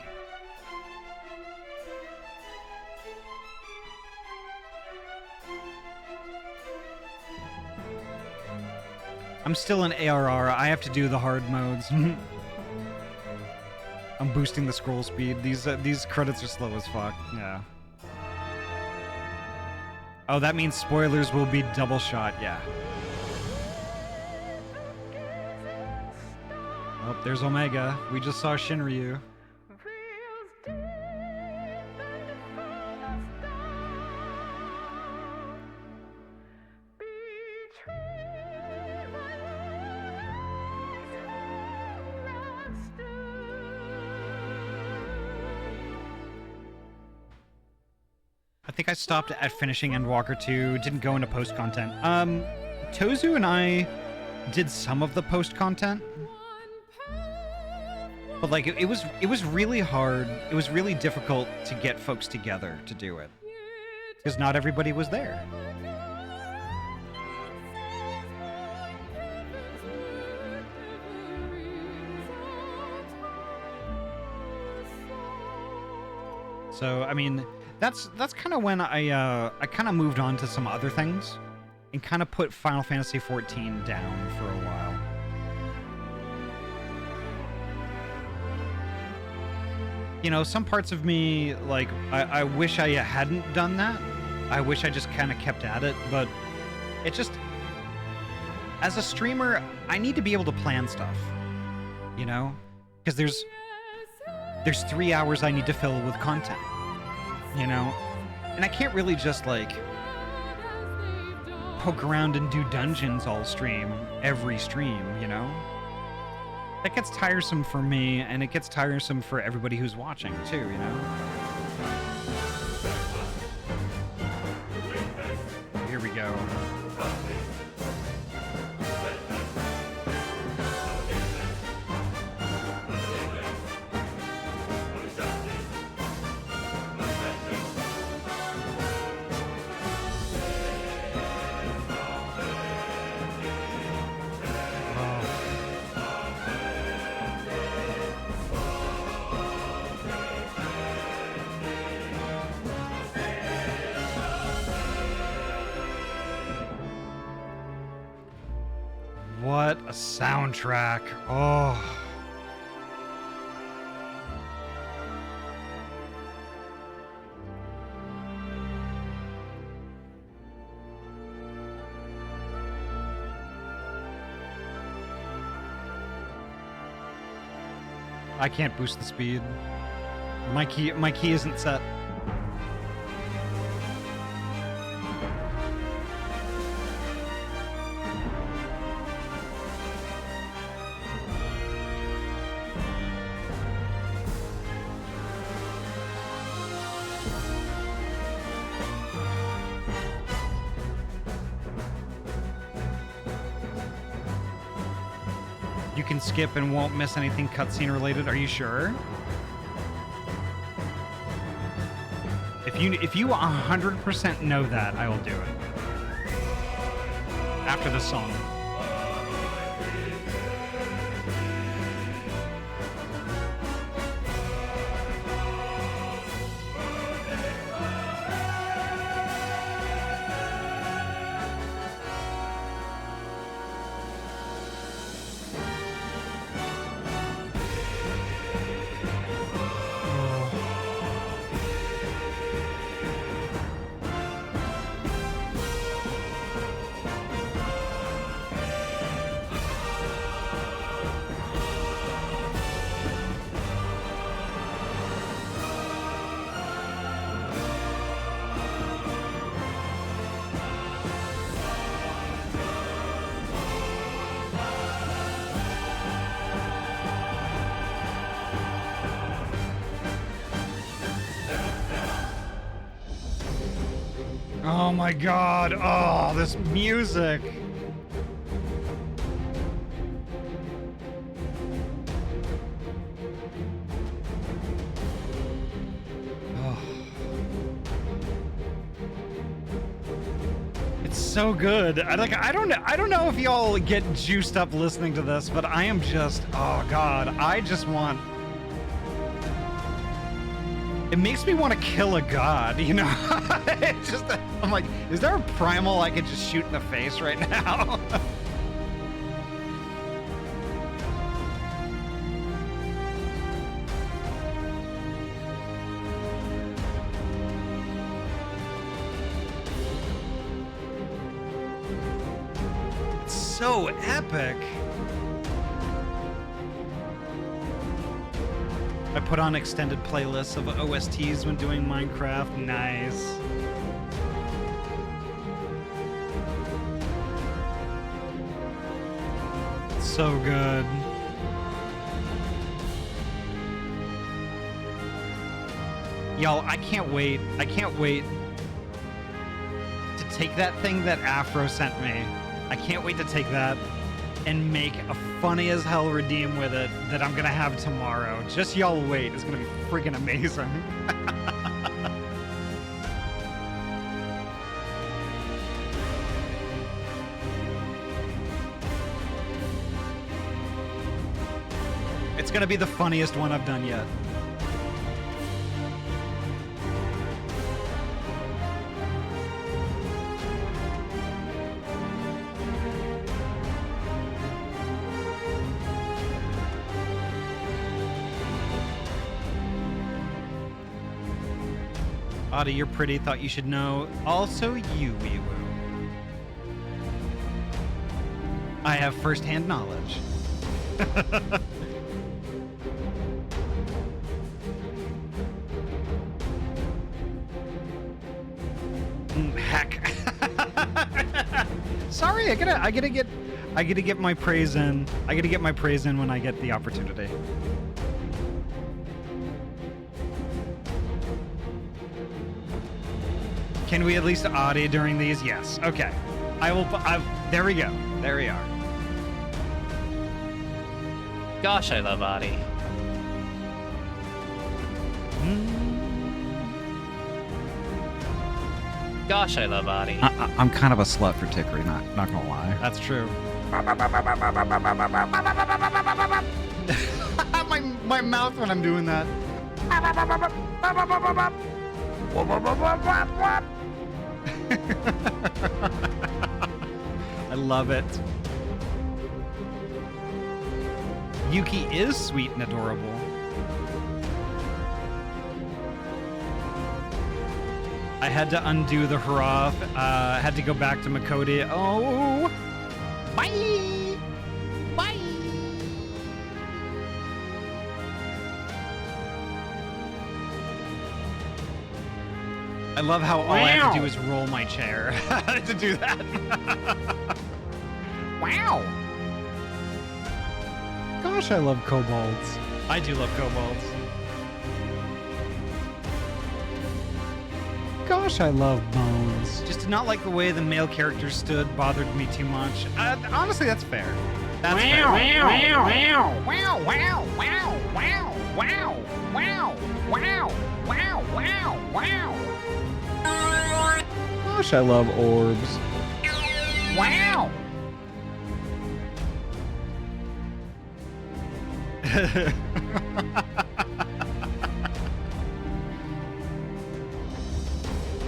I'm still in ARR. I have to do the hard modes. I'm boosting the scroll speed. These credits are slow as fuck. Yeah. Oh, that means spoilers will be double shot. Yeah. Oh, there's Omega. We just saw Shinryu. I think I stopped at finishing Endwalker 2, didn't go into post-content. Tozu and I did some of the post content. But like it was really hard. It was really difficult to get folks together to do it. Because not everybody was there. So, I mean, that's kind of when I kind of moved on to some other things and kind of put Final Fantasy XIV down for a while. You know, some parts of me, like, I wish I hadn't done that. I wish I just kind of kept at it, but it just... As a streamer, I need to be able to plan stuff, you know? Because there's 3 hours I need to fill with content, you know? And I can't really just, like, poke around and do dungeons all stream, every stream, you know? That gets tiresome for me, and it gets tiresome for everybody who's watching, too, you know? Here we go. What a soundtrack. Oh. I can't boost the speed. My key isn't set. You can skip and won't miss anything cutscene related. Are you sure? If you 100% know that, I will do it. After the song. Oh my god, oh, this music. Oh. It's so good. I don't know if y'all get juiced up listening to this, but I am just, oh god, I just want... It makes me want to kill a god, you know? It's just, I'm like, is there a primal I could just shoot in the face right now? It's so epic. I put on extended playlists of OSTs when doing Minecraft. Nice. So good. Y'all, I can't wait. I can't wait to take that thing that Afro sent me. I can't wait to take that and make a funny as hell redeem with it that I'm gonna have tomorrow. Just y'all wait. It's gonna be freaking amazing. It's gonna be the funniest one I've done yet. Ahty, you're pretty, thought you should know. Also you, wee woo. I have first-hand knowledge. Heck. Sorry, I gotta get my praise in. I gotta get my praise in when I get the opportunity. Can we at least Ahty during these? Yes. Okay. I will. There we go. There we are. Gosh, I love Ahty. Gosh, I love Ahty. I'm kind of a slut for Tickery, not gonna lie. That's true. my mouth when I'm doing that. I love it. Yuki is sweet and adorable. I had to undo the hurrah. Had to go back to Makodi. Oh, bye. Bye. I love how all I have to do is roll my chair to do that. Wow. Gosh, I love kobolds. I do love kobolds. Gosh, I love bones. Just did not like the way the male character stood, bothered me too much. Honestly, that's fair. That's fair. Wow, wow, wow, wow, wow, wow, wow, wow, wow, wow, wow, wow. Gosh, I love orbs. Wow.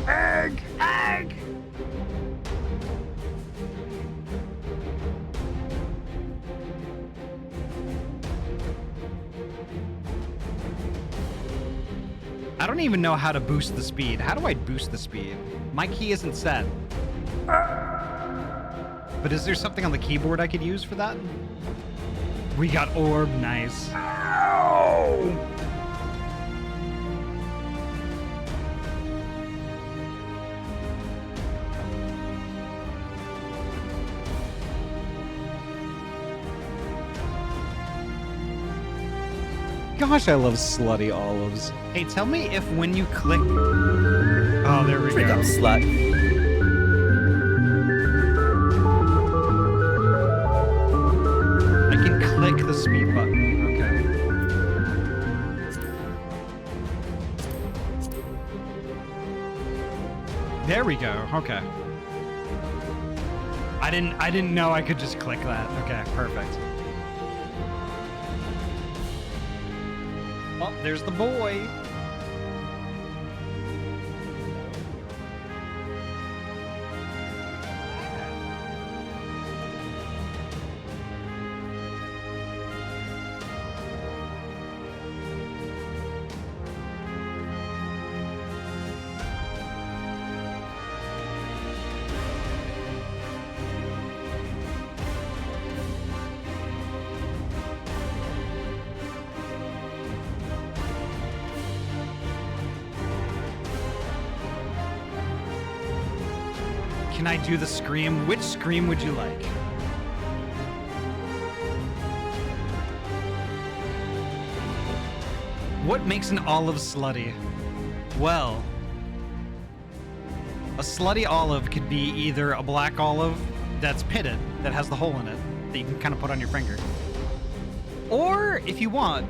Egg! Egg! I don't even know how to boost the speed. How do I boost the speed? My key isn't set. But is there something on the keyboard I could use for that? We got orb, nice. Ow! Gosh, I love slutty olives. Hey, tell me if when you click... Oh, there we Freak go. up, slut. I can click the speed button. Okay. There we go. Okay. I didn't know I could just click that. Okay, perfect. Oh, there's the boy. Can I do the scream? Which scream would you like? What makes an olive slutty? Well, a slutty olive could be either a black olive that's pitted, that has the hole in it. that you can kind of put on your finger. Or, if you want,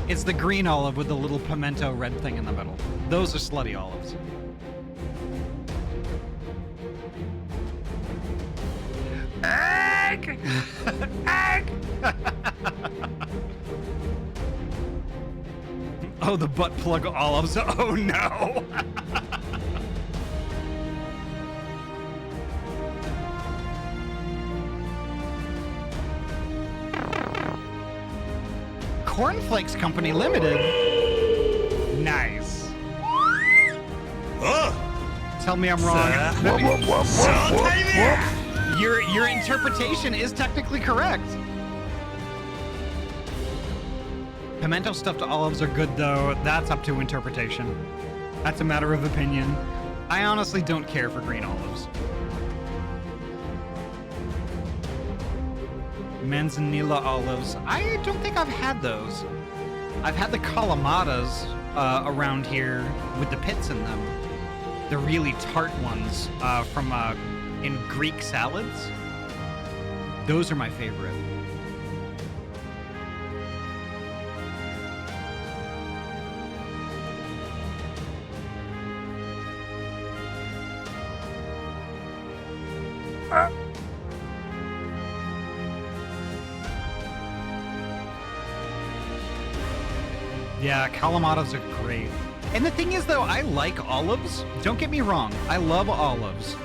it's the green olive with the little pimento red thing in the middle. Those are slutty olives. Egg! Egg! Oh, the butt plug olives. Oh, no. Cornflakes Company Limited. Nice. Tell me I'm wrong. Your interpretation is technically correct. Pimento stuffed olives are good, though. That's up to interpretation. That's a matter of opinion. I honestly don't care for green olives. Manzanilla olives. I don't think I've had those. I've had the calamatas around here with the pits in them. The really tart ones from in Greek salads. Those are my favorite. Yeah, calamatas are great. And the thing is, though, I like olives. Don't get me wrong. I love olives.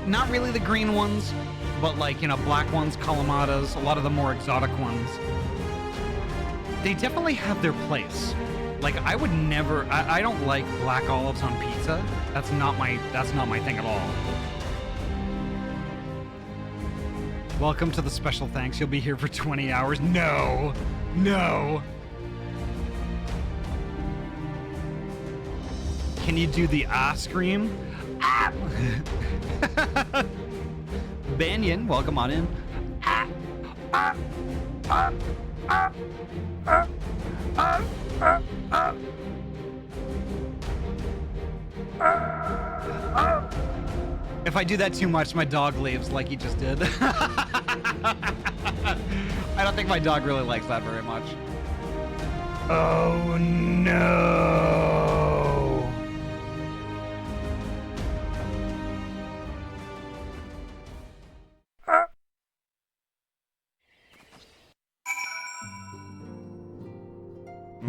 Not really the green ones, but like, you know, black ones, calamatas, a lot of the more exotic ones. They definitely have their place. Like, I would never, I don't like black olives on pizza. That's not my thing at all. Welcome to the special thanks. You'll be here for 20 hours. No. No. Can you do the scream? Ah! Banyan, welcome on in. If I do that too much, my dog leaves like he just did. I don't think my dog really likes that very much. Oh no!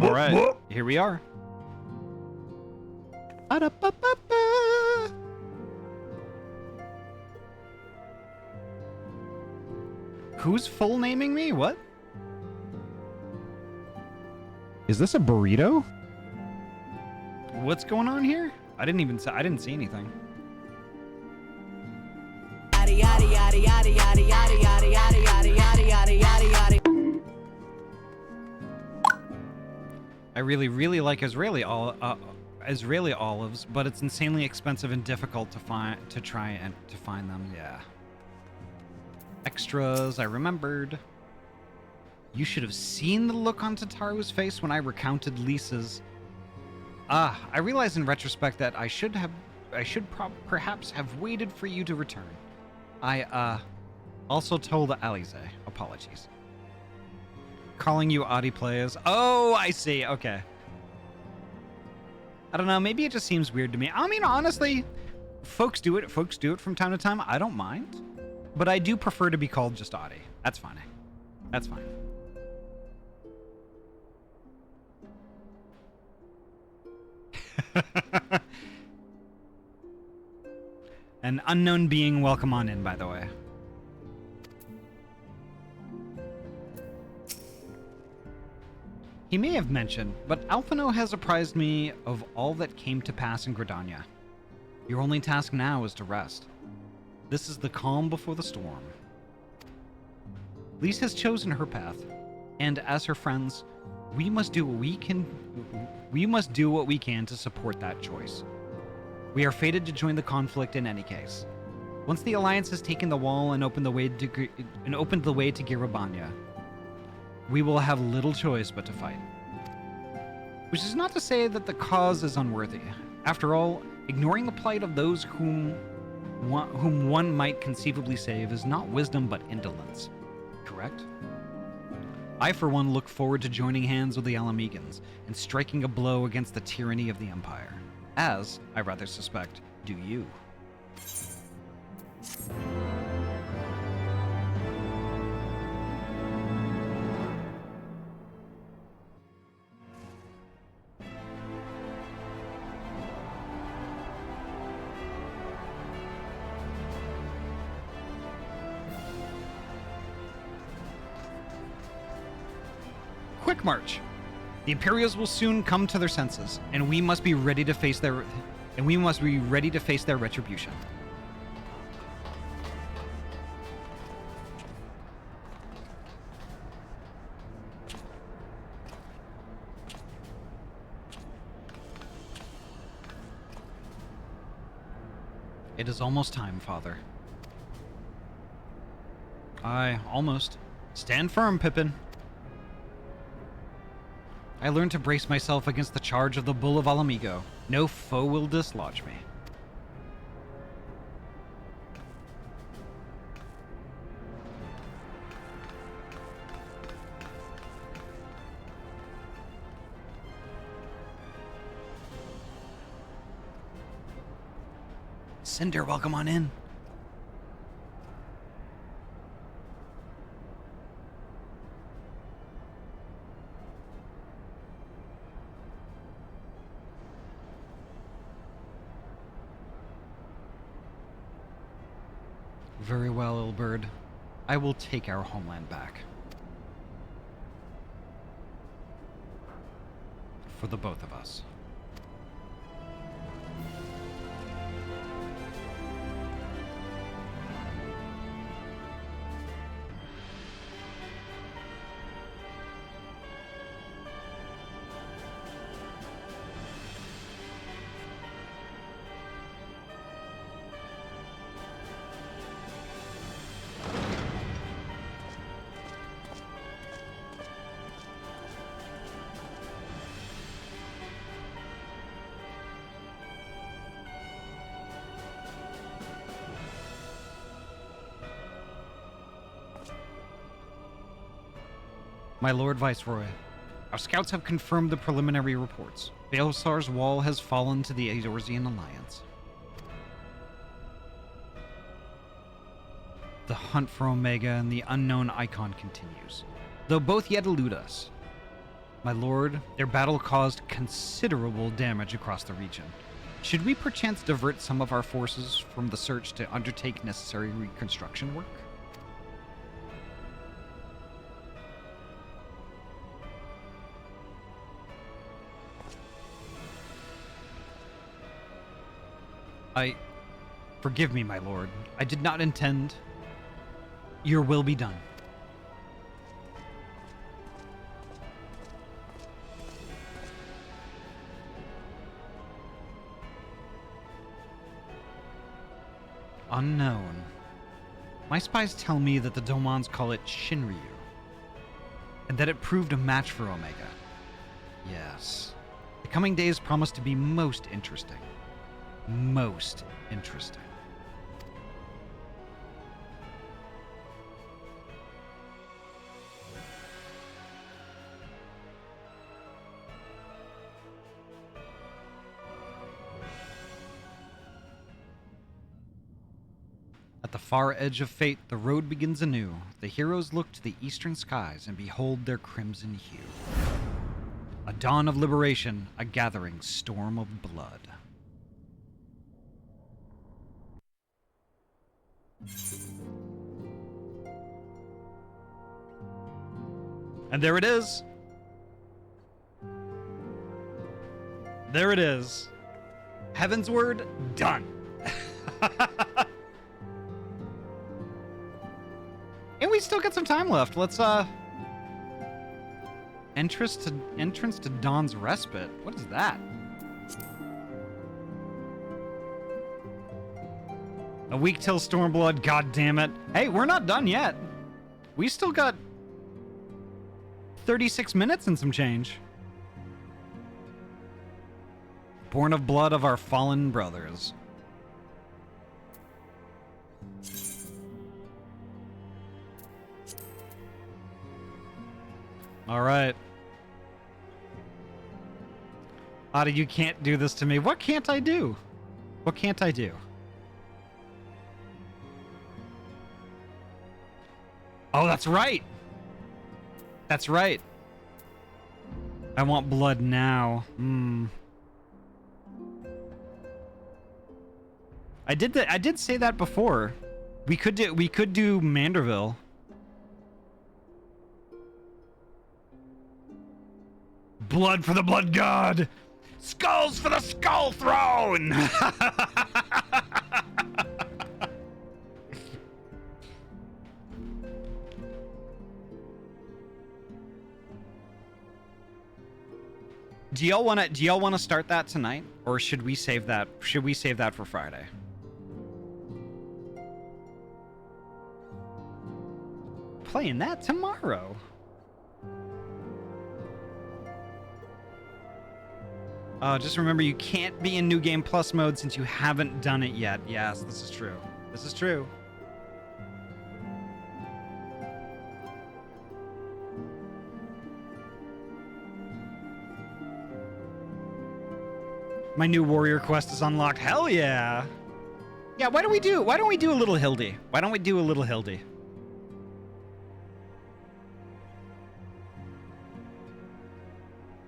All right, here we are. Who's full naming me? What? Is this a burrito? What's going on here? I didn't see anything. I really like Israeli olives, but it's insanely expensive and difficult to find them. Yeah. Extras, I remembered. You should have seen the look on Tataru's face when I recounted Lisa's. I realize in retrospect that I should perhaps have waited for you to return. I also told Alize. Apologies. Calling you Ahty Plays. Oh, I see. Okay. I don't know. Maybe it just seems weird to me. I mean, honestly, folks do it from time to time. I don't mind. But I do prefer to be called just Ahty. That's fine. That's fine. An unknown being, welcome on in, by the way. He may have mentioned, but Alphino has apprised me of all that came to pass in Gridania. Your only task now is to rest. This is the calm before the storm. Lise has chosen her path, and as her friends, we must do what we can to support that choice. We are fated to join the conflict in any case. Once the Alliance has taken the wall and opened the way to Giribania, we will have little choice but to fight. Which is not to say that the cause is unworthy. After all, ignoring the plight of those whom whom one might conceivably save is not wisdom but indolence. Correct? I, for one, look forward to joining hands with the Alamegans and striking a blow against the tyranny of the Empire. As, I rather suspect, do you. Quick march. The Imperials will soon come to their senses, and we must be ready to face their retribution. It is almost time, Father. Aye, almost. Stand firm, Pippin. I learned to brace myself against the charge of the Bull of Alamigo. No foe will dislodge me. Cinder, welcome on in. Very well, Ilberd. I will take our homeland back. For the both of us. My Lord Viceroy, our scouts have confirmed the preliminary reports. Baelsar's wall has fallen to the Eorzean Alliance. The hunt for Omega and the unknown Icon continues, though both yet elude us. My lord, their battle caused considerable damage across the region. Should we perchance divert some of our forces from the search to undertake necessary reconstruction work? Forgive me, my lord. I did not intend. Your will be done. Unknown. My spies tell me that the Domans call it Shinryu, and that it proved a match for Omega. Yes. The coming days promise to be most interesting. Most interesting. At the far edge of fate, the road begins anew. The heroes look to the eastern skies and behold their crimson hue. A dawn of liberation, a gathering storm of blood. And there it is. There it is. Heavensward done. And we still got some time left. Let's entrance to Dawn's Respite. What is that? A week till Stormblood, god damn it. Hey, we're not done yet. We still got 36 minutes and some change. Born of blood of our fallen brothers. All right. Ahty, you can't do this to me. What can't I do? What can't I do? Oh, that's right. That's right. I want blood now. I did say that before. We could do Manderville. Blood for the blood god. Skulls for the skull throne. Do y'all wanna start that tonight, or should we save that? Should we save that for Friday? Playing that tomorrow. Just remember, you can't be in New Game Plus mode since you haven't done it yet. Yes, this is true. This is true. My new warrior quest is unlocked. Hell yeah. Yeah, why don't we do a little Hildy? Why don't we do a little Hildy?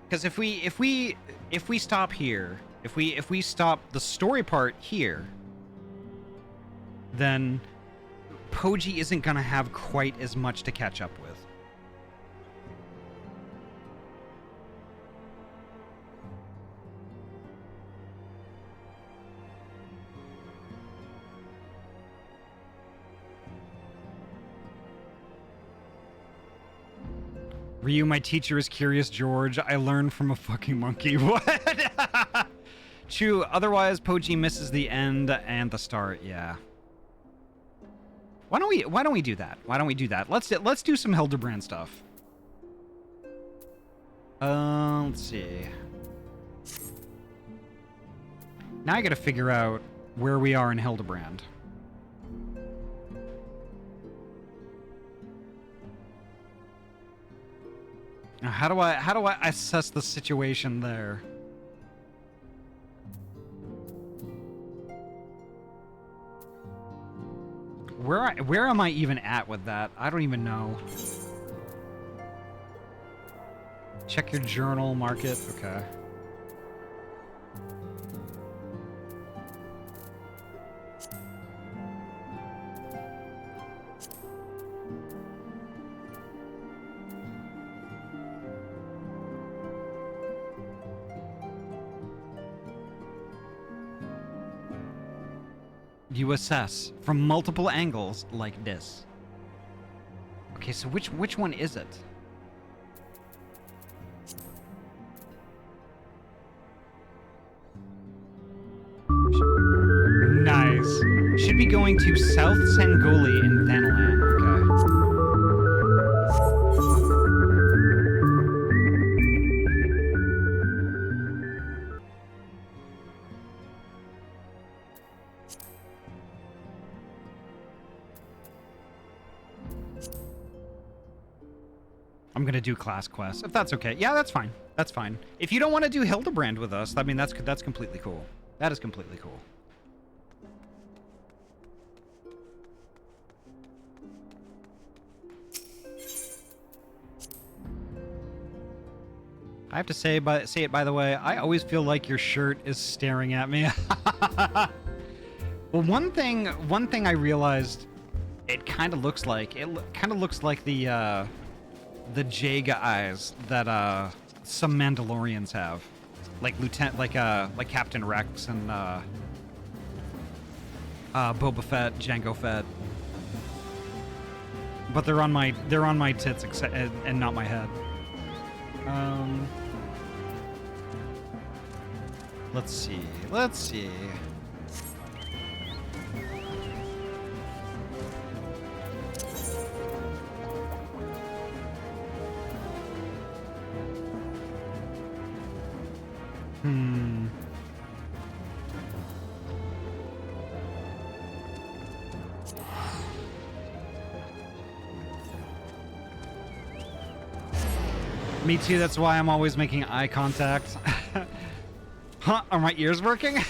Because if we stop here, if we stop the story part here, then Poji isn't gonna have quite as much to catch up with. Ryu, my teacher is Curious George. I learned from a fucking monkey. What? True. Otherwise, Poji misses the end and the start. Yeah. Why don't we do that? Why don't we do that? Let's do some Hildebrand stuff. Let's see. Now I gotta figure out where we are in Hildebrand. Now, how do I assess the situation there? Where am I even at with that? I don't even know. Check your journal, mark it. Okay. You assess from multiple angles like this. Okay, so which one is it? Nice. Should be going to South Sangoli in Thanalan. Okay. I'm gonna do class quests, if that's okay. Yeah, that's fine. That's fine. If you don't want to do Hildebrand with us, I mean, that's completely cool. That is completely cool. I have to say it by the way, I always feel like your shirt is staring at me. Well, one thing I realized, it kind of looks like the Jaga eyes that some Mandalorians have, like Captain Rex and Boba Fett, Jango Fett. But they're on my tits and not my head. Let's see. Me too, that's why I'm always making eye contact. Huh? Are my ears working? The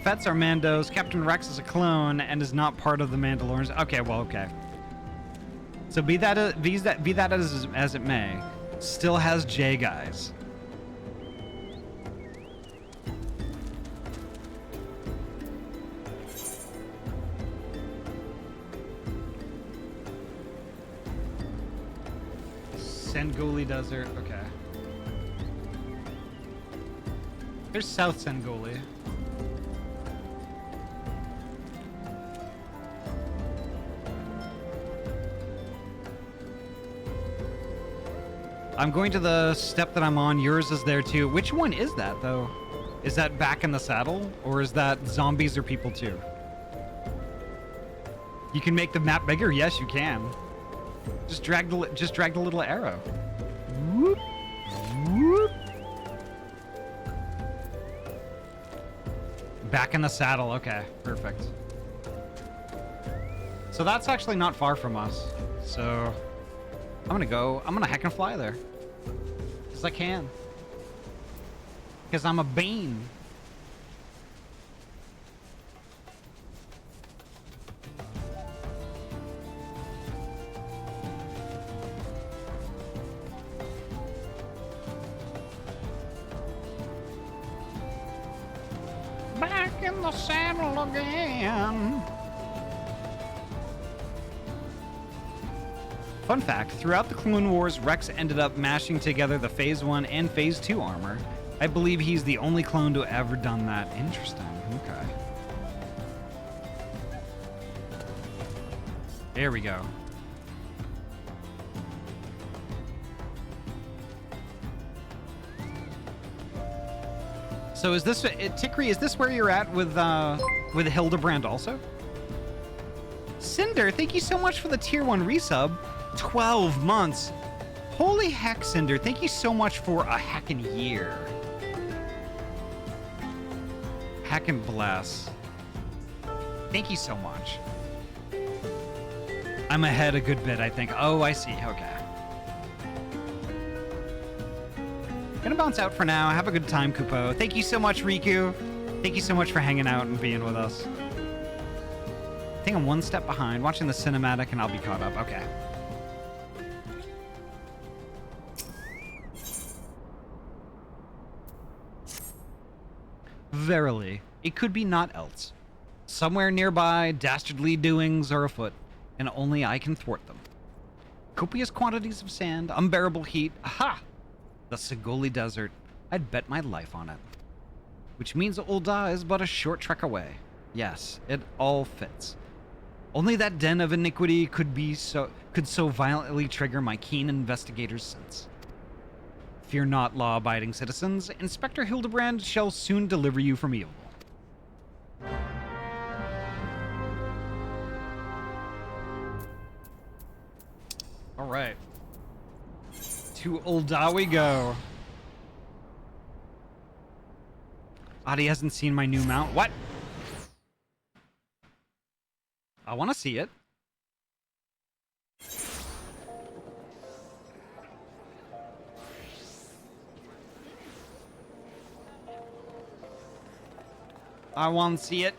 Fets are Mandos, Captain Rex is a clone, and is not part of the Mandalorians. Okay, well, okay. So be that as it may, still has J guys. Sangoli Desert, okay. Here's South Sangoli. I'm going to the step that I'm on. Yours is there too. Which one is that though? Is that back in the saddle, or is that zombies or people too? You can make the map bigger. Yes, you can. Just drag the little arrow. Whoop, whoop. Back in the saddle. Okay, perfect. So that's actually not far from us. So I'm gonna heck and fly there. Because I can. Because I'm a bean. Back in the saddle again. Fun fact, throughout the Clone Wars, Rex ended up mashing together the Phase 1 and Phase 2 armor. I believe he's the only clone to ever done that. Interesting. Okay. There we go. So is this Tikri? Is this where you're at with Hildebrand also? Cinder, thank you so much for the tier 1 resub. 12 months. Holy heck, Cinder, thank you so much for a heckin' year. Heckin' bless. Thank you so much. I'm ahead a good bit, I think. Oh, I see. Okay. Gonna bounce out for now. Have a good time, Kupo. Thank you so much, Riku. Thank you so much for hanging out and being with us. I think I'm one step behind. Watching the cinematic and I'll be caught up. Okay. Verily, it could be naught else. Somewhere nearby, dastardly doings are afoot, and only I can thwart them. Copious quantities of sand, unbearable heat. Aha! The Sangoli Desert. I'd bet my life on it. Which means Ul'dah is but a short trek away. Yes, it all fits. Only that den of iniquity could so violently trigger my keen investigator's sense. Fear not, law-abiding citizens. Inspector Hildebrand shall soon deliver you from evil. All right. To Ul'dah we go. Ahty hasn't seen my new mount. What? I want to see it. I want to see it.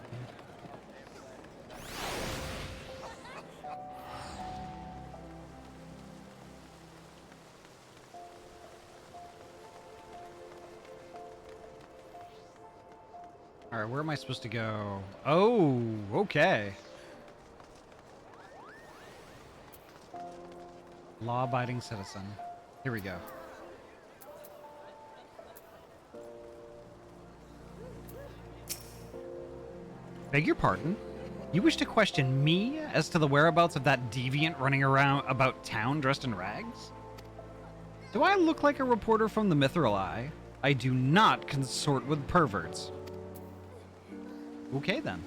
All right, where am I supposed to go? Oh, okay. Law-abiding citizen. Here we go. Beg your pardon? You wish to question me as to the whereabouts of that deviant running around about town dressed in rags? Do I look like a reporter from the Mithril Eye? I do not consort with perverts. Okay then.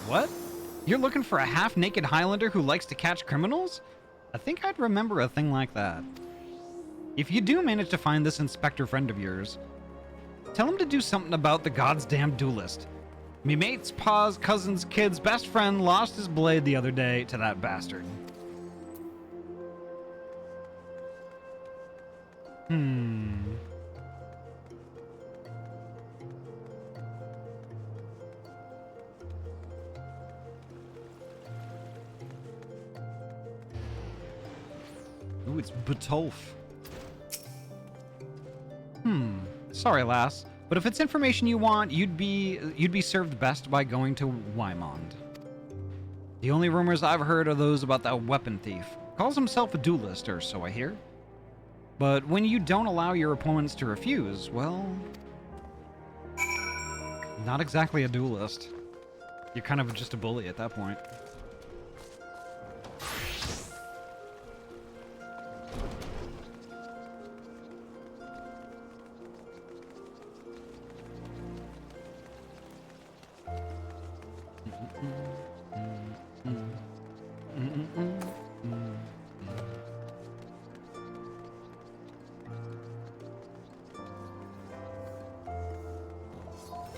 What? You're looking for a half-naked Highlander who likes to catch criminals? I think I'd remember a thing like that. If you do manage to find this inspector friend of yours, tell him to do something about the goddamn duelist. Me mate's pa's cousin's kid's best friend lost his blade the other day to that bastard. Ooh, it's Butolf. Sorry, lass, but if it's information you want, you'd be served best by going to Wymond. The only rumors I've heard are those about that weapon thief. Calls himself a duelist, or so I hear. But when you don't allow your opponents to refuse, well, not exactly a duelist. You're kind of just a bully at that point.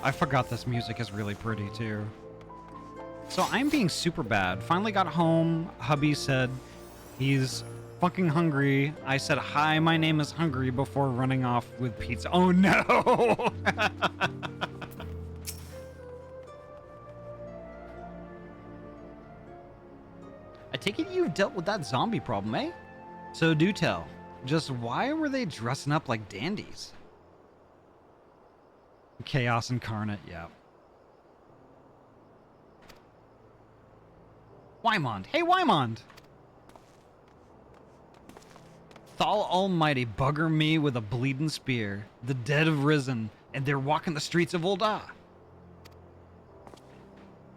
I forgot this music is really pretty too. So I'm being super bad. Finally got home. Hubby said he's fucking hungry. I said, hi, my name is Hungry before running off with pizza. Oh no! I take it you've dealt with that zombie problem, eh? So do tell. Just why were they dressing up like dandies? Chaos incarnate, yeah. Wymond. Hey, Wymond! Thal Almighty bugger me with a bleeding spear. The dead have risen, and they're walking the streets of Old Ah.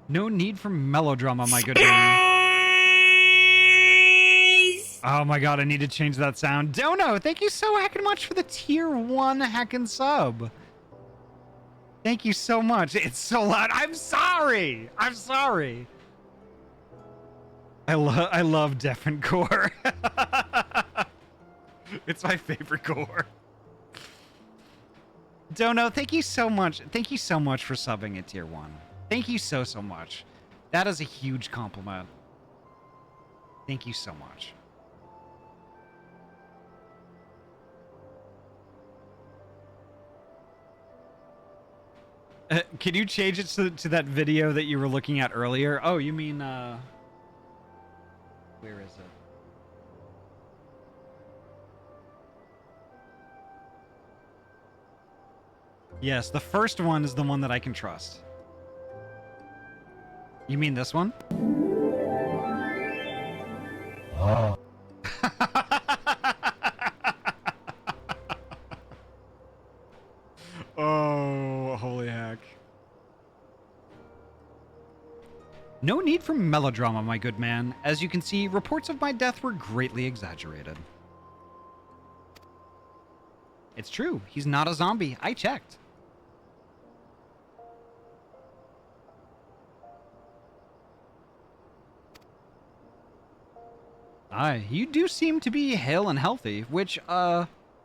No need for melodrama, my good man. Oh my god, I need to change that sound. Dono, thank you so heckin' much for the tier 1 heckin' sub. Thank you so much. It's so loud. I'm sorry. I'm sorry. I love Deafened Core. It's my favorite core. Dono, thank you so much. Thank you so much for subbing at tier 1. Thank you so much. That is a huge compliment. Thank you so much. Can you change it to that video that you were looking at earlier? Oh, you mean, where is it? Yes, the first one is the one that I can trust. You mean this one? Oh. Oh, holy heck. No need for melodrama, my good man. As you can see, reports of my death were greatly exaggerated. It's true, he's not a zombie. I checked. Aye, you do seem to be hale and healthy, which,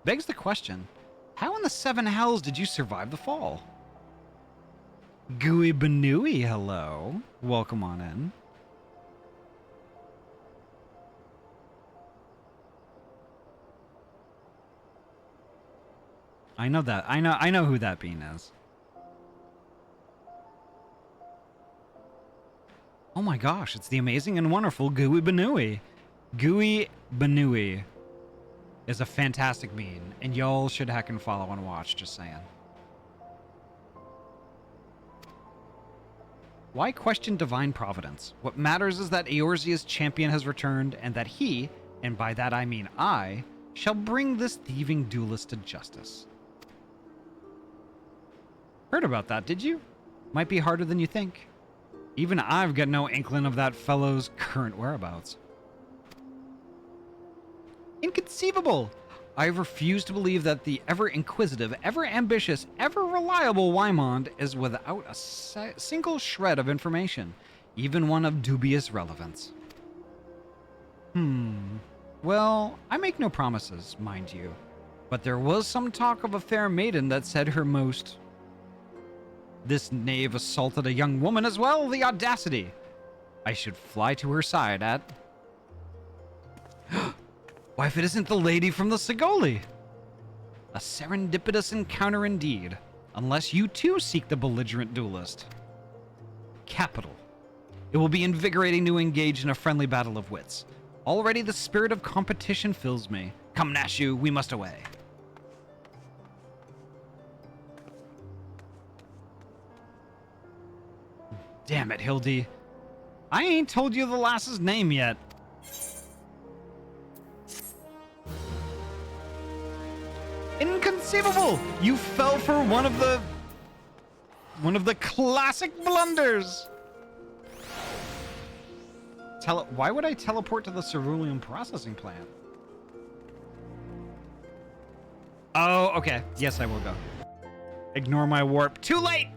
begs the question. How in the 7 hells did you survive the fall? Gooey Banooey, hello. Welcome on in. I know that. I know who that bean is. Oh my gosh, it's the amazing and wonderful Gooey Banooey. Gooey Banooey is a fantastic bean, and y'all should heckin' follow and watch, just saying. Why question divine providence? What matters is that Eorzea's champion has returned, and that he, and by that I mean I, shall bring this thieving duelist to justice. Heard about that, did you? Might be harder than you think. Even I've got no inkling of that fellow's current whereabouts. Inconceivable! I refuse to believe that the ever-inquisitive, ever-ambitious, ever-reliable Wymond is without a single shred of information. even one of dubious relevance. Well, I make no promises, mind you, but there was some talk of a fair maiden that said her most. This knave assaulted a young woman as well, the audacity! I should fly to her side at... Why, if it isn't the lady from the Sigoli! A serendipitous encounter indeed, unless you too seek the belligerent duelist. Capital. It will be invigorating to engage in a friendly battle of wits. Already the spirit of competition fills me. Come, Nashu, we must away. Damn it, Hildy. I ain't told you the lass's name yet. Inconceivable! You fell for one of the classic blunders. Why would I teleport to the cerulean processing plant? Oh, okay. Yes, I will go. Ignore my warp. Too late!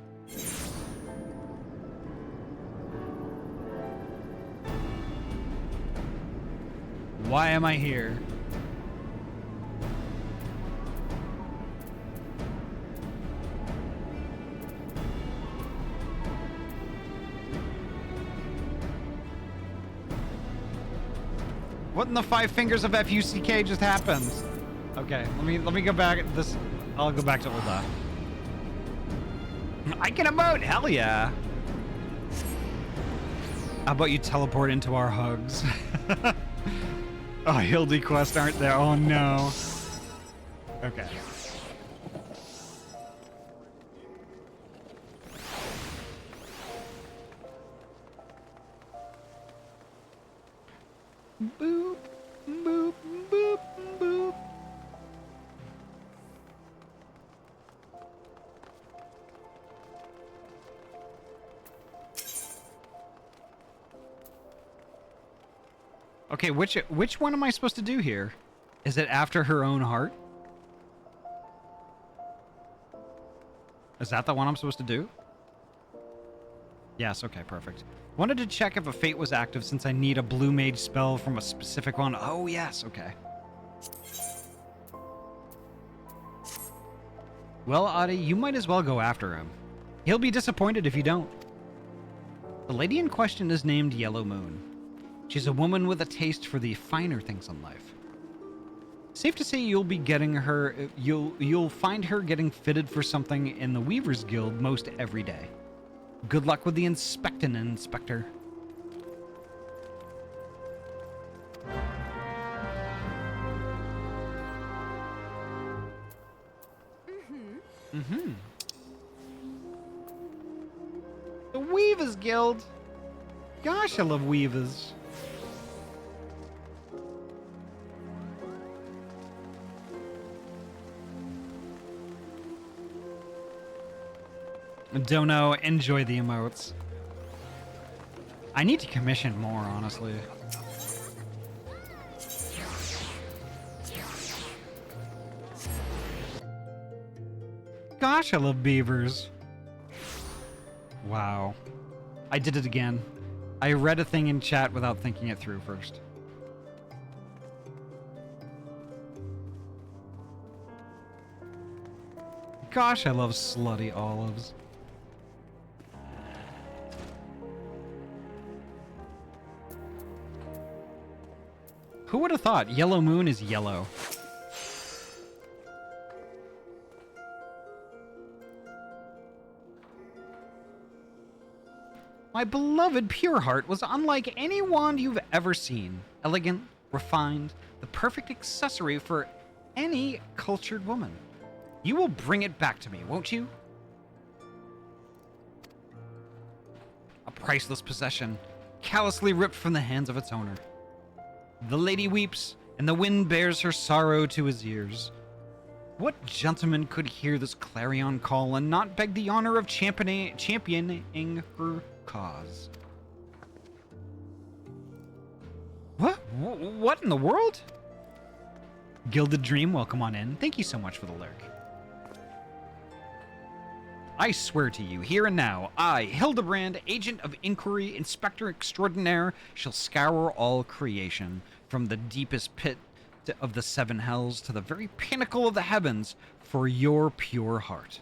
Why am I here? What in the five fingers of FUCK just happened? Okay, let me go back. I'll go back to Ulda. I can emote. Hell yeah! How about you teleport into our hugs? Oh, Hildy quests aren't there. Oh no. Okay. Boop, boop, boop, boop. Okay, which one am I supposed to do here? Is it after her own heart? Is that the one I'm supposed to do? Yes, okay, perfect. Wanted to check if a fate was active since I need a blue mage spell from a specific one. Oh, yes, okay. Well, Ahty, you might as well go after him. He'll be disappointed if you don't. The lady in question is named Yellow Moon. She's a woman with a taste for the finer things in life. Safe to say you'll be getting her, you'll find her getting fitted for something in the Weavers Guild most every day. Good luck with the inspecting, Inspector. The Weavers Guild. Gosh, I love Weavers. Don't know. Enjoy the emotes. I need to commission more, honestly. Gosh, I love beavers. Wow. I did it again. I read a thing in chat without thinking it through first. Gosh, I love slutty olives. Who would have thought Yellow Moon is yellow? My beloved Pureheart was unlike any wand you've ever seen. Elegant, refined, the perfect accessory for any cultured woman. You will bring it back to me, won't you? A priceless possession, callously ripped from the hands of its owner. The lady weeps, and the wind bears her sorrow to his ears. What gentleman could hear this clarion call and not beg the honor of championing her cause? What? What in the world? Gilded Dream, welcome on in. Thank you so much for the lurk. I swear to you, here and now, I, Hildebrand, Agent of Inquiry, Inspector Extraordinaire, shall scour all creation, from the deepest pit of the seven hells to the very pinnacle of the heavens, for your pure heart.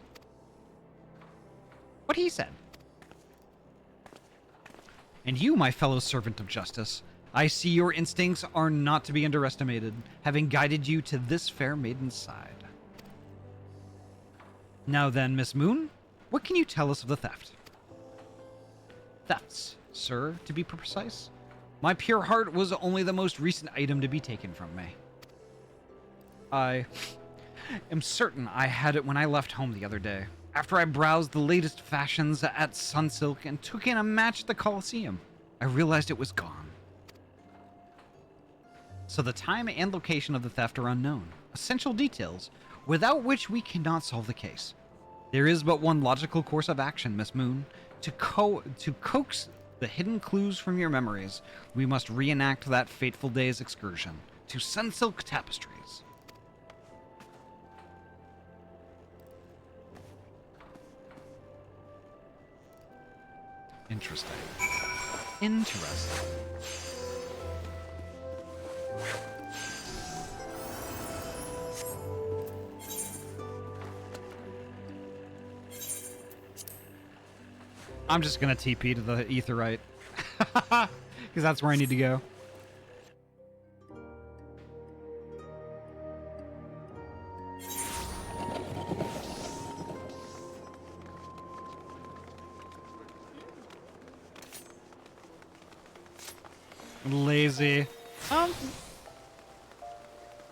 What he said. And you, my fellow servant of justice, I see your instincts are not to be underestimated, having guided you to this fair maiden's side. Now then, Miss Moon, what can you tell us of the theft? Thefts, sir, to be precise. My pure heart was only the most recent item to be taken from me. I am certain I had it when I left home the other day, after I browsed the latest fashions at Sunsilk and took in a match at the Colosseum. I realized it was gone. So the time and location of the theft are unknown. Essential details, without which we cannot solve the case. There is but one logical course of action, Miss Moon. To coax the hidden clues from your memories, we must reenact that fateful day's excursion to Sunsilk Tapestries. Interesting. Interesting. I'm just gonna TP to the Aetheryte. Because that's where I need to go. Lazy.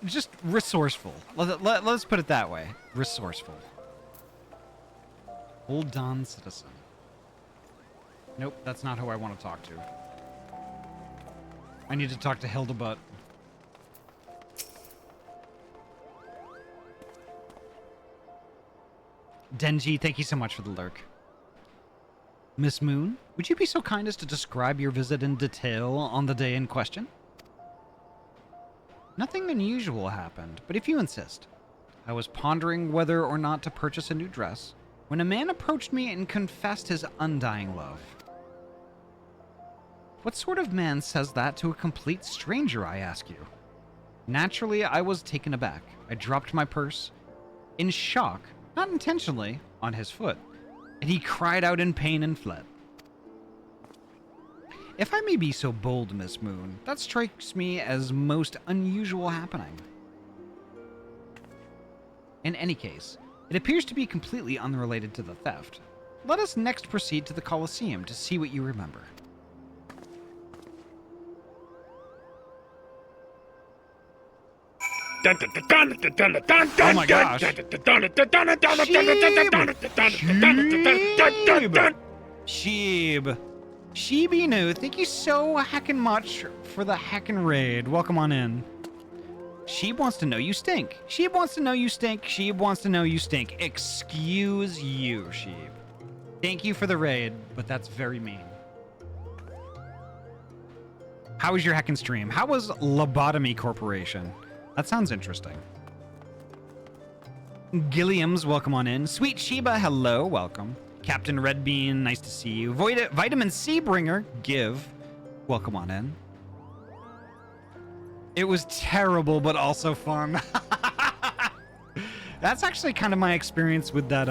Just resourceful. Let's put it that way. Resourceful. Hold on, citizen. Nope, that's not who I want to talk to. I need to talk to Hildebutt. Denji, thank you so much for the lurk. Miss Moon, would you be so kind as to describe your visit in detail on the day in question? Nothing unusual happened, but if you insist. I was pondering whether or not to purchase a new dress when a man approached me and confessed his undying love. What sort of man says that to a complete stranger, I ask you? Naturally, I was taken aback. I dropped my purse, in shock, not intentionally, on his foot, and he cried out in pain and fled. If I may be so bold, Miss Moon, that strikes me as most unusual happening. In any case, it appears to be completely unrelated to the theft. Let us next proceed to the Colosseum to see what you remember. Oh my gosh. Sheeb. Sheebinu, thank you so heckin' much for the heckin' raid. Welcome on in. Sheeb wants to know you stink. Sheeb wants to know you stink. Sheeb wants to know you stink. Excuse you, Sheeb. Thank you for the raid, but that's very mean. How was your heckin' stream? How was Lobotomy Corporation? That sounds interesting. Gilliams, welcome on in. Sweet Sheba, hello, welcome. Captain Redbean, nice to see you. Vitamin C Bringer, give, welcome on in. It was terrible, but also fun. That's actually kind of my experience with that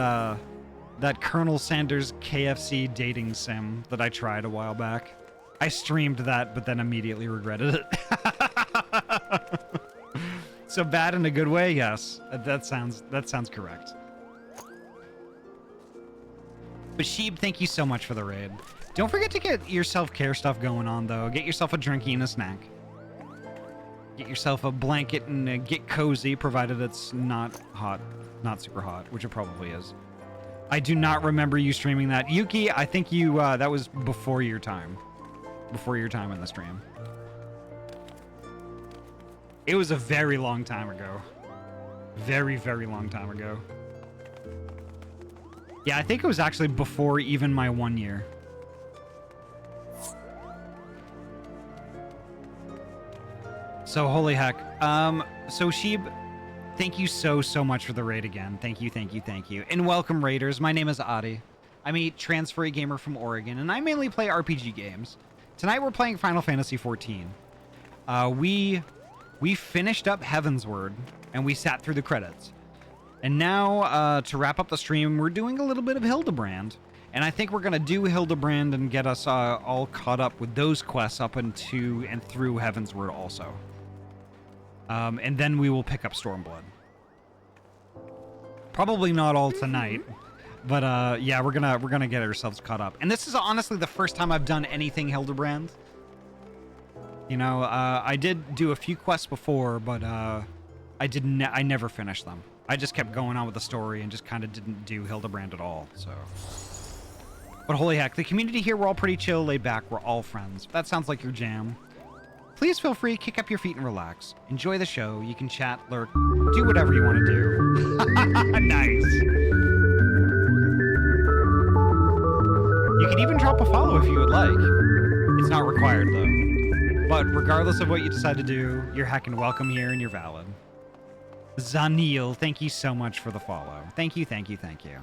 that Colonel Sanders KFC dating sim that I tried a while back. I streamed that, but then immediately regretted it. So bad in a good way, yes. That sounds correct. But Sheeb, thank you so much for the raid. Don't forget to get your self-care stuff going on, though. Get yourself a drinky and a snack. Get yourself a blanket and get cozy, provided it's not hot, not super hot, which it probably is. I do not remember you streaming that. Yuki, I think you, that was before your time. Before your time in the stream. It was a very long time ago. Very, very long time ago. Yeah, I think it was actually before even my 1 year. So holy heck. So Sheeb, Thank you so much for the raid again. Thank you, thank you, thank you. And welcome, raiders. My name is Ahty. I'm a transferee gamer from Oregon, and I mainly play RPG games. Tonight we're playing Final Fantasy XIV. We finished up Heavensward, and we sat through the credits. And now, to wrap up the stream, we're doing a little bit of Hildebrand. And I think we're going to do Hildebrand and get us all caught up with those quests up into and through Heavensward also. And then we will pick up Stormblood. Probably not all tonight, but yeah, we're gonna get ourselves caught up. And this is honestly the first time I've done anything Hildebrand. You know, I did do a few quests before, but I never finished them. I just kept going on with the story and just kind of didn't do Hildebrand at all. So, but holy heck, the community here, we're all pretty chill, laid back. We're all friends. If that sounds like your jam, please feel free, kick up your feet and relax. Enjoy the show. You can chat, lurk, do whatever you want to do. Nice. You can even drop a follow if you would like. It's not required though. But regardless of what you decide to do, you're heckin' welcome here and you're valid. Zanil, thank you so much for the follow. Thank you, thank you, thank you.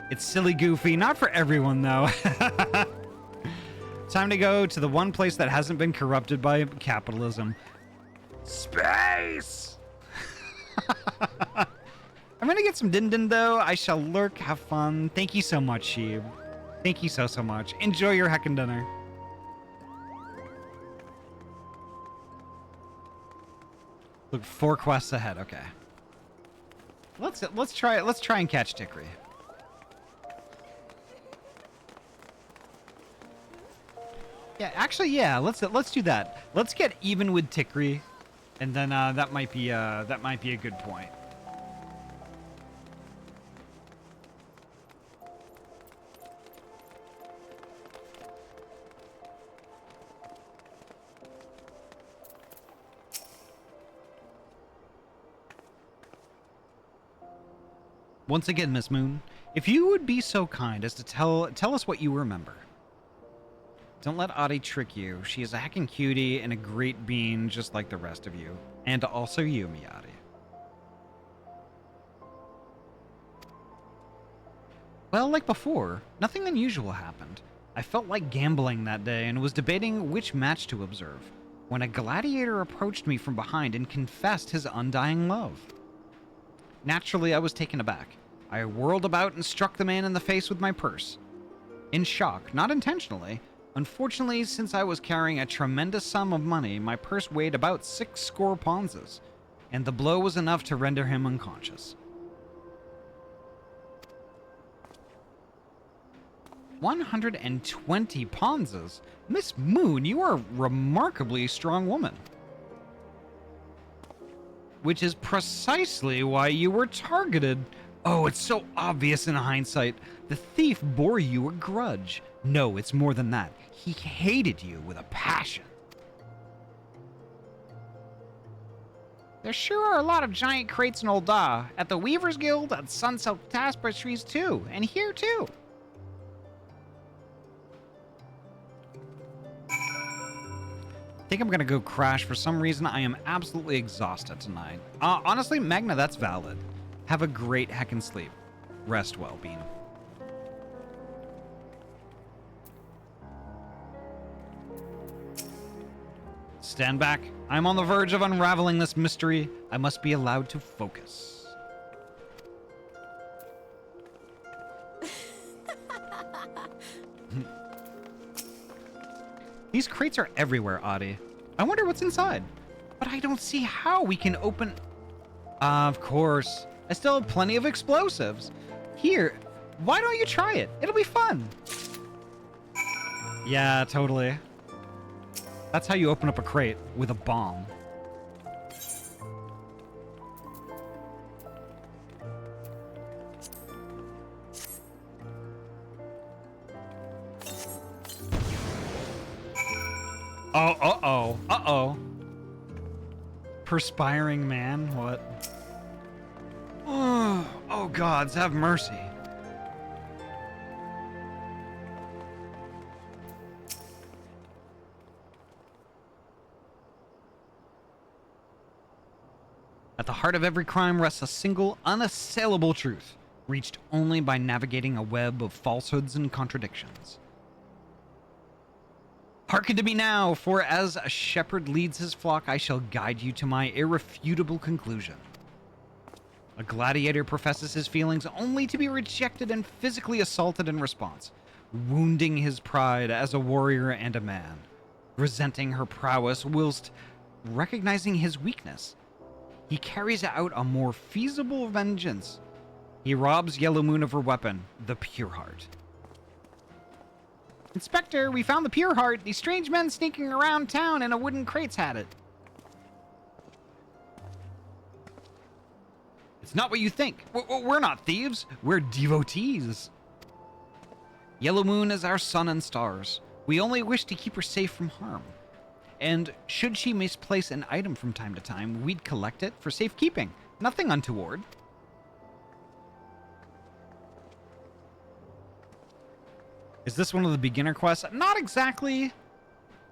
It's silly goofy, not for everyone though. Time to go to the one place that hasn't been corrupted by capitalism. Space! I'm gonna get some din-din though. I shall lurk, have fun. Thank you so much, Sheeb. Thank you so much. Enjoy your heckin' dinner. Look, 4 quests ahead, okay. Let's try and catch Tikri. Yeah, actually, yeah. Let's do that. Let's get even with Tikri, and then that might be a good point. Once again, Miss Moon, if you would be so kind as to tell us what you remember. Don't let Ahty trick you. She is a heckin' cutie and a great being just like the rest of you. And also you, Ahty. Well, like before, nothing unusual happened. I felt like gambling that day and was debating which match to observe, when a gladiator approached me from behind and confessed his undying love. Naturally, I was taken aback. I whirled about and struck the man in the face with my purse. In shock, not intentionally. Unfortunately, since I was carrying a tremendous sum of money, my purse weighed about 6 score ponzas, and the blow was enough to render him unconscious. 120 ponzas? Miss Moon, you are a remarkably strong woman. Which is precisely why you were targeted. Oh, it's so obvious in hindsight. The thief bore you a grudge. No, it's more than that. He hated you with a passion. There sure are a lot of giant crates in Ul'dah. At the Weaver's Guild, at Sunsilk Tapestries too, and here too. I think I'm gonna go crash. For some reason, I am absolutely exhausted tonight. Honestly, Magna, that's valid. Have a great heckin' sleep. Rest well, Bean. Stand back. I'm on the verge of unraveling this mystery. I must be allowed to focus. These crates are everywhere, Ahty. I wonder what's inside. But I don't see how we can open... Of course. I still have plenty of explosives. Here, why don't you try it? It'll be fun. Yeah, totally. That's how you open up a crate, with a bomb. Oh, uh-oh, uh-oh. Perspiring man, what? Oh, gods, have mercy. At the heart of every crime rests a single, unassailable truth, reached only by navigating a web of falsehoods and contradictions. Hearken to me now, for as a shepherd leads his flock, I shall guide you to my irrefutable conclusion. A gladiator professes his feelings only to be rejected and physically assaulted in response, wounding his pride as a warrior and a man, resenting her prowess whilst recognizing his weakness. He carries out a more feasible vengeance. He robs Yellow Moon of her weapon, the Pure Heart. Inspector, we found the Pure Heart. These strange men sneaking around town in a wooden crates had it. It's not what you think. We're not thieves. We're devotees. Yellow Moon is our sun and stars. We only wish to keep her safe from harm. And should she misplace an item from time to time, we'd collect it for safekeeping. Nothing untoward. Is this one of the beginner quests? Not exactly.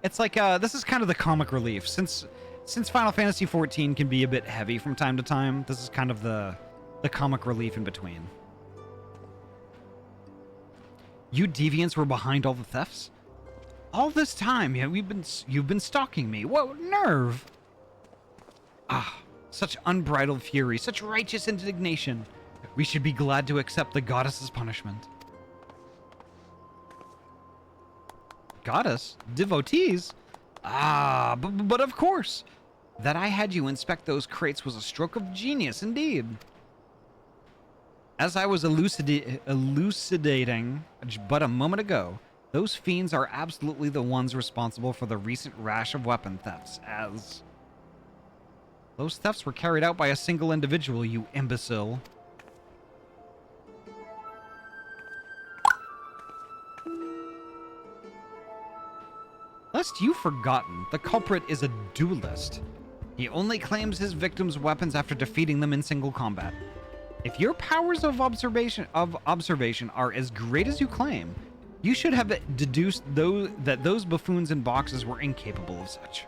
It's like, this is kind of the comic relief. Since Final Fantasy XIV can be a bit heavy from time to time, this is kind of the comic relief in between. You deviants were behind all the thefts? All this time, yeah, you've been stalking me. What nerve! Ah, such unbridled fury, such righteous indignation. We should be glad to accept the goddess's punishment. Goddess? Devotees? Ah, but of course. That I had you inspect those crates was a stroke of genius indeed. As I was elucidating but a moment ago, those fiends are absolutely the ones responsible for the recent rash of weapon thefts, as... Those thefts were carried out by a single individual, you imbecile. Lest you've forgotten, the culprit is a duelist. He only claims his victims' weapons after defeating them in single combat. If your powers of observation are as great as you claim, you should have deduced that those buffoons in boxes were incapable of such.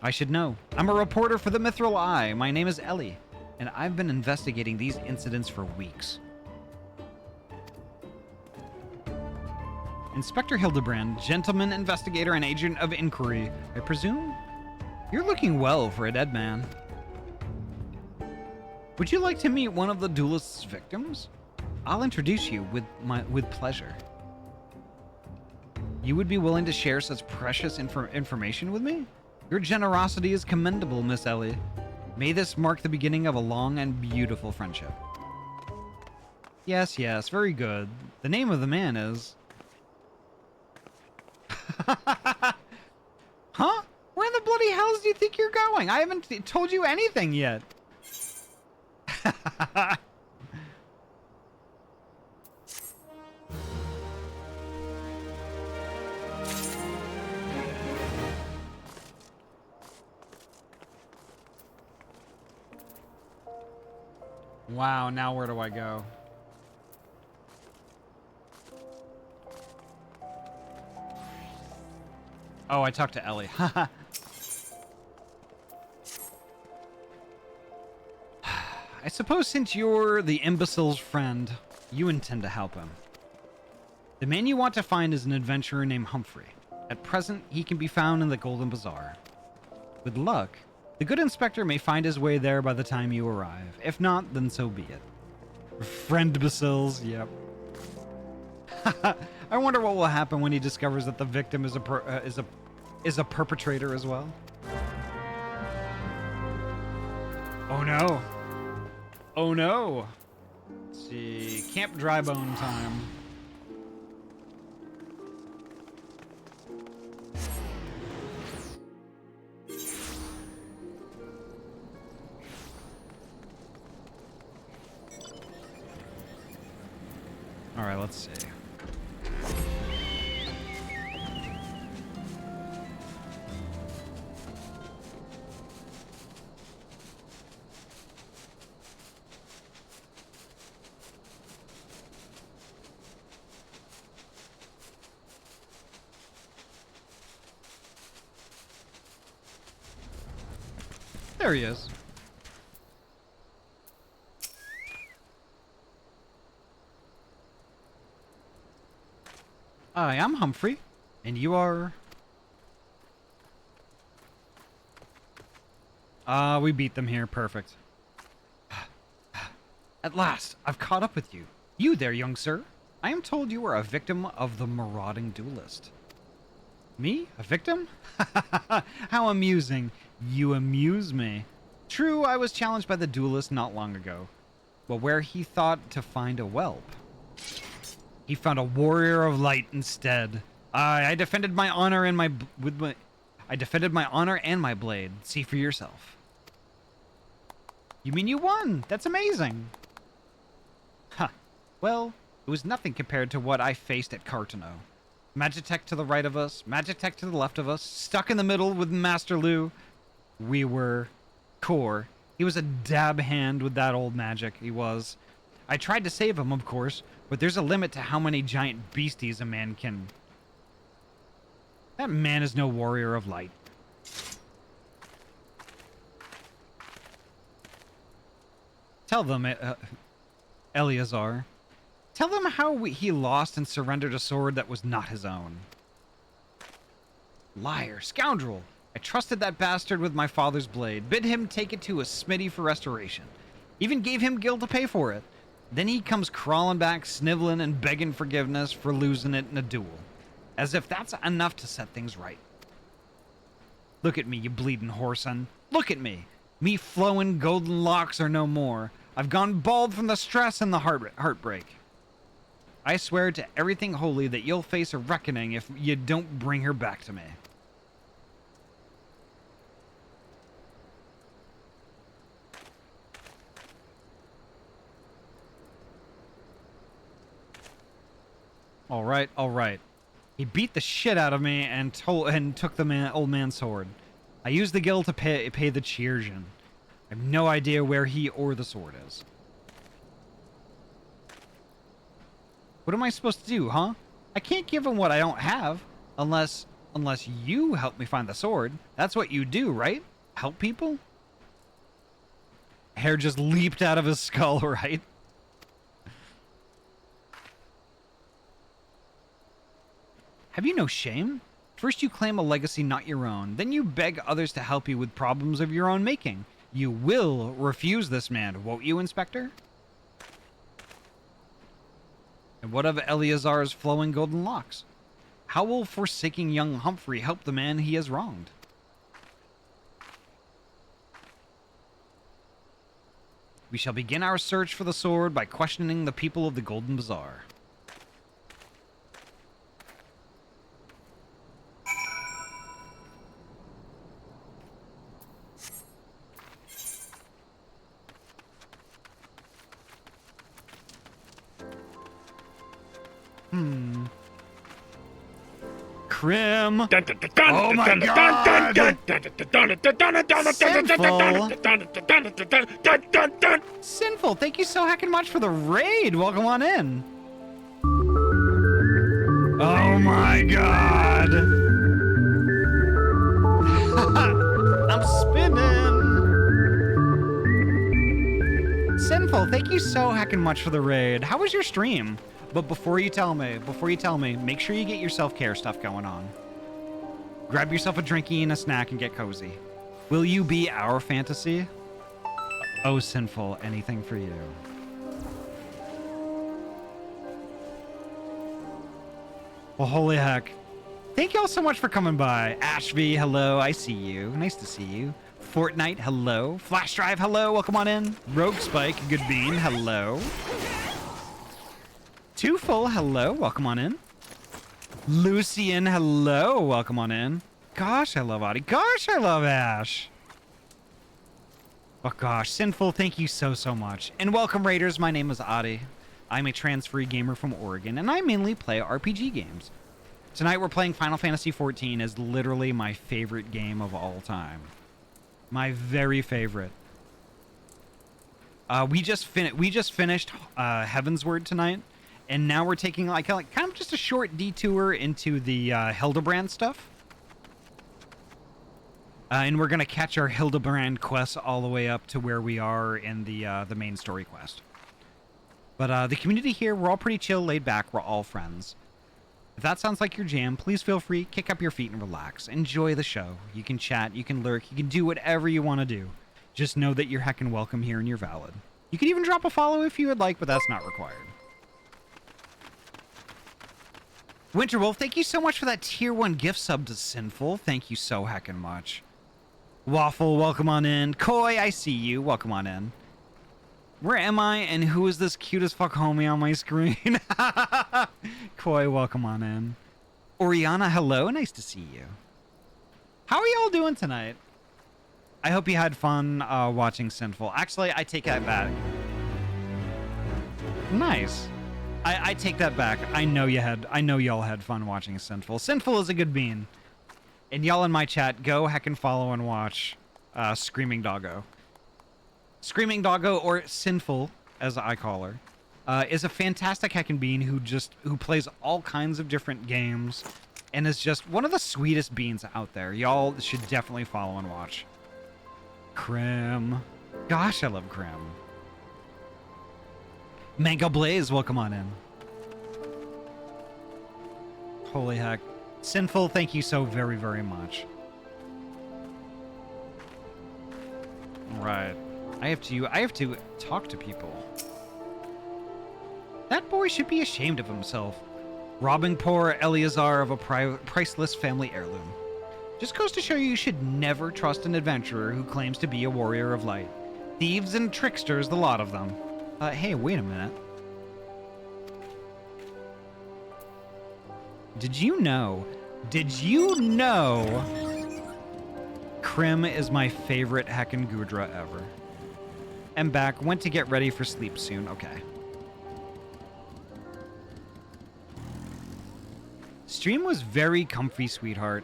I should know. I'm a reporter for the Mithril Eye. My name is Ellie, and I've been investigating these incidents for weeks. Inspector Hildebrand, gentleman investigator and agent of inquiry, I presume? You're looking well for a dead man. Would you like to meet one of the duelist's victims? I'll introduce you with pleasure. You would be willing to share such precious information with me? Your generosity is commendable, Miss Ellie. May this mark the beginning of a long and beautiful friendship. Yes, very good. The name of the man is... Huh? Where in the bloody hells do you think you're going? I haven't told you anything yet. Wow, now where do I go? Oh, I talked to Ellie. I suppose since you're the imbecile's friend, you intend to help him. The man you want to find is an adventurer named Humphrey. At present, he can be found in the Golden Bazaar. With luck, the good inspector may find his way there by the time you arrive. If not, then so be it. Friend bacilles, yep. I wonder what will happen when he discovers that the victim is a perpetrator as well. Oh no. Oh no. Let's see. Camp Drybone time. All right, let's see. There he is. I am Humphrey, and you are... we beat them here. Perfect. At last, I've caught up with you. You there, young sir. I am told you are a victim of the marauding duelist. Me? A victim? How amusing. You amuse me. True, I was challenged by the duelist not long ago, but where he thought to find a whelp, he found a warrior of light instead. I defended my honor and I defended my honor and my blade. See for yourself. You mean you won? That's amazing. Huh. Well, it was nothing compared to what I faced at Cartano. Magitech to the right of us, Magitech to the left of us, stuck in the middle with Master Lu. We were core. He was a dab hand with that old magic, he was. I tried to save him, of course, but there's a limit to how many giant beasties a man can... That man is no warrior of light. Tell them, Eleazar. Tell them how he lost and surrendered a sword that was not his own. Liar, scoundrel! I trusted that bastard with my father's blade, bid him take it to a smithy for restoration. Even gave him guild to pay for it. Then he comes crawling back, sniveling and begging forgiveness for losing it in a duel. As if that's enough to set things right. Look at me, you bleeding whoreson. Look at me. Me flowing golden locks are no more. I've gone bald from the stress and the heartbreak. I swear to everything holy that you'll face a reckoning if you don't bring her back to me. All right. He beat the shit out of me and took the old man's sword. I used the guild to pay the Chirurgeon. I have no idea where he or the sword is. What am I supposed to do, huh? I can't give him what I don't have, unless you help me find the sword. That's what you do, right? Help people? Hair just leaped out of his skull, right? Have you no shame? First you claim a legacy not your own, then you beg others to help you with problems of your own making. You will refuse this man, won't you, Inspector? And what of Eleazar's flowing golden locks? How will forsaking young Humphrey help the man he has wronged? We shall begin our search for the sword by questioning the people of the Golden Bazaar. Crim. Oh my god! Sinful, thank you so heckin' much for the raid. Welcome on in. Oh my god! I'm spinning. Sinful, thank you so heckin' much for the raid. How was your stream? But before you tell me, make sure you get your self-care stuff going on. Grab yourself a drinky and a snack and get cozy. Will you be our fantasy? Oh, Sinful, anything for you. Well, holy heck. Thank you all so much for coming by. Ashby, hello, I see you. Nice to see you. Fortnite, hello. Flash Drive, hello, welcome on in. Rogue Spike, good bean, hello. Twofull, hello, welcome on in. Lucian, hello, welcome on in. Gosh, I love Ahty. Gosh, I love Ash. Oh gosh, Sinful, thank you so much. And welcome, Raiders, my name is Ahty. I'm a trans-free gamer from Oregon, and I mainly play RPG games. Tonight we're playing Final Fantasy XIV, is literally my favorite game of all time. My very favorite. We just finished Heavensward tonight. And now we're taking like kind of just a short detour into the Hildebrand stuff. And we're gonna catch our Hildebrand quest all the way up to where we are in the main story quest. But the community here, we're all pretty chill, laid back. We're all friends. If that sounds like your jam, please feel free, kick up your feet and relax. Enjoy the show. You can chat, you can lurk, you can do whatever you want to do. Just know that you're heckin' welcome here and you're valid. You can even drop a follow if you would like, but that's not required. Winterwolf, thank you so much for that tier 1 gift sub to Sinful. Thank you so heckin' much. Waffle, welcome on in. Koi, I see you. Welcome on in. Where am I, and who is this cute as fuck homie on my screen? Koi, welcome on in. Oriana, hello. Nice to see you. How are y'all doing tonight? I hope you had fun watching Sinful. Actually, I take that back. Nice. I take that back. I know y'all had fun watching Sinful. Sinful is a good bean. And y'all in my chat, go heckin' follow and watch Screaming Doggo. Screaming Doggo, or Sinful, as I call her, is a fantastic heckin' bean who plays all kinds of different games and is just one of the sweetest beans out there. Y'all should definitely follow and watch. Krim. Gosh, I love Krim. Mango Blaze, welcome on in. Holy heck. Sinful, thank you so very, very much. Right. I have to talk to people. That boy should be ashamed of himself. Robbing poor Eleazar of a priceless family heirloom. Just goes to show you should never trust an adventurer who claims to be a warrior of light. Thieves and tricksters, the lot of them. Hey, wait a minute. Did you know Krim is my favorite heckin' Gudra ever? I'm back. Went to get ready for sleep soon. Okay. Stream was very comfy, sweetheart.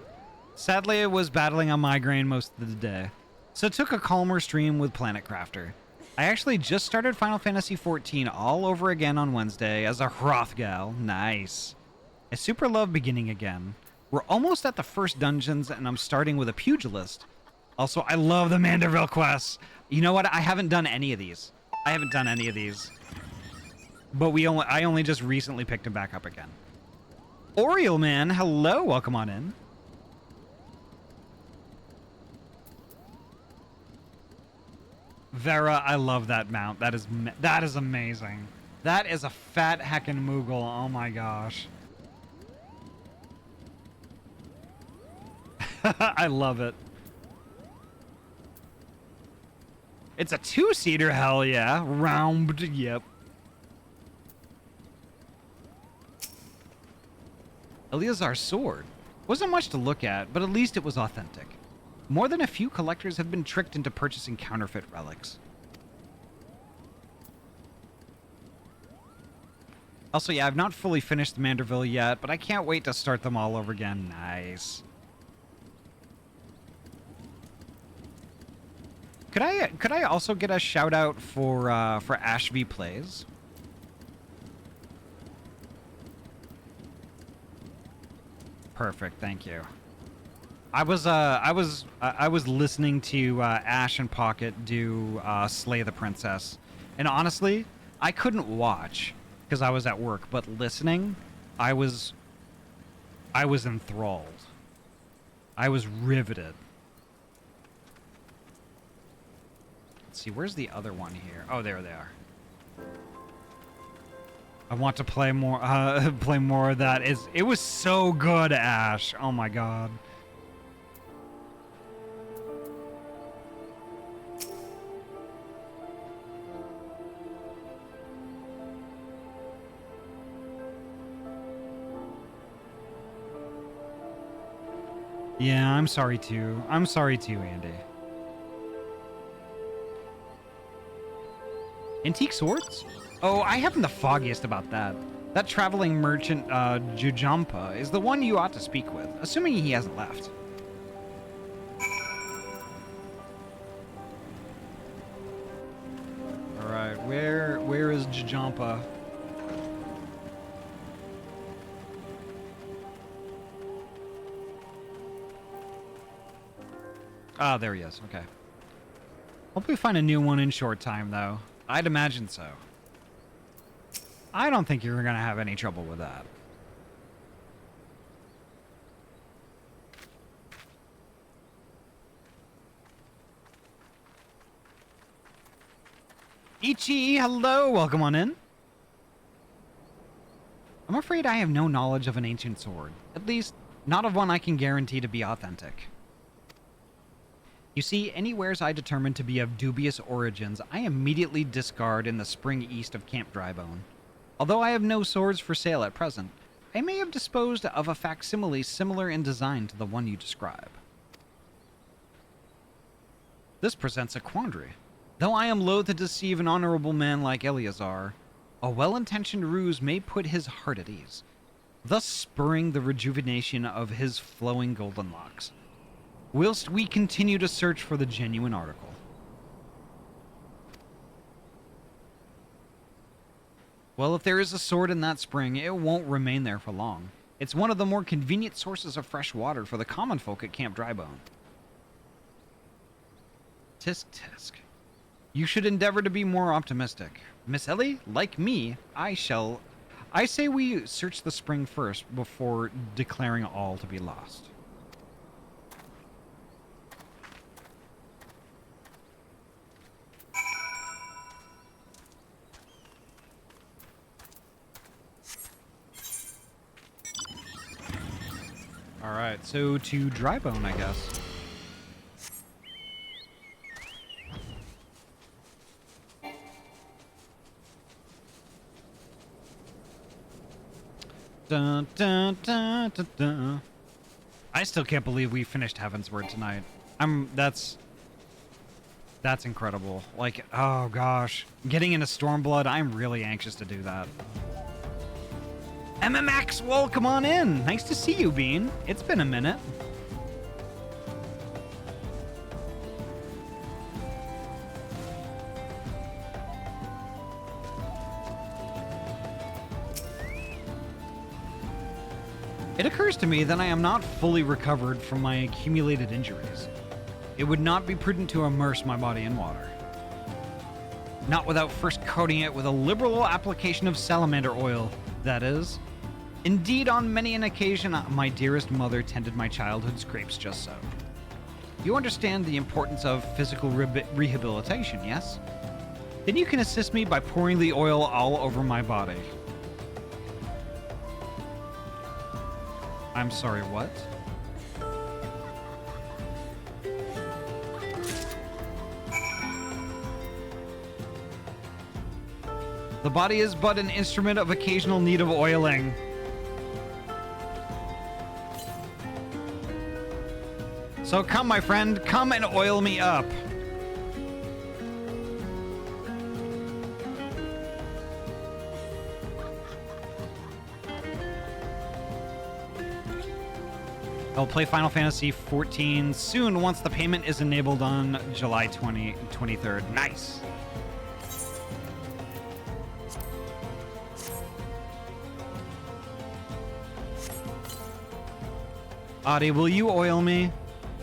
Sadly, I was battling a migraine most of the day, so took a calmer stream with Planet Crafter. I actually just started Final Fantasy XIV all over again on Wednesday as a Hrothgal. Nice. I super love beginning again. We're almost at the first dungeons, and I'm starting with a pugilist. Also, I love the Manderville quests. You know what? I haven't done any of these. But I only just recently picked them back up again. Oriel Man, hello, welcome on in. Vera, I love that mount. That is amazing. That is a fat heckin' Moogle. Oh my gosh. I love it. It's a 2-seater, hell yeah. Round, yep. Eleazar's sword. Wasn't much to look at, but at least it was authentic. More than a few collectors have been tricked into purchasing counterfeit relics. Also, yeah, I've not fully finished the Manderville yet, but I can't wait to start them all over again. Nice. Could I also get a shout out for Ahty Plays? Perfect, thank you. I was listening to Ash and Pocket do Slay the Princess, and honestly, I couldn't watch because I was at work, but listening, I was enthralled. I was riveted. Let's see, where's the other one here? Oh, there they are. I want to play more of that. It was so good, Ash. Oh my god. Yeah, I'm sorry too. I'm sorry too, Andy. Antique swords? Oh, I haven't the foggiest about that. That traveling merchant, Jujampa, is the one you ought to speak with, assuming he hasn't left. Alright, where is Jujampa? Ah, there he is. Okay. Hope we find a new one in short time, though. I'd imagine so. I don't think you're going to have any trouble with that. Ichi, hello, welcome on in. I'm afraid I have no knowledge of an ancient sword. At least, not of one I can guarantee to be authentic. You see, any wares I determine to be of dubious origins, I immediately discard in the spring east of Camp Drybone. Although I have no swords for sale at present, I may have disposed of a facsimile similar in design to the one you describe. This presents a quandary. Though I am loath to deceive an honorable man like Eleazar, a well-intentioned ruse may put his heart at ease, thus spurring the rejuvenation of his flowing golden locks, whilst we continue to search for the genuine article. Well, if there is a sword in that spring, it won't remain there for long. It's one of the more convenient sources of fresh water for the common folk at Camp Drybone. Tisk tisk. You should endeavor to be more optimistic. Miss Ellie, like me, I say we search the spring first before declaring all to be lost. Alright, so to Drybone, I guess. Dun, dun, dun, dun, dun. I still can't believe we finished Heavensward tonight. That's incredible. Like, oh gosh. Getting into Stormblood, I'm really anxious to do that. MMX, well, come on in. Nice to see you, Bean. It's been a minute. It occurs to me that I am not fully recovered from my accumulated injuries. It would not be prudent to immerse my body in water. Not without first coating it with a liberal application of salamander oil, that is. Indeed, on many an occasion, my dearest mother tended my childhood scrapes just so. You understand the importance of physical rehabilitation, yes? Then you can assist me by pouring the oil all over my body. I'm sorry, what? The body is but an instrument of occasional need of oiling. So come, my friend, come and oil me up. I'll play Final Fantasy XIV soon once the payment is enabled on July 23rd. Nice. Ahty, will you oil me?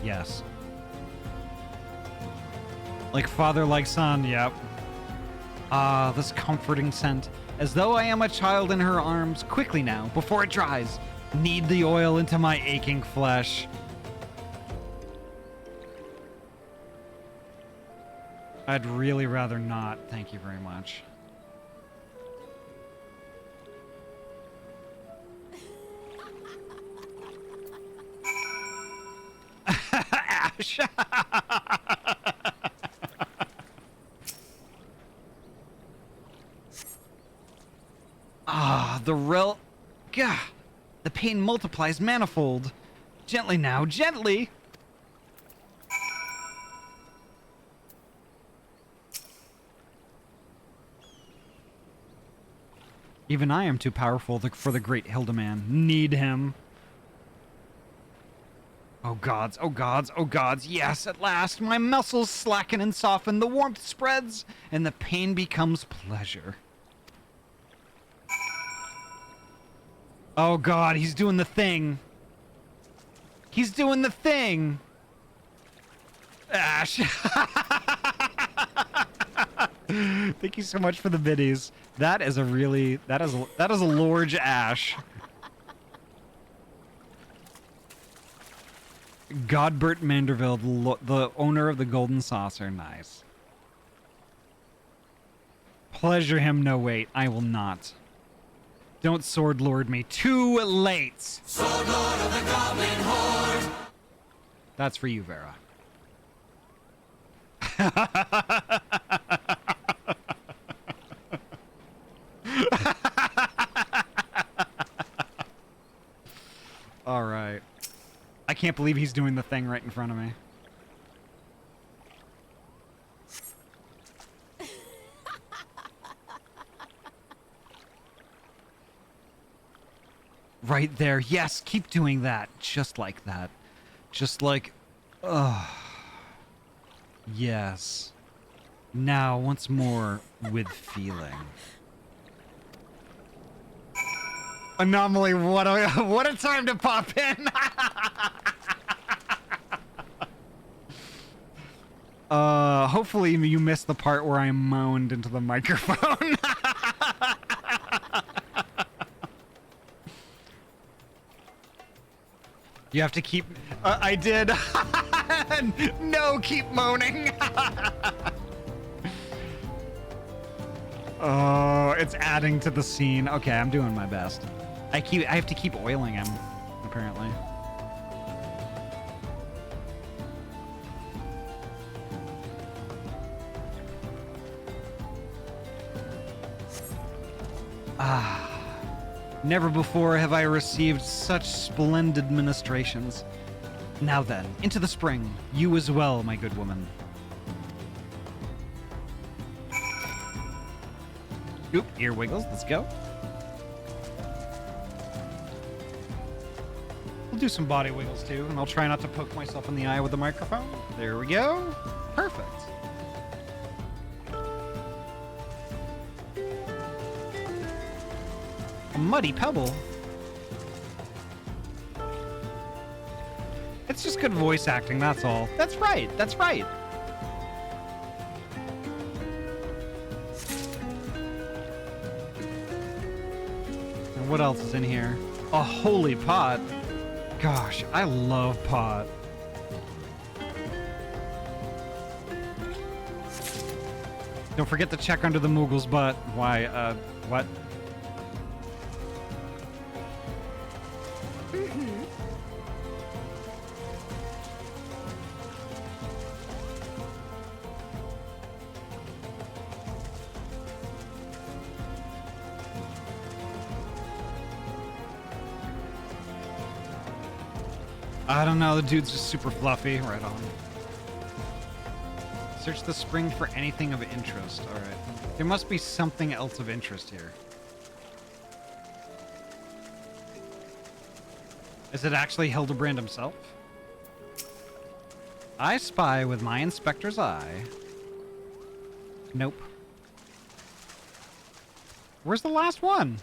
Yes. Like father, like son, yep. Ah, this comforting scent. As though I am a child in her arms. Quickly now, before it dries. Knead the oil into my aching flesh. I'd really rather not. Thank you very much. Ash. Ah, the real... Gah. The pain multiplies manifold. Gently now, gently. Even I am too powerful for the great Hildeman. Need him. Oh gods, oh gods, oh gods, yes, at last, my muscles slacken and soften, the warmth spreads, and the pain becomes pleasure. Oh god, he's doing the thing. He's doing the thing. Ash. Thank you so much for the biddies. That is a really that is a large Ash. Godbert Manderville, the owner of the Golden Saucer. Nice. Pleasure him, no wait. I will not. Don't sword lord me. Too late. Sword Lord of the Goblin Horde. That's for you, Vera. All right. I can't believe he's doing the thing right in front of me. Right there. Yes, keep doing that. Just like that. Just like... Ugh. Yes. Now, once more, with feeling. Anomaly, what a time to pop in! Hopefully you missed the part where I moaned into the microphone. You have to keep... I did. No, keep moaning. Oh, it's adding to the scene. Okay, I'm doing my best. I have to keep oiling him, apparently. Ah. Never before have I received such splendid ministrations. Now then, into the spring. You as well, my good woman. Oop, ear wiggles. Let's go. We'll do some body wiggles too, and I'll try not to poke myself in the eye with the microphone. There we go. Perfect. A muddy pebble. It's just good voice acting, that's all. That's right, that's right. And what else is in here? A holy pot. Gosh, I love pot. Don't forget to check under the Moogle's butt. Why, what? I don't know, the dude's just super fluffy. Right on. Search the spring for anything of interest. Alright. There must be something else of interest here. Is it actually Hildebrand himself? I spy with my inspector's eye. Nope. Where's the last one?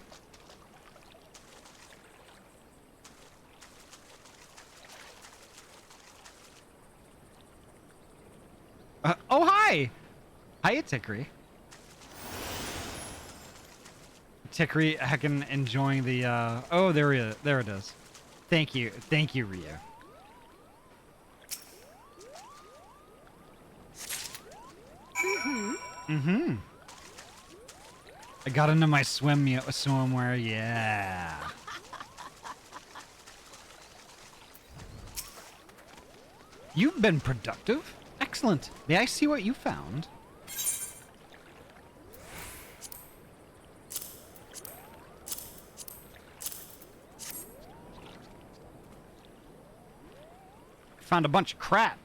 Oh, hi! Hiya, Tickery. Tickery heckin' enjoying the, oh, there it is. Thank you, Rio. Mm-hmm. I got into my swimwear, yeah. You've been productive. Excellent. May I see what you found? Found a bunch of crap.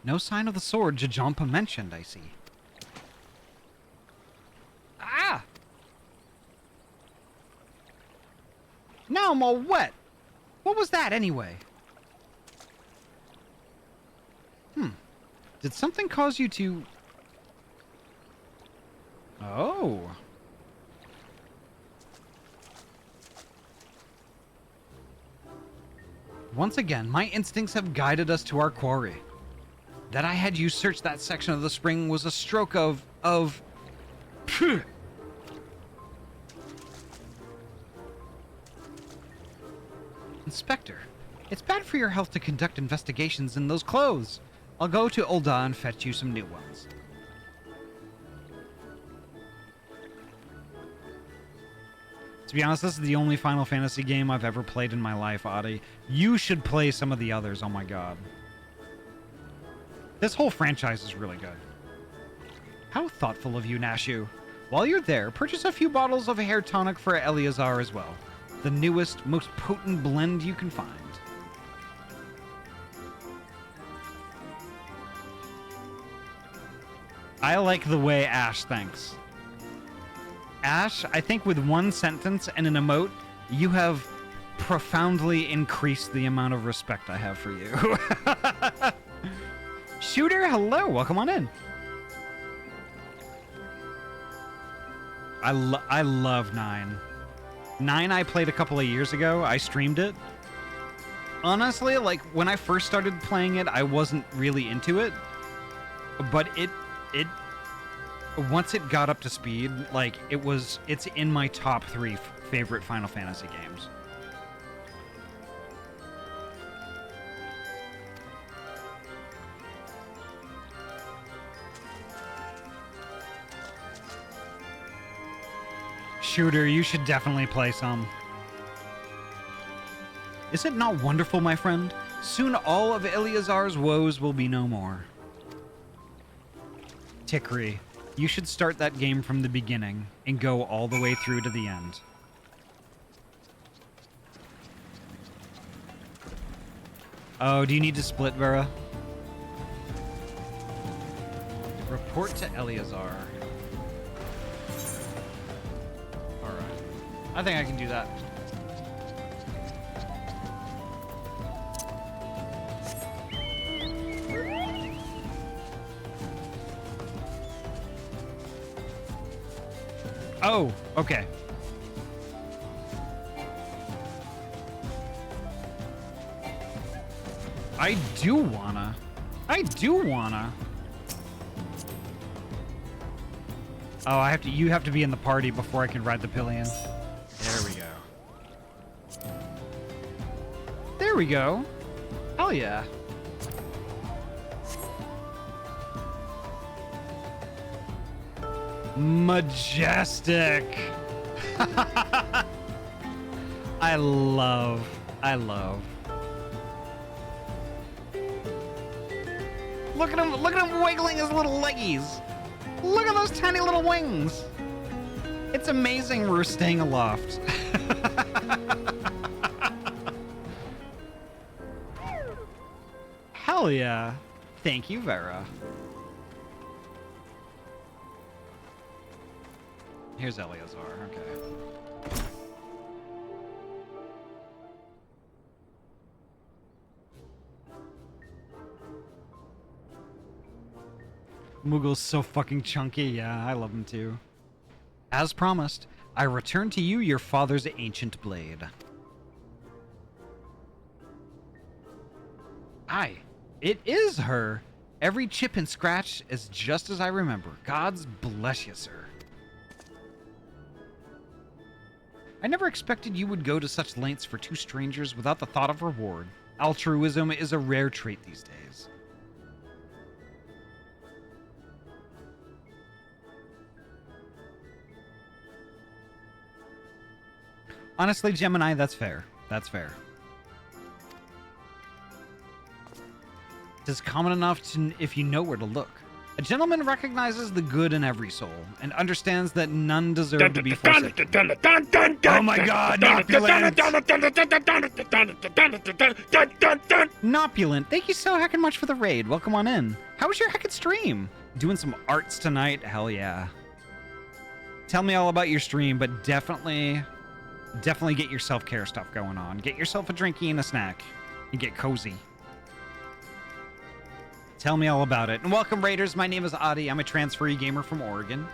No sign of the sword Jajampa mentioned, I see. Ah! Now I'm all wet. What was that anyway? Did something cause you to... Oh. Once again, my instincts have guided us to our quarry. That I had you search that section of the spring was a stroke of... Phew. Inspector, it's bad for your health to conduct investigations in those clothes. I'll go to Ul'dah and fetch you some new ones. To be honest, this is the only Final Fantasy game I've ever played in my life, Ahty. You should play some of the others, oh my god. This whole franchise is really good. How thoughtful of you, Nashu. While you're there, purchase a few bottles of hair tonic for Eleazar as well. The newest, most potent blend you can find. I like the way Ash thinks. Ash, I think with one sentence and an emote, you have profoundly increased the amount of respect I have for you. Shooter, hello, welcome on in. I love 9. 9 I played a couple of years ago. I streamed it. Honestly, like, when I first started playing it, I wasn't really into it. But it once it got up to speed, like, it's in my top 3 favorite Final Fantasy games. Shooter, you should definitely play some. Is it not wonderful, my friend? Soon all of Eleazar's woes will be no more. Tikri, you should start that game from the beginning and go all the way through to the end. Oh, do you need to split, Vera? Report to Eleazar. Alright. I think I can do that. Oh, okay. I do wanna. Oh, you have to be in the party before I can ride the pillion. There we go. There we go. Hell yeah. Majestic. I love. Look at him wiggling his little leggies. Look at those tiny little wings. It's amazing we're staying aloft. Hell yeah. Thank you, Vera. Here's Eleazar, okay. Moogle's so fucking chunky, yeah, I love him too. As promised, I return to you your father's ancient blade. Aye, it is her. Every chip and scratch is just as I remember. God's bless you, sir. I never expected you would go to such lengths for two strangers without the thought of reward. Altruism is a rare trait these days. Honestly, Gemini, that's fair. That's fair. It is common enough to, if you know where to look. A gentleman recognizes the good in every soul and understands that none deserve to be forsaken. Oh my god, Nopulent! Nopulent, thank you so heckin' much for the raid. Welcome on in. How was your heckin' stream? Doing some arts tonight? Hell yeah. Tell me all about your stream, but definitely get your self-care stuff going on. Get yourself a drinky and a snack and get cozy. Tell me all about it. And welcome, Raiders. My name is Ahty. I'm a transferee gamer from Oregon.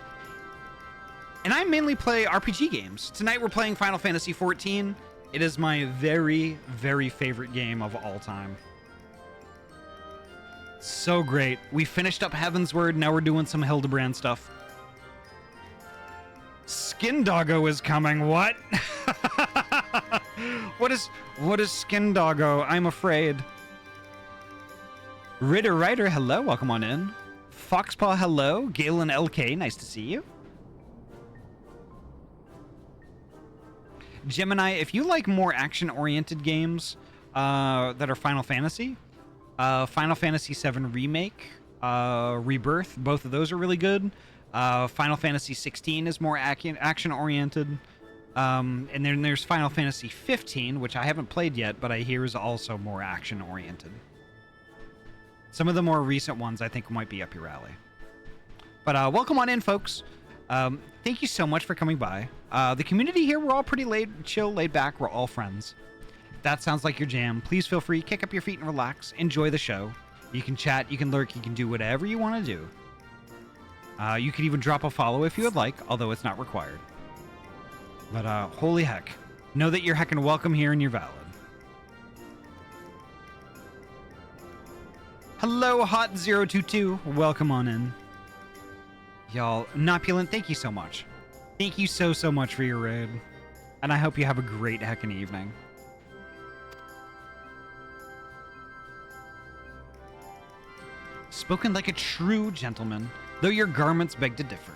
And I mainly play RPG games. Tonight we're playing Final Fantasy XIV. It is my very, very favorite game of all time. So great. We finished up Heavensward, now we're doing some Hildebrand stuff. Skin Doggo is coming, what? What is Skin Doggo? I'm afraid. Ritter Rider, hello, welcome on in. Foxpaw, hello. Galen LK, nice to see you. Gemini, if you like more action-oriented games that are Final Fantasy VII Remake, Rebirth, both of those are really good. Final Fantasy 16 is more action-oriented. And then there's Final Fantasy 15, which I haven't played yet, but I hear is also more action-oriented. Some of the more recent ones I think might be up your alley. But welcome on in, folks. Thank you so much for coming by. The community here, we're all pretty chill, laid back. We're all friends. If that sounds like your jam, please feel free, kick up your feet and relax. Enjoy the show. You can chat, you can lurk, you can do whatever you want to do. You could even drop a follow if you would like, although it's not required. But holy heck, know that you're heckin' welcome here and you're valid. Hello, Hot022. Welcome on in. Y'all, Nopulent, thank you so much. Thank you so much for your raid. And I hope you have a great heckin' evening. Spoken like a true gentleman, though your garments beg to differ.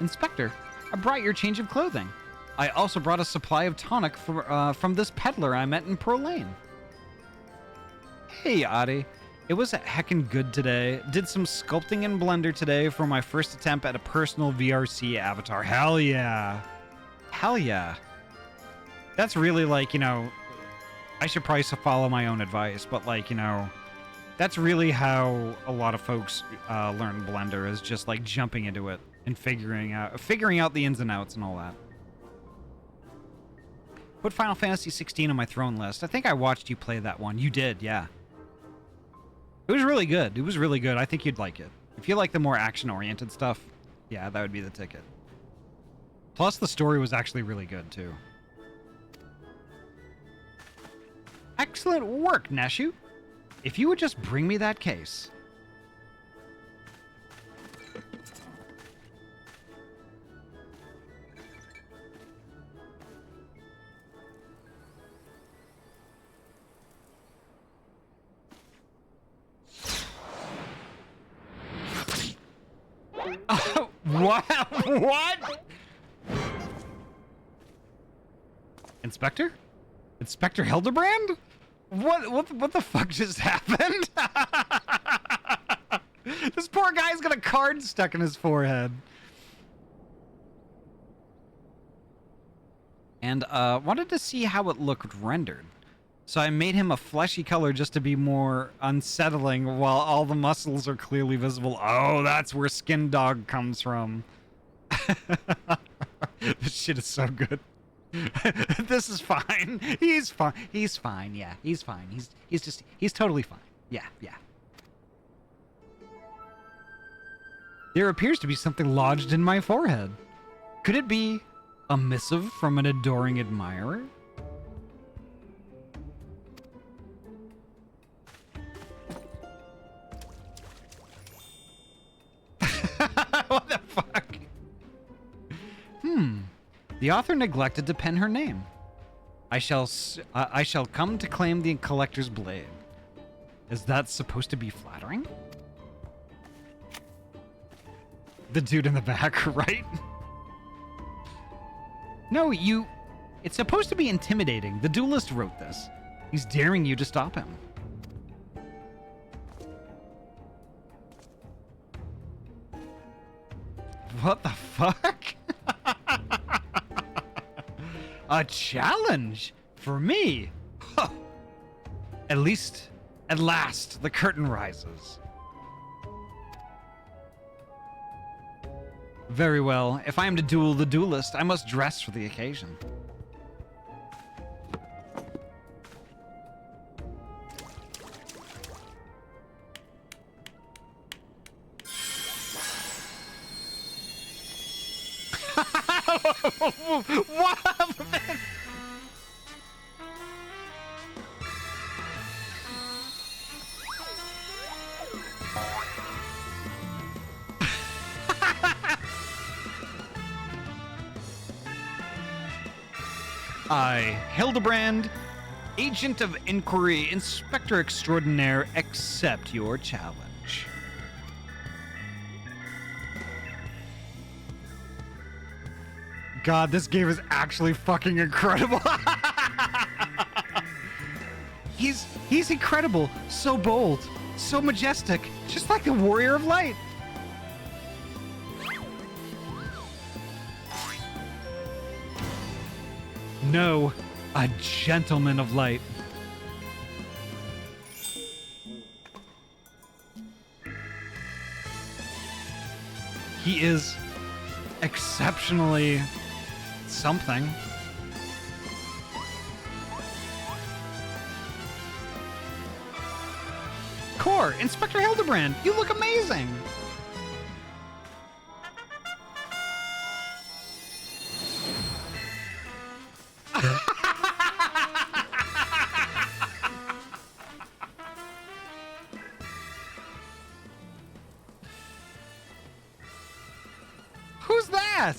Inspector, I brought your change of clothing. I also brought a supply of tonic from this peddler I met in Pearl Lane. Hey, Ahty. It was heckin' good today. Did some sculpting in Blender today for my first attempt at a personal VRC avatar. Hell yeah. Hell yeah. That's really like, you know, I should probably follow my own advice, but like, you know, that's really how a lot of folks learn Blender, is just like jumping into it and figuring out the ins and outs and all that. Put Final Fantasy 16 on my throne list. I think I watched you play that one. You did, yeah. It was really good. It was really good. I think you'd like it. If you like the more action-oriented stuff, yeah, that would be the ticket. Plus, the story was actually really good, too. Excellent work, Neshu. If you would just bring me that case. What? What? Inspector? Inspector Hildebrand? What the fuck just happened? This poor guy's got a card stuck in his forehead. And wanted to see how it looked rendered. So I made him a fleshy color just to be more unsettling while all the muscles are clearly visible. Oh, that's where Skin Dog comes from. This shit is so good. This is fine. He's fine. He's fine. Yeah, he's fine. He's totally fine. Yeah. There appears to be something lodged in my forehead. Could it be a missive from an adoring admirer? What the fuck? The author neglected to pen her name. I shall come to claim the collector's blade. Is that supposed to be flattering? The dude in the back, right? No, it's supposed to be intimidating. The duelist wrote this. He's daring you to stop him. What the fuck? A challenge for me? Huh. At last, the curtain rises. Very well. If I am to duel the duelist, I must dress for the occasion. What happened? I, Hildebrand, Agent of Inquiry, Inspector Extraordinaire, accept your challenge. God, this game is actually fucking incredible. He's incredible, so bold, so majestic, just like the Warrior of Light. No, a gentleman of light. He is exceptionally something. Core, Inspector Hildebrand, you look amazing. Who's that?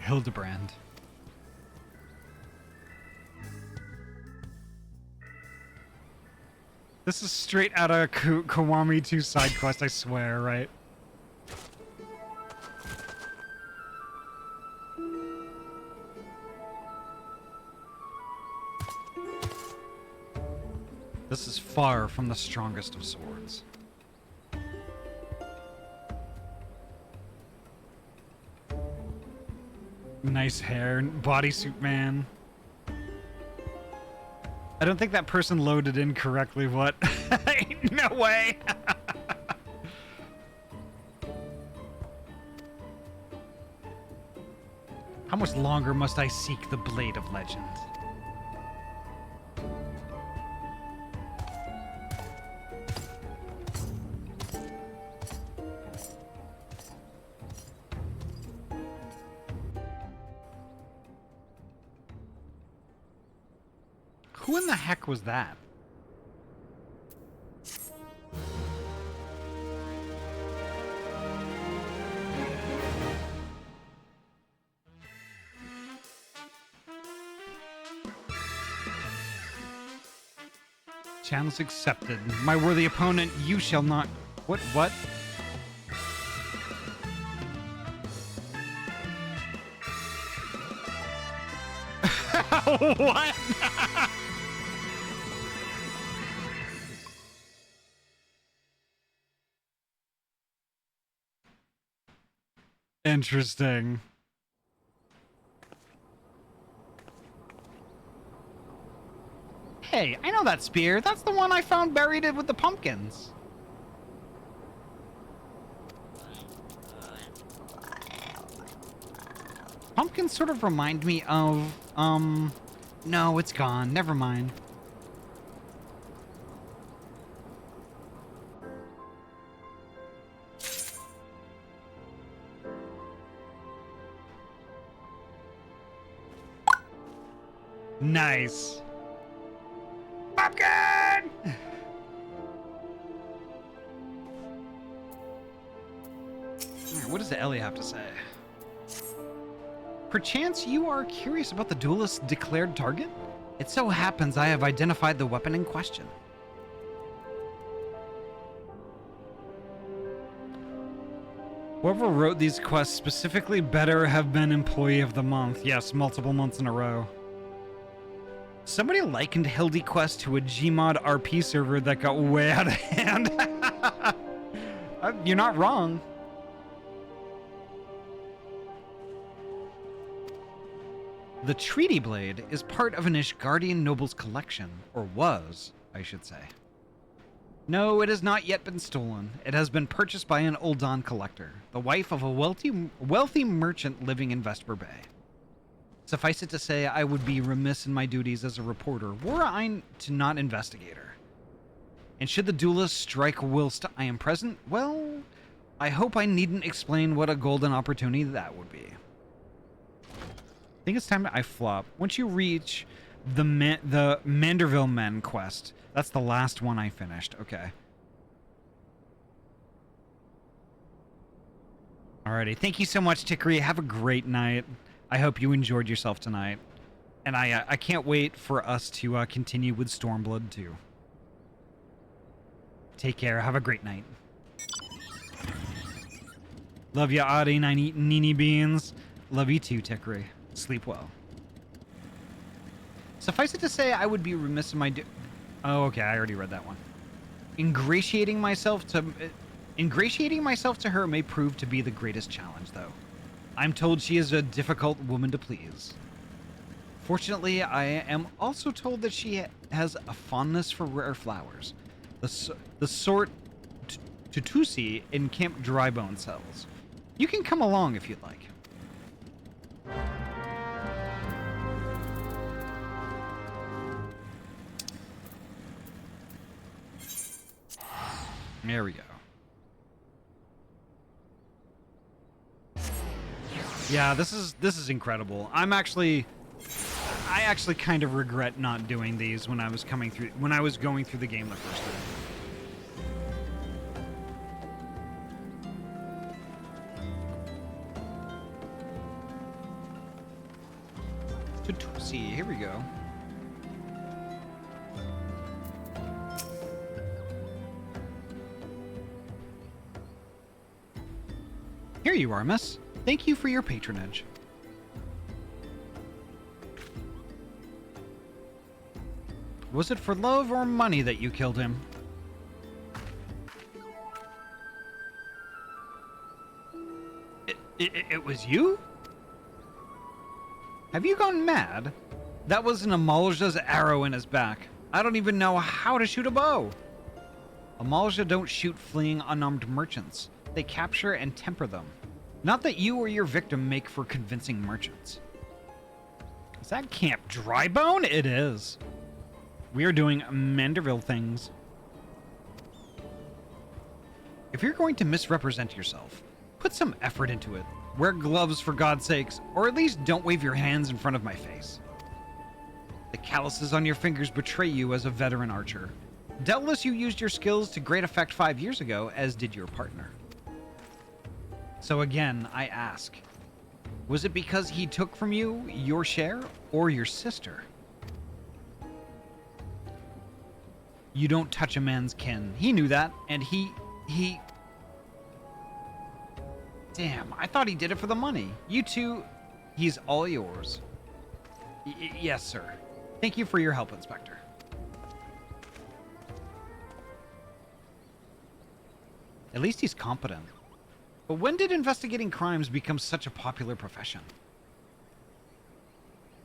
Hildebrand. This is straight out of Kiwami 2 side quest, I swear, right? This is far from the strongest of swords. Nice hair, bodysuit man. I don't think that person loaded in correctly, what? No way! How much longer must I seek the Blade of Legend? Who in the heck was that? Challenge accepted. My worthy opponent, you shall not... What? What? Interesting. Hey, I know that spear. That's the one I found buried with the pumpkins. Pumpkins sort of remind me of, no, it's gone. Never mind. Nice. Pumpkin! What does Ellie have to say? Perchance you are curious about the duelist's declared target? It so happens I have identified the weapon in question. Whoever wrote these quests specifically better have been Employee of the Month. Yes, multiple months in a row. Somebody likened Hildy Quest to a Gmod RP server that got way out of hand. You're not wrong. The Treaty Blade is part of an Ishgardian noble's collection, or was, I should say. No, it has not yet been stolen. It has been purchased by an Uldan collector, the wife of a wealthy merchant living in Vesper Bay. Suffice it to say, I would be remiss in my duties as a reporter were I to not investigate her. And should the duelist strike whilst I am present, well, I hope I needn't explain what a golden opportunity that would be. I think it's time I flop. Once you reach the Manderville Men quest, that's the last one I finished. Okay. Alrighty. Thank you so much, Tickery. Have a great night. I hope you enjoyed yourself tonight. And I can't wait for us to continue with Stormblood too. Take care. Have a great night. Love ya, Ahty, Nini Beans. Love you too, Tickery. Sleep well. Suffice it to say, I would be remiss in my Oh, okay, I already read that one. Ingratiating myself to her may prove to be the greatest challenge, though. I'm told she is a difficult woman to please. Fortunately, I am also told that she has a fondness for rare flowers, the sort Tutusi in Camp Drybone sells. You can come along if you'd like. There we go. Yeah, this is incredible. I actually kind of regret not doing these when I was going through the game the first time. See, here we go. Here you are, miss. Thank you for your patronage. Was it for love or money that you killed him? It was you? Have you gone mad? That was an Amalja's arrow in his back. I don't even know how to shoot a bow. Amalja don't shoot fleeing unarmed merchants. They capture and temper them. Not that you or your victim make for convincing merchants. Is that Camp Drybone? It is. We are doing Manderville things. If you're going to misrepresent yourself, put some effort into it. Wear gloves for God's sakes, or at least don't wave your hands in front of my face. The calluses on your fingers betray you as a veteran archer. Doubtless you used your skills to great effect 5 years ago, as did your partner. So again, I ask, was it because he took from you your share, or your sister? You don't touch a man's kin. He knew that, and he... Damn, I thought he did it for the money. You two, he's all yours. Yes, sir. Thank you for your help, Inspector. At least he's competent. But when did investigating crimes become such a popular profession?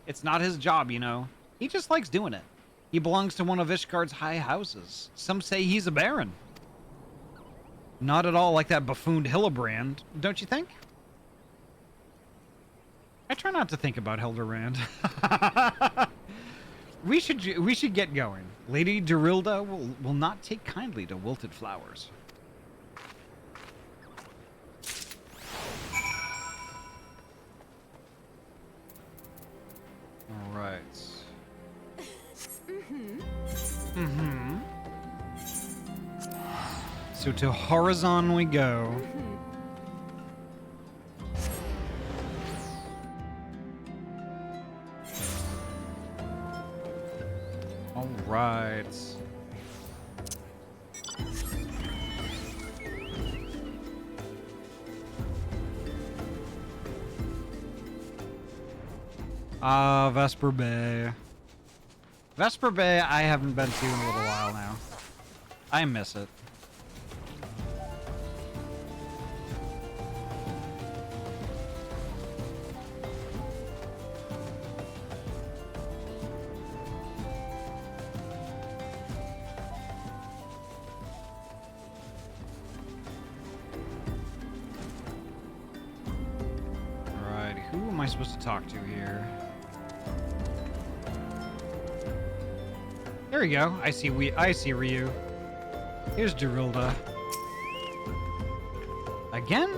It's not his job, you know. He just likes doing it. He belongs to one of Ishgard's high houses. Some say he's a baron. Not at all like that buffooned Hildebrand, don't you think? I try not to think about Hildebrand. We should get going. Lady Dorilda will not take kindly to wilted flowers. All right. So to Horizon we go. All right. Vesper Bay. Vesper Bay I haven't been to in a little while now. I miss it. Alright, who am I supposed to talk to here? There we go. I see Ryu. Here's Dorilda. Again?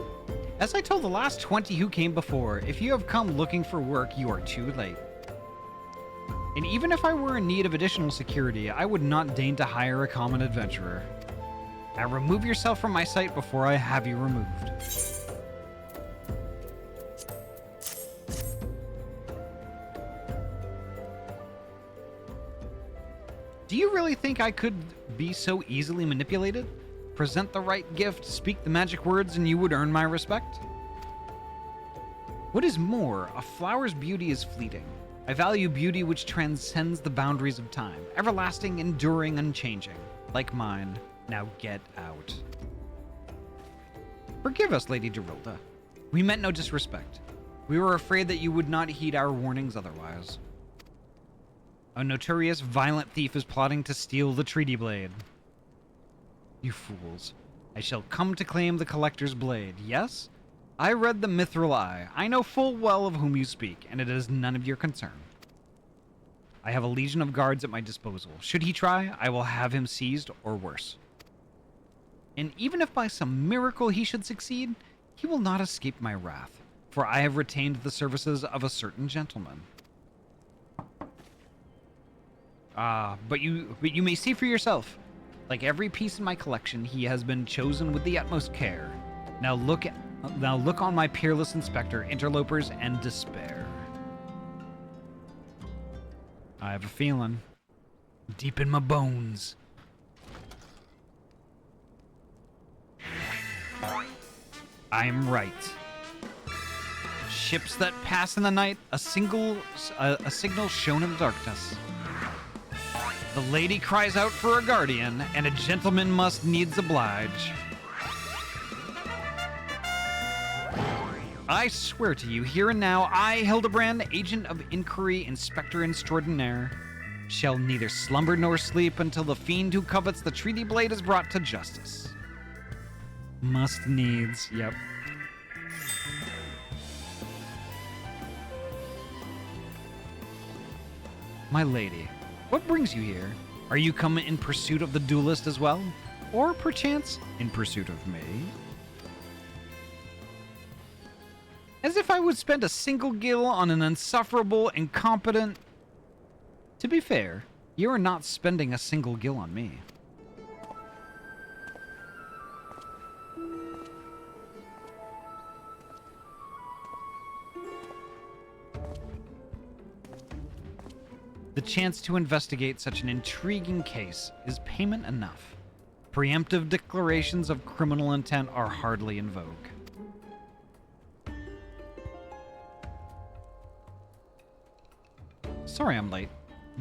As I told the last 20 who came before, if you have come looking for work, you are too late. And even if I were in need of additional security, I would not deign to hire a common adventurer. Now remove yourself from my sight before I have you removed. Do you really think I could be so easily manipulated? Present the right gift, speak the magic words, and you would earn my respect? What is more, a flower's beauty is fleeting. I value beauty which transcends the boundaries of time, everlasting, enduring, unchanging, like mine. Now get out. Forgive us, Lady Gerilda. We meant no disrespect. We were afraid that you would not heed our warnings otherwise. A notorious violent thief is plotting to steal the treaty blade. You fools. I shall come to claim the collector's blade, yes? I read the Mithril Eye. I know full well of whom you speak, and it is none of your concern. I have a legion of guards at my disposal. Should he try, I will have him seized or worse. And even if by some miracle he should succeed, he will not escape my wrath, for I have retained the services of a certain gentleman. But you may see for yourself. Like every piece in my collection, he has been chosen with the utmost care. Now look on my peerless inspector, interlopers, and despair. I have a feeling, deep in my bones. I am right. Ships that pass in the night, a signal shown in the darkness. The lady cries out for a guardian, and a gentleman must needs oblige. I swear to you, here and now, I, Hildebrand, agent of inquiry, inspector extraordinaire, shall neither slumber nor sleep until the fiend who covets the treaty blade is brought to justice. Must needs, yep. My lady, what brings you here? Are you come in pursuit of the duelist as well? Or perchance, in pursuit of me? As if I would spend a single gil on an insufferable, incompetent... To be fair, you are not spending a single gil on me. The chance to investigate such an intriguing case is payment enough. Preemptive declarations of criminal intent are hardly in vogue. Sorry I'm late.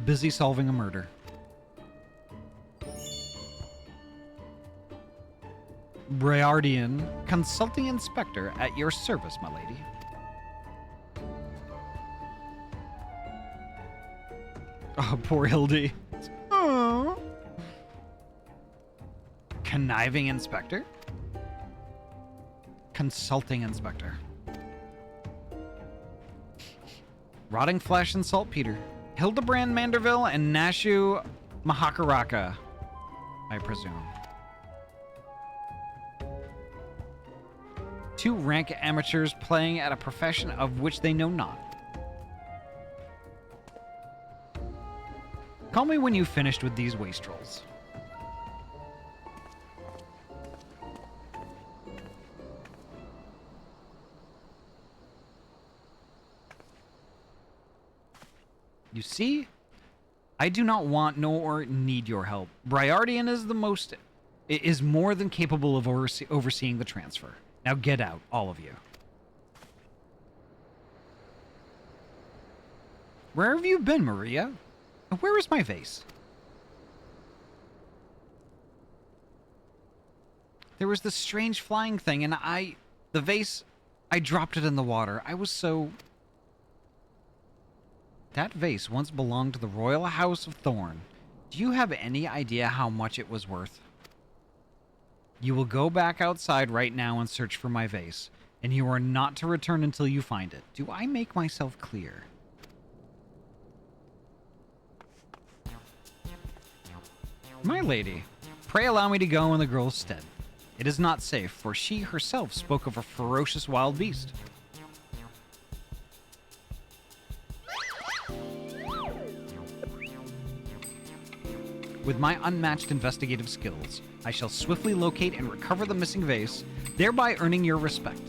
Busy solving a murder. Briardian, consulting inspector at your service, my lady. Oh, poor Hildy. Oh. Conniving inspector? Consulting inspector. Rotting flesh and saltpeter. Hildebrand Manderville and Nashu Mahakaraka, I presume. Two rank amateurs playing at a profession of which they know not. Call me when you've finished with these wastrels. You see? I do not want nor need your help. Briardian is more than capable of overseeing the transfer. Now get out, all of you. Where have you been, Maria? Where is my vase? There was this strange flying thing, and the vase, I dropped it in the water. I was so... That vase once belonged to the Royal House of Thorn. Do you have any idea how much it was worth? You will go back outside right now and search for my vase, and you are not to return until you find it. Do I make myself clear? My lady, pray allow me to go in the girl's stead. It is not safe, for she herself spoke of a ferocious wild beast. With my unmatched investigative skills, I shall swiftly locate and recover the missing vase, thereby earning your respect.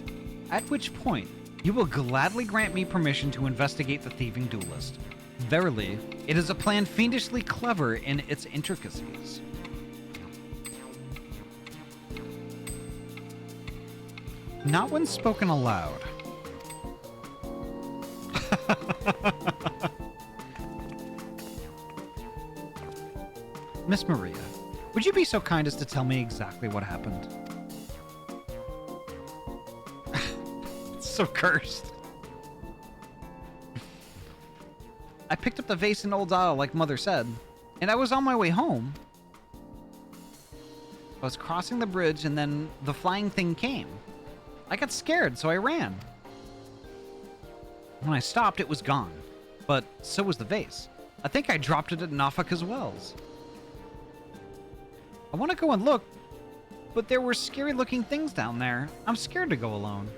At which point, you will gladly grant me permission to investigate the thieving duelist. Verily, it is a plan fiendishly clever in its intricacies. Not when spoken aloud. Miss Maria, would you be so kind as to tell me exactly what happened? It's so cursed. I picked up the vase in Old Isle, like Mother said, and I was on my way home. I was crossing the bridge, and then the flying thing came. I got scared, so I ran. When I stopped, it was gone, but so was the vase. I think I dropped it at Nafaka's wells. I want to go and look, but there were scary-looking things down there. I'm scared to go alone.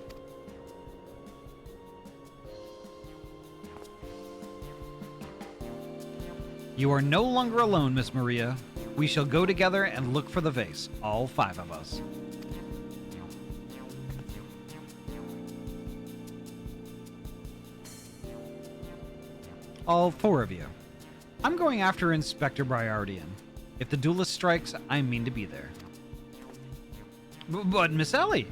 You are no longer alone, Miss Maria. We shall go together and look for the vase, all 5 of us. All 4 of you. I'm going after Inspector Briardian. If the duelist strikes, I mean to be there. But Miss Ellie,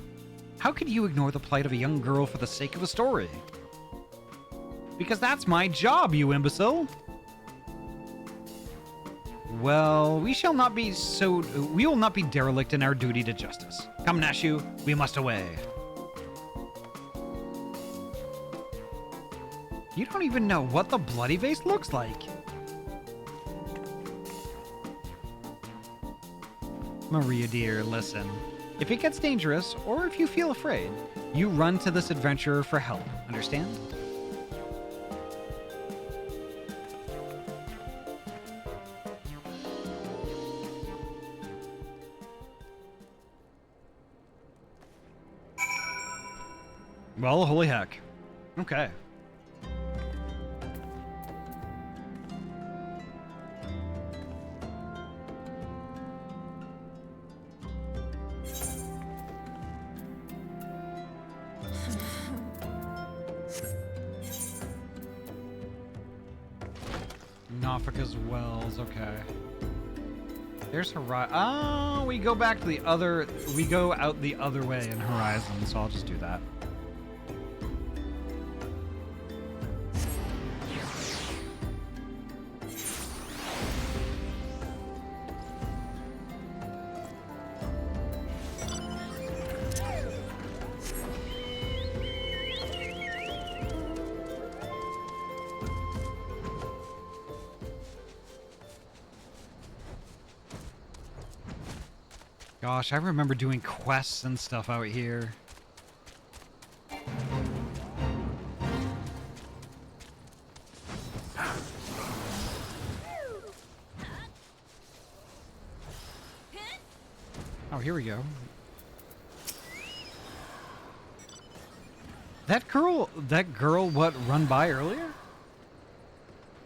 how could you ignore the plight of a young girl for the sake of a story? Because that's my job, you imbecile! Well, we will not be derelict in our duty to justice. Come, Nashu, we must away. You don't even know what the bloody vase looks like. Maria dear, listen. If it gets dangerous, or if you feel afraid, you run to this adventurer for help, understand? Well, holy heck. Okay. Nafaka's wells, okay. There's Horizon. Oh, we go back to the other. We go out the other way in Horizon, so I'll just do that. Gosh, I remember doing quests and stuff out here. Oh, here we go. That girl, what, run by earlier?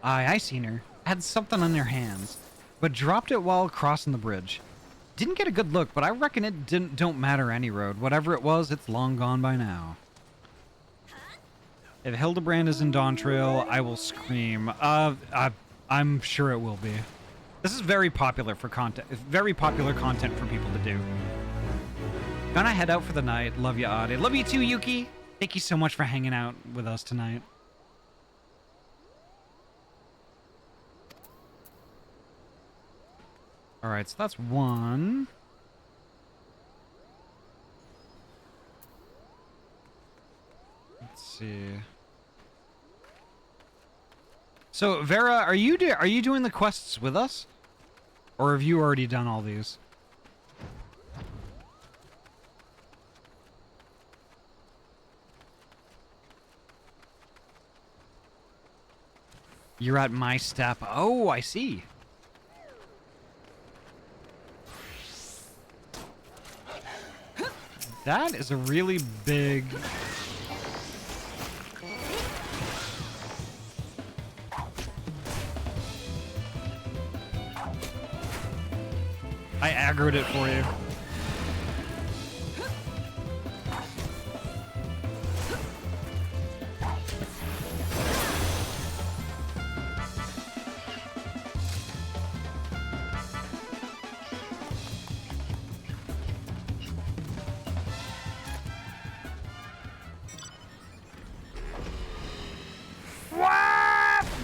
I seen her. Had something on their hands, but dropped it while crossing the bridge. Didn't get a good look, but I reckon it don't matter any road. Whatever it was, it's long gone by now. If Hildebrand is in Dawntrail, I will scream. I'm sure it will be. This is very popular for content. It's very popular content for people to do. Gonna head out for the night. Love you, Ahty. Love you too, Yuki. Thank you so much for hanging out with us tonight. All right, so that's 1. Let's see. So Vera, are you doing the quests with us, or have you already done all these? You're at my step. Oh, I see. That is a really big... I aggroed it for you.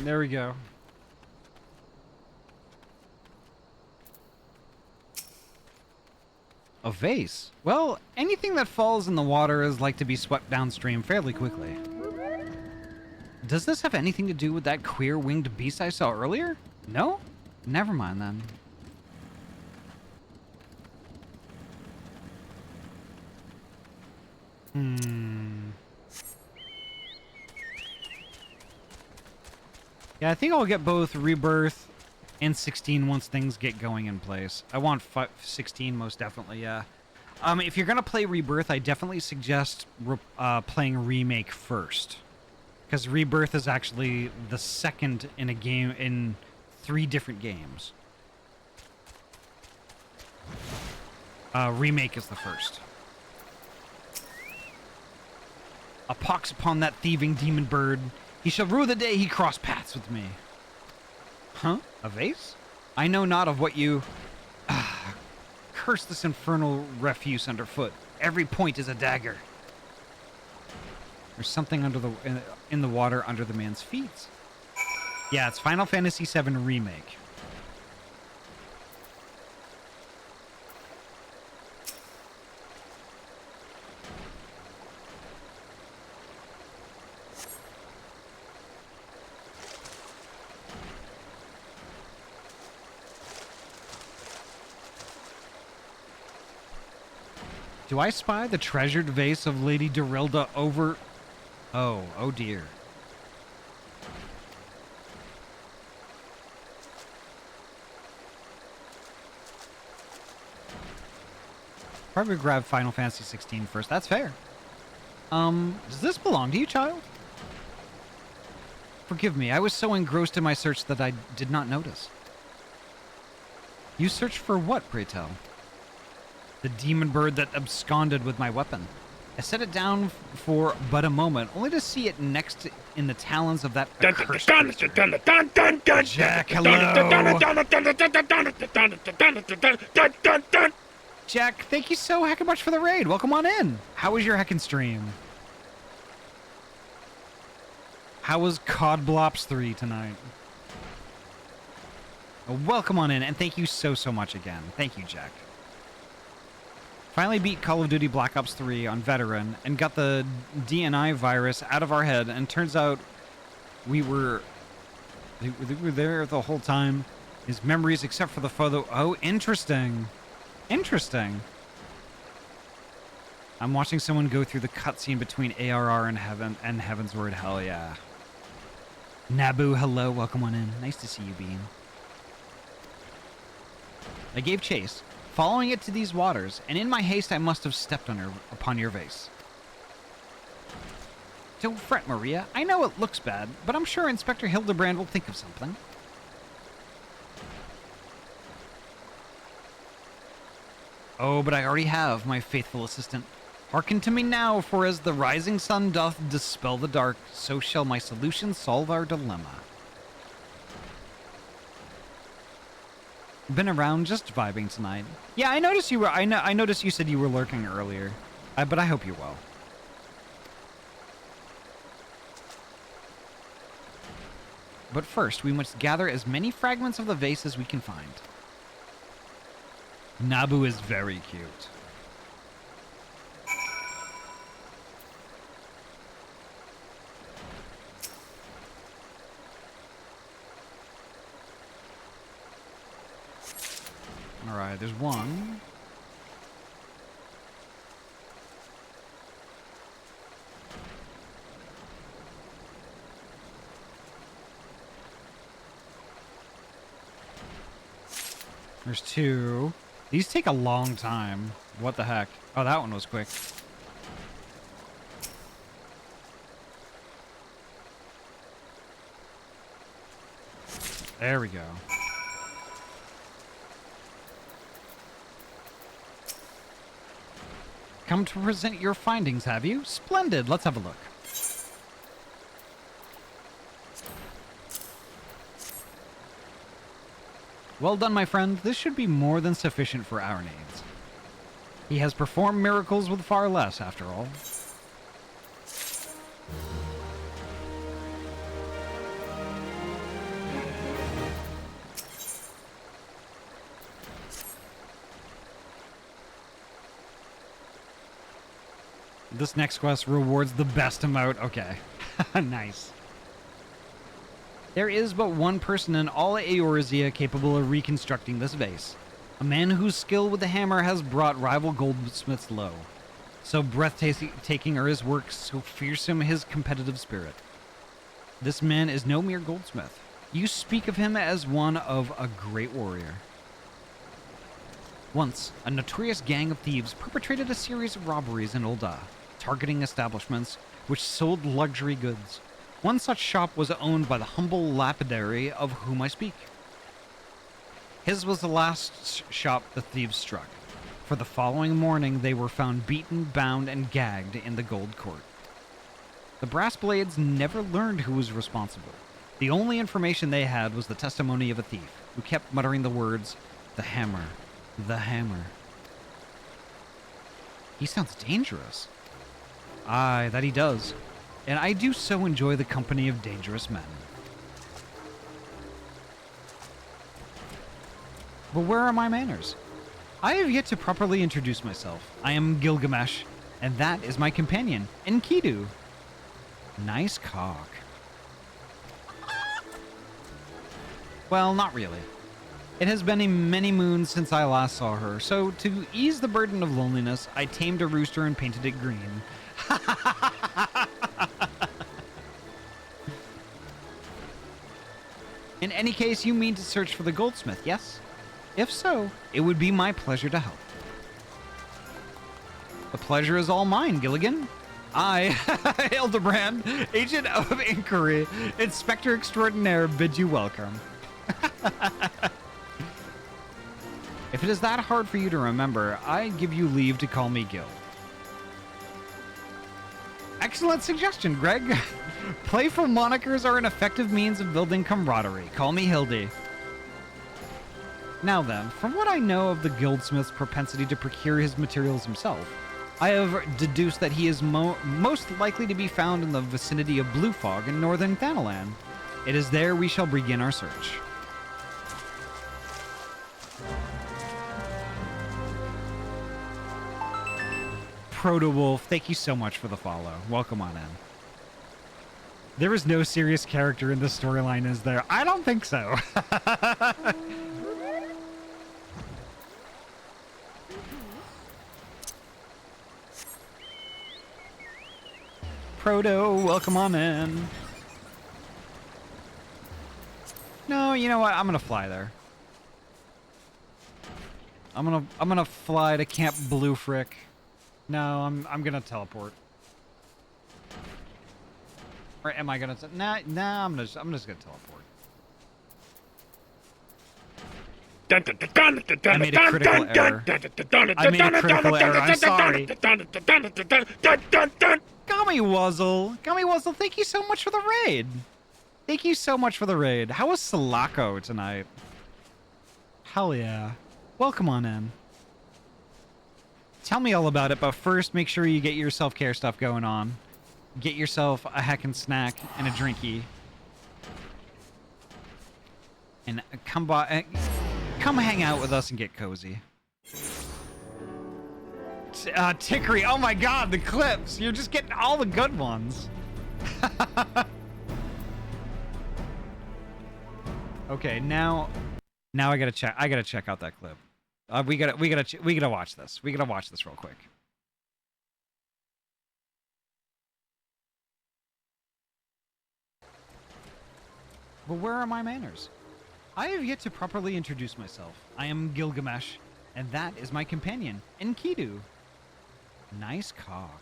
There we go. A vase? Well, anything that falls in the water is like to be swept downstream fairly quickly. Does this have anything to do with that queer winged beast I saw earlier? No? Never mind then. Yeah, I think I'll get both Rebirth and 16 once things get going in place. I want 16 most definitely, yeah. If you're going to play Rebirth, I definitely suggest playing Remake first. Because Rebirth is actually the second in a game, in 3 different games. Remake is the first. A pox upon that thieving demon bird. He shall rue the day he crossed paths with me. Huh? A vase? I know not of what you... Curse this infernal refuse underfoot. Every point is a dagger. There's something under the in the water under the man's feet. Yeah, it's Final Fantasy VII Remake. Do I spy the treasured vase of Lady Dorilda over... Oh dear. Probably grab Final Fantasy 16 first. That's fair. Does this belong to you, child? Forgive me, I was so engrossed in my search that I did not notice. You searched for what, pray tell? The demon bird that absconded with my weapon. I set it down for but a moment, only to see it next in the talons of that accursed creature. Jack, hello! Jack, thank you so heckin' much for the raid. Welcome on in. How was your heckin' stream? How was COD Blops 3 tonight? Welcome on in, and thank you so much again. Thank you, Jack. Finally beat Call of Duty Black Ops 3 on Veteran and got the DNI virus out of our head, and turns out they were there the whole time. His memories, except for the photo. Oh, interesting. Interesting. I'm watching someone go through the cutscene between ARR and Heavensward. Hell yeah. Naboo, hello. Welcome on in. Nice to see you, Bean. I gave chase, following it to these waters, and in my haste I must have stepped upon your vase. Don't fret, Maria. I know it looks bad, but I'm sure Inspector Hildebrand will think of something. Oh, but I already have, my faithful assistant. Hearken to me now, for as the rising sun doth dispel the dark, so shall my solution solve our dilemma. Been around, just vibing tonight. Yeah, I noticed you were. I noticed you said you were lurking earlier, but I hope you're well. But first, we must gather as many fragments of the vase as we can find. Naboo is very cute. All right, there's one. There's two. These take a long time. What the heck? Oh, that one was quick. There we go. Come to present your findings, have you? Splendid. Let's have a look. Well done, my friend. This should be more than sufficient for our needs. He has performed miracles with far less, after all. This next quest rewards the best amount. Okay. Nice. There is but one person in all Eorzea capable of reconstructing this vase. A man whose skill with the hammer has brought rival goldsmiths low. So breathtaking are his works, so fearsome his competitive spirit. This man is no mere goldsmith. You speak of him as one of a great warrior. Once, a notorious gang of thieves perpetrated a series of robberies in Ul'dah, targeting establishments which sold luxury goods. One such shop was owned by the humble lapidary of whom I speak. His was the last shop the thieves struck, for the following morning they were found beaten, bound, and gagged in the gold court. The brass blades never learned who was responsible. The only information they had was the testimony of a thief, who kept muttering the words, "The hammer, the hammer." He sounds dangerous. Aye, that he does. And I do so enjoy the company of dangerous men. But where are my manners? I have yet to properly introduce myself. I am Gilgamesh, and that is my companion, Enkidu. Nice cock. Well, not really. It has been many moons since I last saw her, so to ease the burden of loneliness, I tamed a rooster and painted it green. In any case, you mean to search for the goldsmith, yes? If so, it would be my pleasure to help. The pleasure is all mine, Gilligan. I, Hildebrand, Agent of Inquiry, Inspector Extraordinaire, bid you welcome. If it is that hard for you to remember, I give you leave to call me Gil. Excellent suggestion, Greg. Playful monikers are an effective means of building camaraderie. Call me Hildy. Now then, from what I know of the guildsmith's propensity to procure his materials himself, I have deduced that he is most likely to be found in the vicinity of Blue Fog in northern Thanalan. It is there we shall begin our search. Proto-Wolf, thank you so much for the follow. Welcome on in. There is no serious character in this storyline, is there? I don't think so. Proto, welcome on in. No, you know what? I'm gonna fly there. I'm gonna fly to Camp Blue Frick. No, I'm gonna teleport. Or am I gonna? Nah, I'm just gonna teleport. I made a critical error. I made a critical error. I'm sorry. Gummy Wuzzle, thank you so much for the raid. Thank you so much for the raid. How was Sulaco tonight? Hell yeah. Welcome on in. Tell me all about it, but first make sure you get your self-care stuff going on. Get yourself a heckin' snack and a drinky. And come hang out with us and get cozy. Tickery, oh my god, the clips! You're just getting all the good ones. Okay, now I gotta check out that clip. We gotta watch this. We gotta watch this real quick. But where are my manners? I have yet to properly introduce myself. I am Gilgamesh, And that is my companion, Enkidu. Nice cock.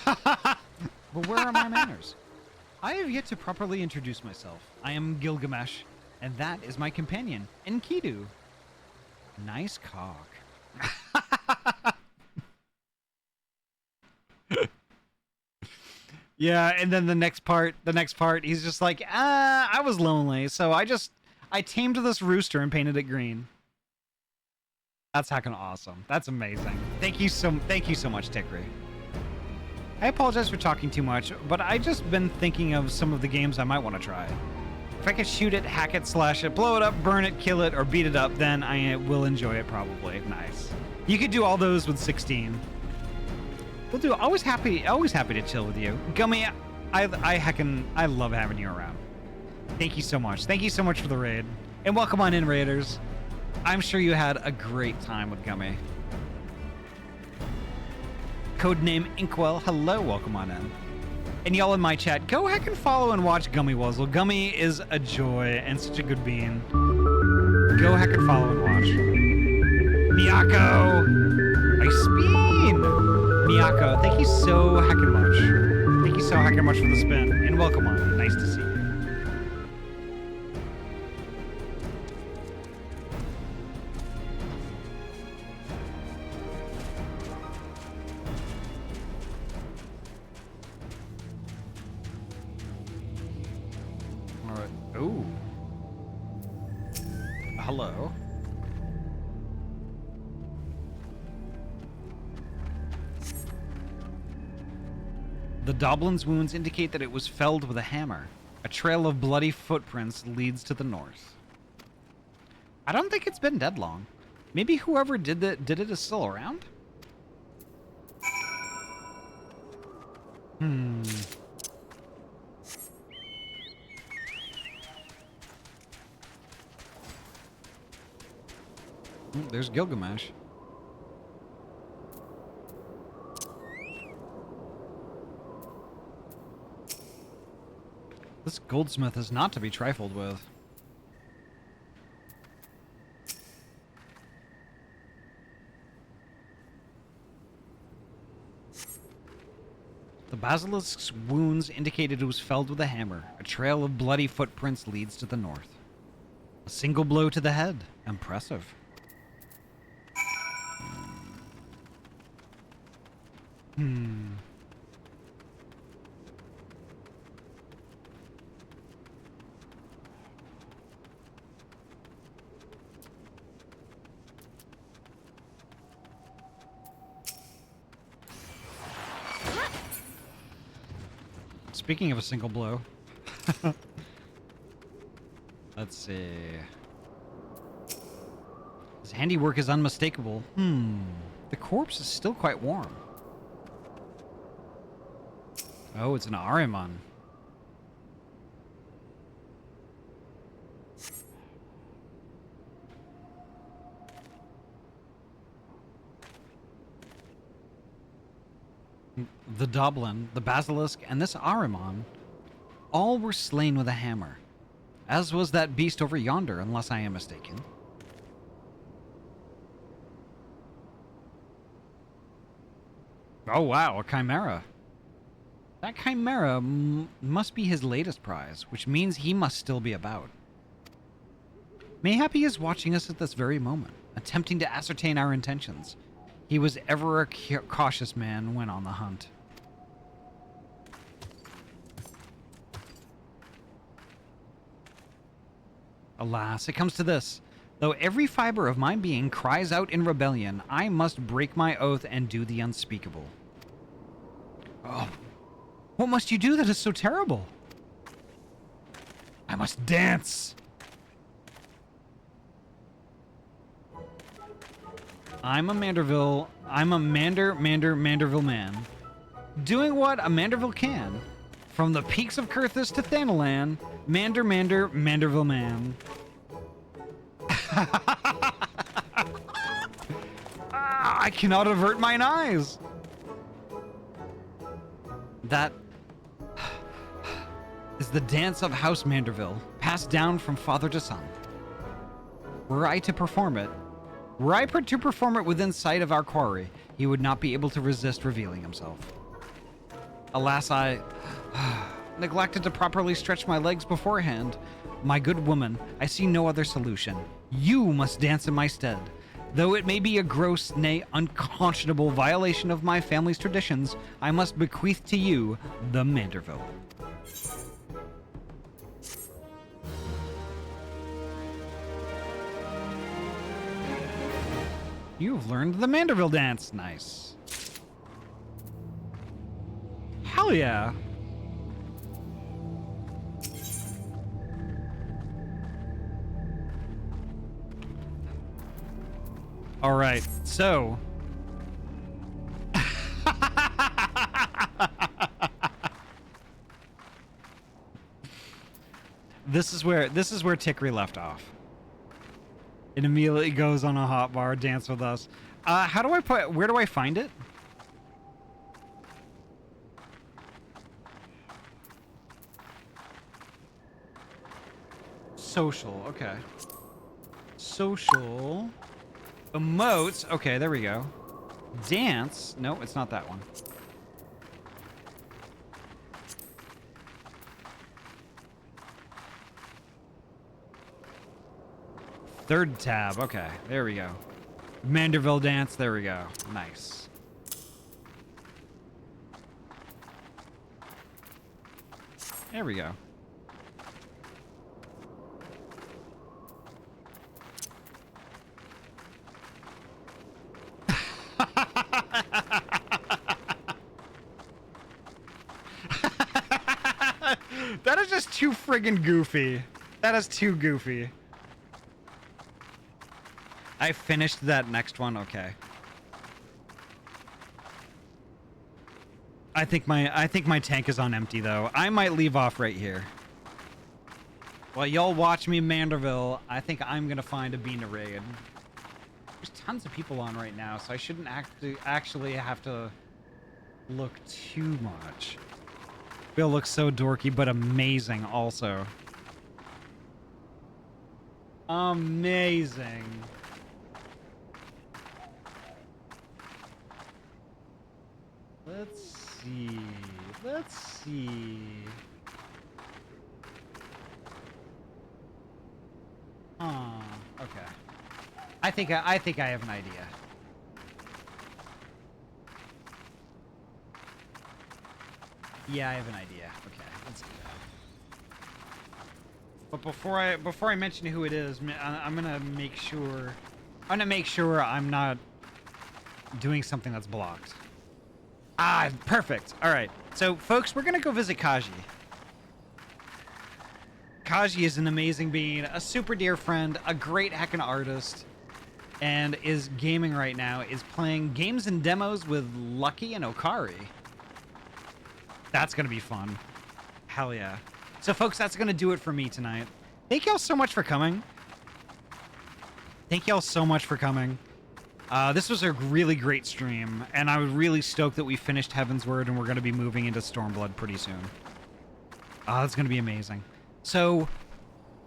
But where are my manners? I have yet to properly introduce myself. I am Gilgamesh, and that is my companion, Enkidu. Nice cock. Yeah, and then the next part, he's just like, I was lonely, so I tamed this rooster and painted it green. That's heckin' awesome. That's amazing. Thank you so much, Tikri. I apologize for talking too much, but I just been thinking of some of the games I might want to try. If I could shoot it, hack it, slash it, blow it up, burn it, kill it, or beat it up, then I will enjoy it probably. Nice. You could do all those with 16. We'll do. Always happy to chill with you, Gummy. I love having you around. Thank you so much. Thank you so much for the raid, and welcome on in, raiders. I'm sure you had a great time with Gummy. Codename Inkwell. Hello, welcome on in. And y'all in my chat, go heck and follow and watch Gummy Wuzzle. Gummy is a joy and such a good bean. Go heck and follow and watch. Miyako, I spin. Miyako, thank you so heckin' much. Thank you so heckin' much for the spin, and welcome on. Nice to see you. All right. Ooh. Hello. The Doblin's wounds indicate that it was felled with a hammer. A trail of bloody footprints leads to the north. I don't think it's been dead long. Maybe whoever did it is still around? There's Gilgamesh. This goldsmith is not to be trifled with. The basilisk's wounds indicated it was felled with a hammer. A trail of bloody footprints leads to the north. A single blow to the head. Impressive. Speaking of a single blow, let's see. His handiwork is unmistakable. The corpse is still quite warm. Oh, it's an Ahriman. The Doblin, the Basilisk, and this Ahriman all were slain with a hammer, as was that beast over yonder, unless I am mistaken. Oh wow, a Chimera. That Chimera must be his latest prize, which means he must still be about. Mayhap he is watching us at this very moment, attempting to ascertain our intentions. He was ever a cautious man when on the hunt. Alas, it comes to this. Though every fiber of my being cries out in rebellion, I must break my oath and do the unspeakable. Oh, what must you do that is so terrible? I must dance. I'm a Manderville man. Doing what a Manderville can. From the peaks of Kurthus to Thanalan, Manderville man. I cannot avert mine eyes. That is the dance of House Manderville, passed down from father to son. Were I to perform it within sight of our quarry, he would not be able to resist revealing himself. Alas, I neglected to properly stretch my legs beforehand. My good woman, I see no other solution. You must dance in my stead. Though it may be a gross, nay, unconscionable violation of my family's traditions, I must bequeath to you the Manderville. You've learned the Manderville dance. Nice. Hell yeah. All right, so this is where Tikri left off. It immediately goes on a hotbar, dance with us. How do I where do I find it? Social, okay. Social. Emotes, okay, there we go. Dance, no, it's not that one. Third tab, okay, there we go. Manderville dance, there we go. Nice. There we go. That is just too friggin' goofy. That is too goofy. I finished that next one. Okay. I think my tank is on empty though. I might leave off right here. While y'all watch me Manderville, I think I'm gonna find a Bina raid. There's tons of people on right now, so I shouldn't actually have to look too much. Bill looks so dorky, but amazing also. Amazing. Let's see. Let's see. Okay. I think I have an idea. Yeah, I have an idea. Okay, let's do that. But before I mention who it is, I'm gonna make sure I'm not doing something that's blocked. Ah, perfect. All right. So, folks, we're gonna go visit Kaji. Kaji is an amazing being, a super dear friend, a great heckin' artist, and is gaming right now. Is playing games and demos with Lucky and Okari. That's gonna be fun. Hell yeah. So folks, that's gonna do it for me tonight. Thank y'all so much for coming. Thank y'all so much for coming. This was a really great stream, and I was really stoked that we finished Heavensward and we're gonna be moving into Stormblood pretty soon. That's gonna be amazing. So,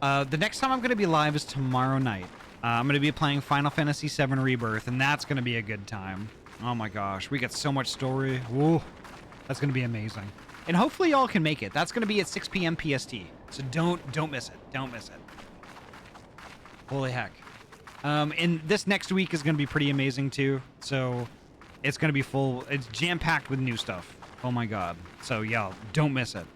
the next time I'm gonna be live is tomorrow night. I'm gonna be playing Final Fantasy VII Rebirth, and that's gonna be a good time. Oh my gosh, we got so much story. Woo. That's going to be amazing. And hopefully y'all can make it. That's going to be at 6 p.m. PST. So don't miss it. Don't miss it. Holy heck. And this next week is going to be pretty amazing too. So it's going to be full. It's jam-packed with new stuff. Oh my god. So y'all, don't miss it.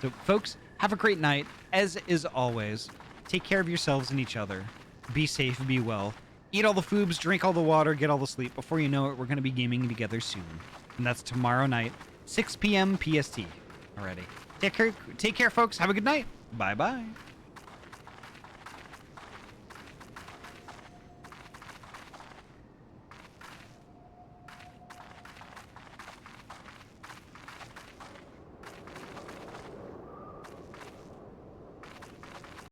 So folks, have a great night. As is always, take care of yourselves and each other. Be safe, be well. Eat all the foobs, drink all the water, get all the sleep. Before you know it, we're going to be gaming together soon. And that's tomorrow night. 6 p.m. PST already. Take care, folks. Have a good night. Bye-bye.